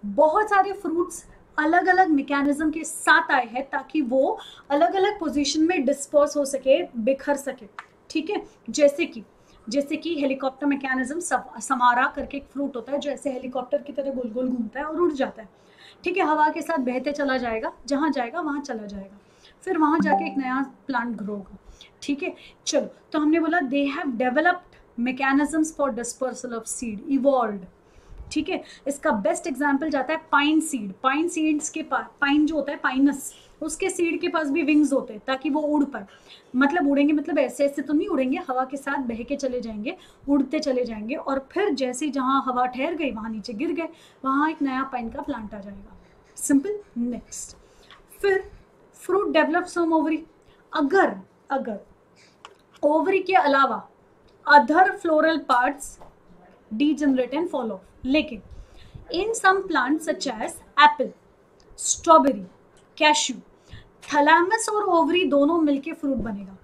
Speaker 1: बहुत सारे फ्रूट्स अलग अलग मैकेनिज्म के साथ आए हैं ताकि वो अलग अलग पोजीशन में डिस्पर्स हो सके, बिखर सके. ठीक है, जैसे कि हेलीकॉप्टर मैकेनिज्म, समारा करके एक फ्रूट होता है जो ऐसे हेलीकॉप्टर की तरह गोल गोल घूमता है और उड़ जाता है. ठीक है, हवा के साथ बहते चला जाएगा, जहाँ जाएगा वहाँ चला जाएगा, फिर वहाँ जाके एक नया प्लांट ग्रो होगा. ठीक है, चलो, तो हमने बोला they have developed mechanisms for dispersal of seed, evolved. ठीक है, इसका बेस्ट एग्जांपल जाता है पाइन सीड. पाइन सीड्स के पास, पाइन जो होता है पाइनस, उसके सीड के पास भी विंग्स होते हैं ताकि वो उड़ पाए. मतलब उड़ेंगे मतलब ऐसे ऐसे तो नहीं उड़ेंगे, हवा के साथ बह के चले जाएंगे, उड़ते चले जाएंगे, और फिर जैसे जहाँ हवा ठहर गई वहाँ नीचे गिर गए, वहाँ एक नया पाइन का प्लांट आ जाएगा. सिंपल. नेक्स्ट, फिर फ्रूट डेवलप्स फ्रॉम ओवरी. अगर ओवरी के अलावा other floral parts degenerate and fall off. लेकिन in some plants such as apple, strawberry, cashew, thalamus और ओवरी दोनों मिलके फ्रूट बनेगा.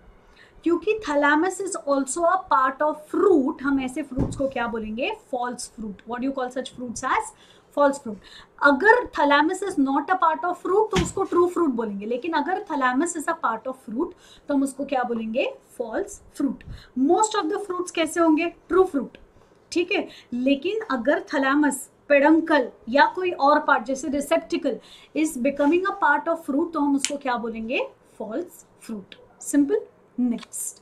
Speaker 1: क्योंकि thalamus is also a part of fruit, हम ऐसे फ्रूट्स को क्या बोलेंगे? False fruit. What you call such fruits as false fruit. अगर thalamus is not a part of fruit तो उसको ट्रू फ्रूट बोलेंगे, लेकिन अगर thalamus is a part of fruit तो हम उसको क्या बोलेंगे? False fruit. Most of the fruits कैसे होंगे? True fruit. ठीक है, लेकिन अगर थैलामस, पेडंकल या कोई और पार्ट जैसे रिसेप्टिकल is becoming a part of fruit तो हम उसको क्या बोलेंगे? False fruit. सिंपल. नेक्स्ट,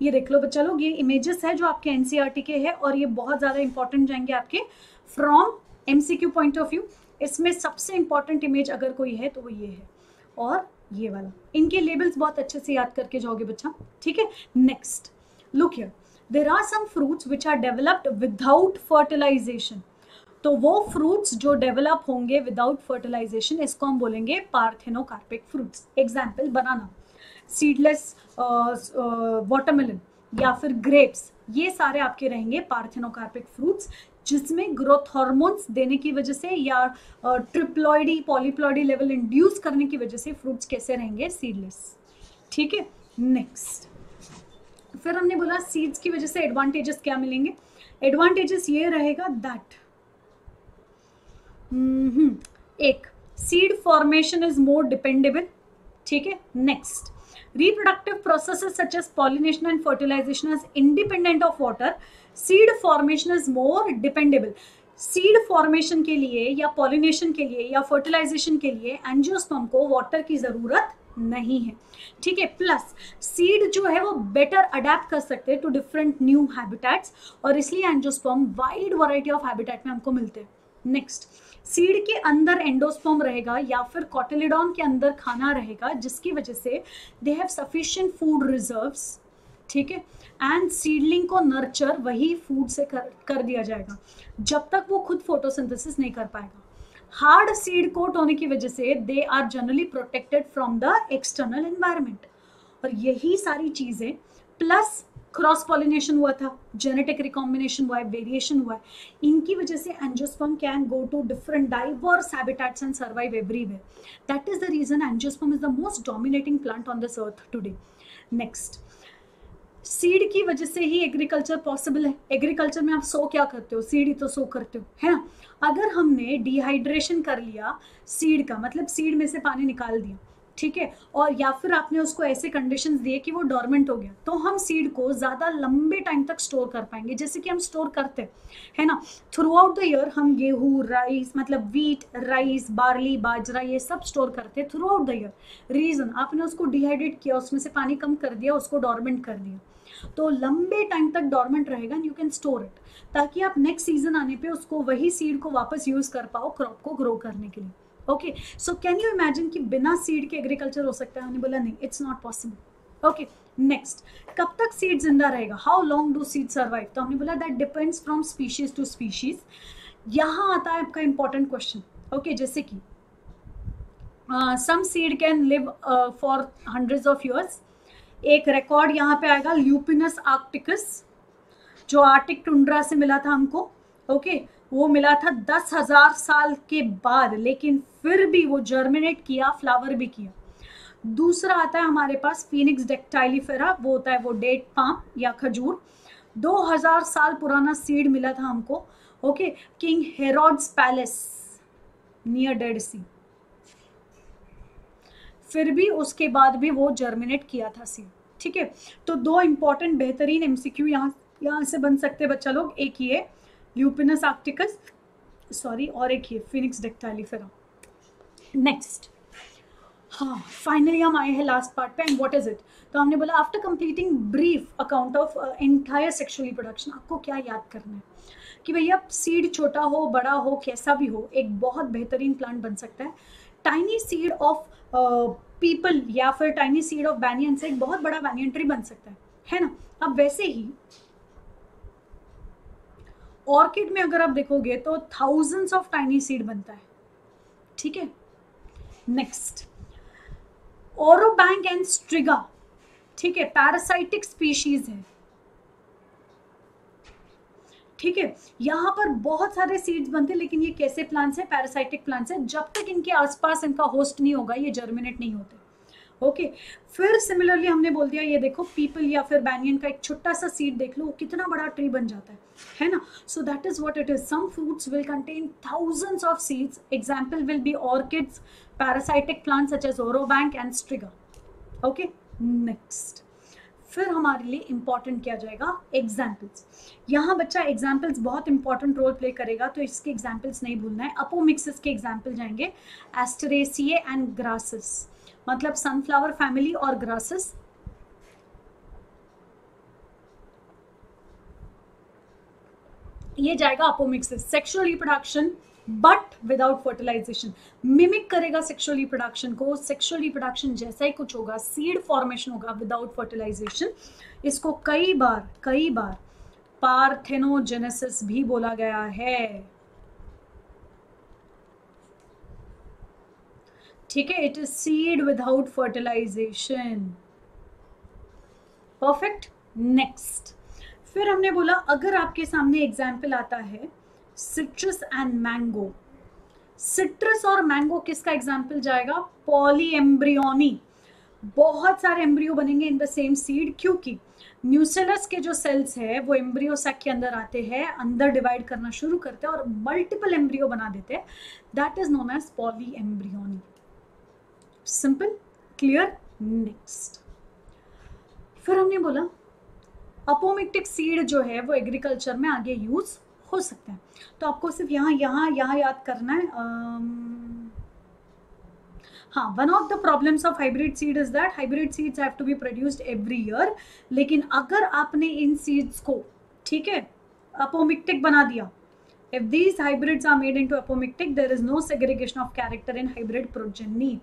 Speaker 1: ये देख लो बच्चा लोग, ये इमेजेस है जो आपके एनसीईआरटी के हैं और ये बहुत ज्यादा इंपॉर्टेंट जाएंगे आपके from MCQ point of view. इसमें सबसे इंपॉर्टेंट इमेज अगर कोई है तो वो ये है और ये वाला. इनके लेबल्स बहुत अच्छे से याद करके जाओगे बच्चा. ठीक है. Next, look here, there are some fruits which are developed without fertilization. तो वो fruits जो develop होंगे without fertilization इसको हम बोलेंगे parthenocarpic fruits. Example, banana, seedless watermelon या फिर grapes, ये सारे आपके रहेंगे parthenocarpic fruits, जिसमें ग्रोथ हार्मोन्स देने की वजह से या ट्रिप्लॉइडी पॉलीप्लॉइडी लेवल इंड्यूस करने की वजह से फ्रूट्स कैसे रहेंगे? सीडलेस. ठीक है. नेक्स्ट, फिर हमने बोला सीड्स की वजह से एडवांटेजेस क्या मिलेंगे? एडवांटेजेस ये रहेगा दैट एक, seed formation is more dependable. ठीक है. Next, reproductive processes such as pollination and fertilization is independent of water. Seed formation is more dependable. Seed formation के लिए या पॉलिनेशन के लिए या फर्टिलाइजेशन के लिए एंजियोस्पर्म को वाटर की जरूरत नहीं है. ठीक है. प्लस सीड जो है वो बेटर अडेप्ट कर सकते हैं टू डिफरेंट न्यू हैबिटेट्स और इसलिए angiosperm wide variety of habitat में हमको मिलते हैं. नेक्स्ट, सीड के अंदर एंडोस्पर्म रहेगा या फिर कॉटिलिडॉन के अंदर खाना रहेगा जिसकी वजह से they have sufficient food reserves ठीक है। एंड सीडलिंग को नर्चर वही फूड से कर दिया जाएगा जब तक वो खुद फोटोसिंथेसिस नहीं कर पाएगा। हार्ड सीड कोट होने की वजह से they are generally protected from the external environment. और यही सारी चीजें प्लस क्रॉस पॉलिनेशन हुआ था, जेनेटिक रिकॉम्बिनेशन हुआ है, वेरिएशन हुआ है, इनकी वजह से angiosperm can go to different diverse habitats and survive everywhere. That is the reason angiosperm is the most dominating plant on this earth today. Next, seed की वजह से ही एग्रीकल्चर पॉसिबल है। एग्रीकल्चर में आप सो क्या करते हो? सीड ही तो सो करते हो, है ना। अगर हमने डिहाइड्रेशन कर लिया सीड का, मतलब सीड में से पानी निकाल दिया, ठीक है, और या फिर आपने उसको ऐसे कंडीशंस दिए कि वो डोरमेंट हो गया, तो हम सीड को ज्यादा लंबे टाइम तक स्टोर कर पाएंगे, जैसे कि हम स्टोर करते हैं, है ना। थ्रू आउट द ईयर हम गेहूं, राइस, मतलब वीट, राइस, बार्ली, बाजरा, ये सब स्टोर करते हैं throughout the year. Reason, आपने उसको डिहाइड्रेट किया, उसमें से पानी कम कर दिया, उसको डोरमेंट कर दिया, तो लंबे टाइम तक डोरमेंट रहेगा and you can store it, ताकि आप नेक्स्ट सीजन आने पे उसको, वही सीड को वापस यूज कर पाओ क्रॉप को ग्रो करने के लिए। Okay, so can you imagine कि बिना सीड के एग्रीकल्चर हो सकता है? हमने बोला नहीं, it's not possible. Okay, next, कब तक सीड जिंदा रहेगा? How long do seed survive? तो हमने बोला that depends from species to species. यहाँ आता है आपका इंपॉर्टेंट क्वेश्चन। ओके, जैसे कि some seed can live for hundreds of years. एक रिकॉर्ड यहाँ पे आएगा, ल्यूपिनस आर्क्टिकस, जो आर्टिक टुंड्रा से मिला था हमको। ओके, वो मिला था 10,000 साल के बाद, लेकिन फिर भी वो जर्मिनेट किया, फ्लावर भी किया। दूसरा आता है हमारे पास फिनिक्स डेक्टाइलिफेरा, वो होता है वो डेट पाम या खजूर। 2000 साल पुराना सीड मिला था हमको। Okay, King Herod's palace near Dead Sea, फिर भी उसके बाद भी वो जर्मिनेट किया था सीड। ठीक है, तो दो इंपॉर्टेंट बेहतरीन एमसीक्यू यहाँ से बन सकते हैं बच्चा लोग। एक ये ल्यूपिनस आर्क्टिकस, सॉरी, और एक ये फिनिक्स डेक्टाइलिफेरा। नेक्स्ट, हाँ, फाइनली हम आए हैं लास्ट पार्ट पे, एंड व्हाट इज इट? तो हमने बोला after completing brief account of entire sexual reproduction, आपको क्या याद करना है कि भैया सीड छोटा हो, बड़ा हो, कैसा भी हो, एक बहुत बेहतरीन प्लांट बन सकता है। टाइनी सीड ऑफ पीपल या फिर टाइनी सीड ऑफ बैनियन से एक बहुत बड़ा बैनियन ट्री बन सकता है ना। अब वैसे ही ऑर्किड में अगर आप देखोगे तो थाउजेंड्स ऑफ टाइनी सीड बनता है। ठीक है, नेक्स्ट, ओरोबैंक एंड स्ट्रिगा, ठीक है, पैरासाइटिक स्पीशीज है। ठीक है, यहाँ पर बहुत सारे सीड्स बनते हैं, लेकिन ये कैसे प्लांट्स हैं? पैरासाइटिक प्लांट्स हैं। जब तक इनके आसपास इनका होस्ट नहीं होगा, ये जर्मिनेट नहीं होते। ओके, फिर सिमिलरली हमने बोल दिया, ये देखो पीपल या फिर बैनियन का एक छोटा सा सीड देख लो, वो कितना बड़ा ट्री बन जाता है ना। So that is what it is. Some fruits will contain thousands of seeds. Example will be orchids, parasitic plants such as Orobanche and Striga. Okay, next, फिर हमारे लिए इंपॉर्टेंट किया जाएगा एग्जाम्पल्स। यहाँ बच्चा एग्जाम्पल्स बहुत इंपॉर्टेंट रोल प्ले करेगा, तो इसके एग्जाम्पल्स नहीं भूलना है। अपोमिक्सिस के एग्जाम्पल जाएंगे, एस्टरेसिए एंड ग्रासेस, मतलब सनफ्लावर फैमिली और ग्रासेस। ये जाएगा apomixis. Sexual reproduction but without fertilisation, mimic करेगा सेक्सुअल रिप्रोडक्शन को। सेक्सुअल रिप्रोडक्शन जैसा ही कुछ होगा, सीड फॉर्मेशन होगा विदाउट फर्टिलाइजेशन। इसको कई बार पार्थेनोजेनेसिस भी बोला गया है। ठीक है, it is seed without fertilisation. Perfect, next, फिर हमने बोला अगर आपके सामने एग्जाम्पल आता है सिट्रस एंड मैंगो। सिट्रस और मैंगो किसका एग्जाम्पल जाएगा? पॉलीएम्ब्रियोनी। बहुत सारे एम्ब्रियो बनेंगे इन द सेम सीड, क्योंकि न्यूसेलस के जो सेल्स है वो एम्ब्रियो सैक के अंदर आते हैं, अंदर डिवाइड करना शुरू करते हैं और मल्टीपल एम्ब्रियो बना देते हैं। That is known as polyembryony. Simple, clear, next. फिर हमने बोला अपोमिक्टिक सीड जो है वो एग्रीकल्चर में आगे यूज हो सकता है। तो आपको सिर्फ यहाँ याद करना है। हाँ, one of the problems of hybrid seed is that hybrid seeds have to be produced every year. लेकिन अगर आपने इन सीड्स को, ठीक है, अपोमिक्टिक बना दिया, if these hybrids are made into apomictic, there is no segregation of character in hybrid progeny.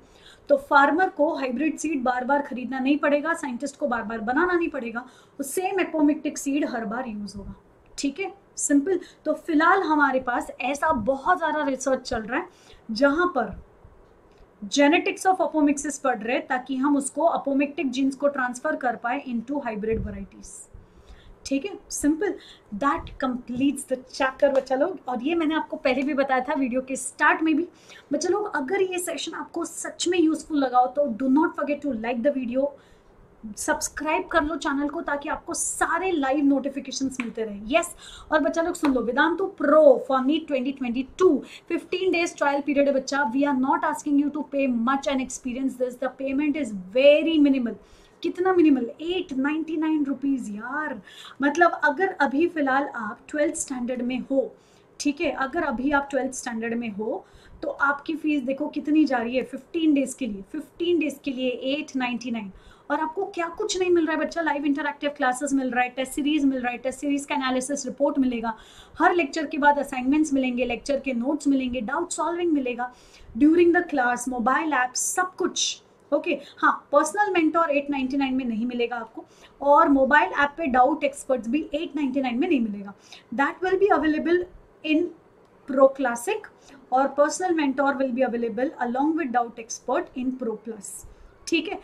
Speaker 1: तो farmer को हाइब्रिड सीड बार बार खरीदना नहीं पड़ेगा, साइंटिस्ट को बार बार बनाना नहीं पड़ेगा, वो सेम एपोमिक्टिक सीड हर बार यूज होगा। ठीक है, सिंपल। तो फिलहाल हमारे पास ऐसा बहुत सारा रिसर्च चल रहा है जहां पर जेनेटिक्स ऑफ अपोमिक्सिस पढ़ रहे हैं ताकि हम उसको अपोमिक्टिक जीन्स को ट्रांसफर कर पाए इनटू हाइब्रिड वैरायटीज। ठीक है, simple. That completes the chapter बच्चा लोग। और ये मैंने आपको पहले भी बताया था वीडियो के स्टार्ट में भी। बच्चा लोग, अगर ये सेशन आपको सच में यूजफुल लगा हो तो do not forget to like the video, subscribe कर लो चैनल को ताकि आपको सारे लाइव नोटिफिकेशंस मिलते रहे। यस, और बच्चा लोग सुन लो, Vedantu Pro for NEET 2022 15 days trial period है बच्चा। We are not asking you to pay much and experience this, the payment is very minimal. कितना मिनिमल? 899 रुपीज यार। मतलब अगर अभी फिलहाल आप 12th स्टैंडर्ड में हो, ठीक है, अगर अभी आप 12th स्टैंडर्ड में हो तो आपकी फीस देखो कितनी जा रही है 15 डेज के लिए। 15 डेज के लिए 899, और आपको क्या कुछ नहीं मिल रहा है बच्चा। लाइव इंटरैक्टिव क्लासेस मिल रहा है, टेस्ट सीरीज मिल रहा है, टेस्ट सीरीज का एनालिसिस रिपोर्ट मिलेगा, हर लेक्चर के बाद असाइनमेंट्स मिलेंगे, लेक्चर के नोट्स मिलेंगे, डाउट सॉल्विंग मिलेगा during the class, mobile app, सब कुछ। ओके, हाँ, पर्सनल मेंटोर 899 में नहीं मिलेगा आपको, और मोबाइल ऐप पे डाउट एक्सपर्ट्स भी 899 में नहीं मिलेगा। That will be available in Pro Classic, और personal mentor will be available along with doubt expert in Pro Plus. ठीक है,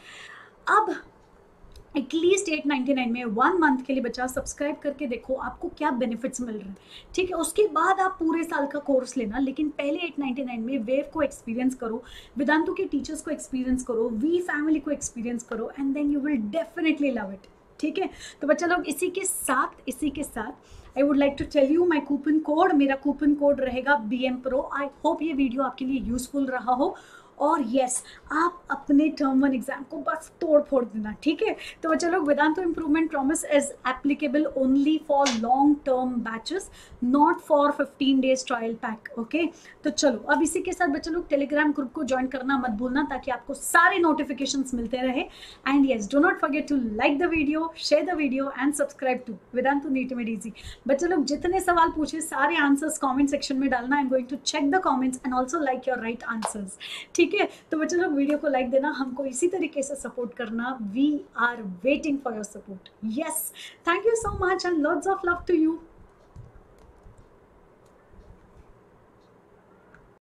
Speaker 1: अब एटलीस्ट 899 में 1 मंथ के लिए बच्चा सब्सक्राइब करके देखो आपको क्या बेनिफिट्स मिल रहे हैं। ठीक है, उसके बाद आप पूरे साल का कोर्स लेना, लेकिन पहले 899 में वेव को एक्सपीरियंस करो, वेदांतु के टीचर्स को एक्सपीरियंस करो, वी फैमिली को एक्सपीरियंस करो, and then you will definitely love it. ठीक है, तो बच्चा लोग इसी के साथ I would like to tell you my coupon code. मेरा कूपन कोड रहेगा BM Pro। आई होप ये वीडियो आपके लिए यूजफुल रहा हो, और यस, आप अपने टर्म 1 एग्जाम को बस तोड़ फोड़ देना। ठीक है, तो बच्चा लोग, Vedantu improvement promise is applicable only for long term batches, not for 15 days trial pack. Okay, तो चलो अब इसी के साथ बच्चा लोग टेलीग्राम ग्रुप को ज्वाइन करना मत भूलना ताकि आपको सारे नोटिफिकेशंस मिलते रहे। And yes, do not forget to like the video, share the video and subscribe to Vedantu NEET made easy. बच्चा लोग, जितने सवाल पूछे सारे आंसर्स कॉमेंट सेक्शन में डालना। I am going to check the comments and also like your right answers. ठीक है, तो बच्चों लोग वीडियो को लाइक देना, हमको इसी तरीके से सपोर्ट करना। We are waiting for your support. Yes, thank you so much and lots of love to you.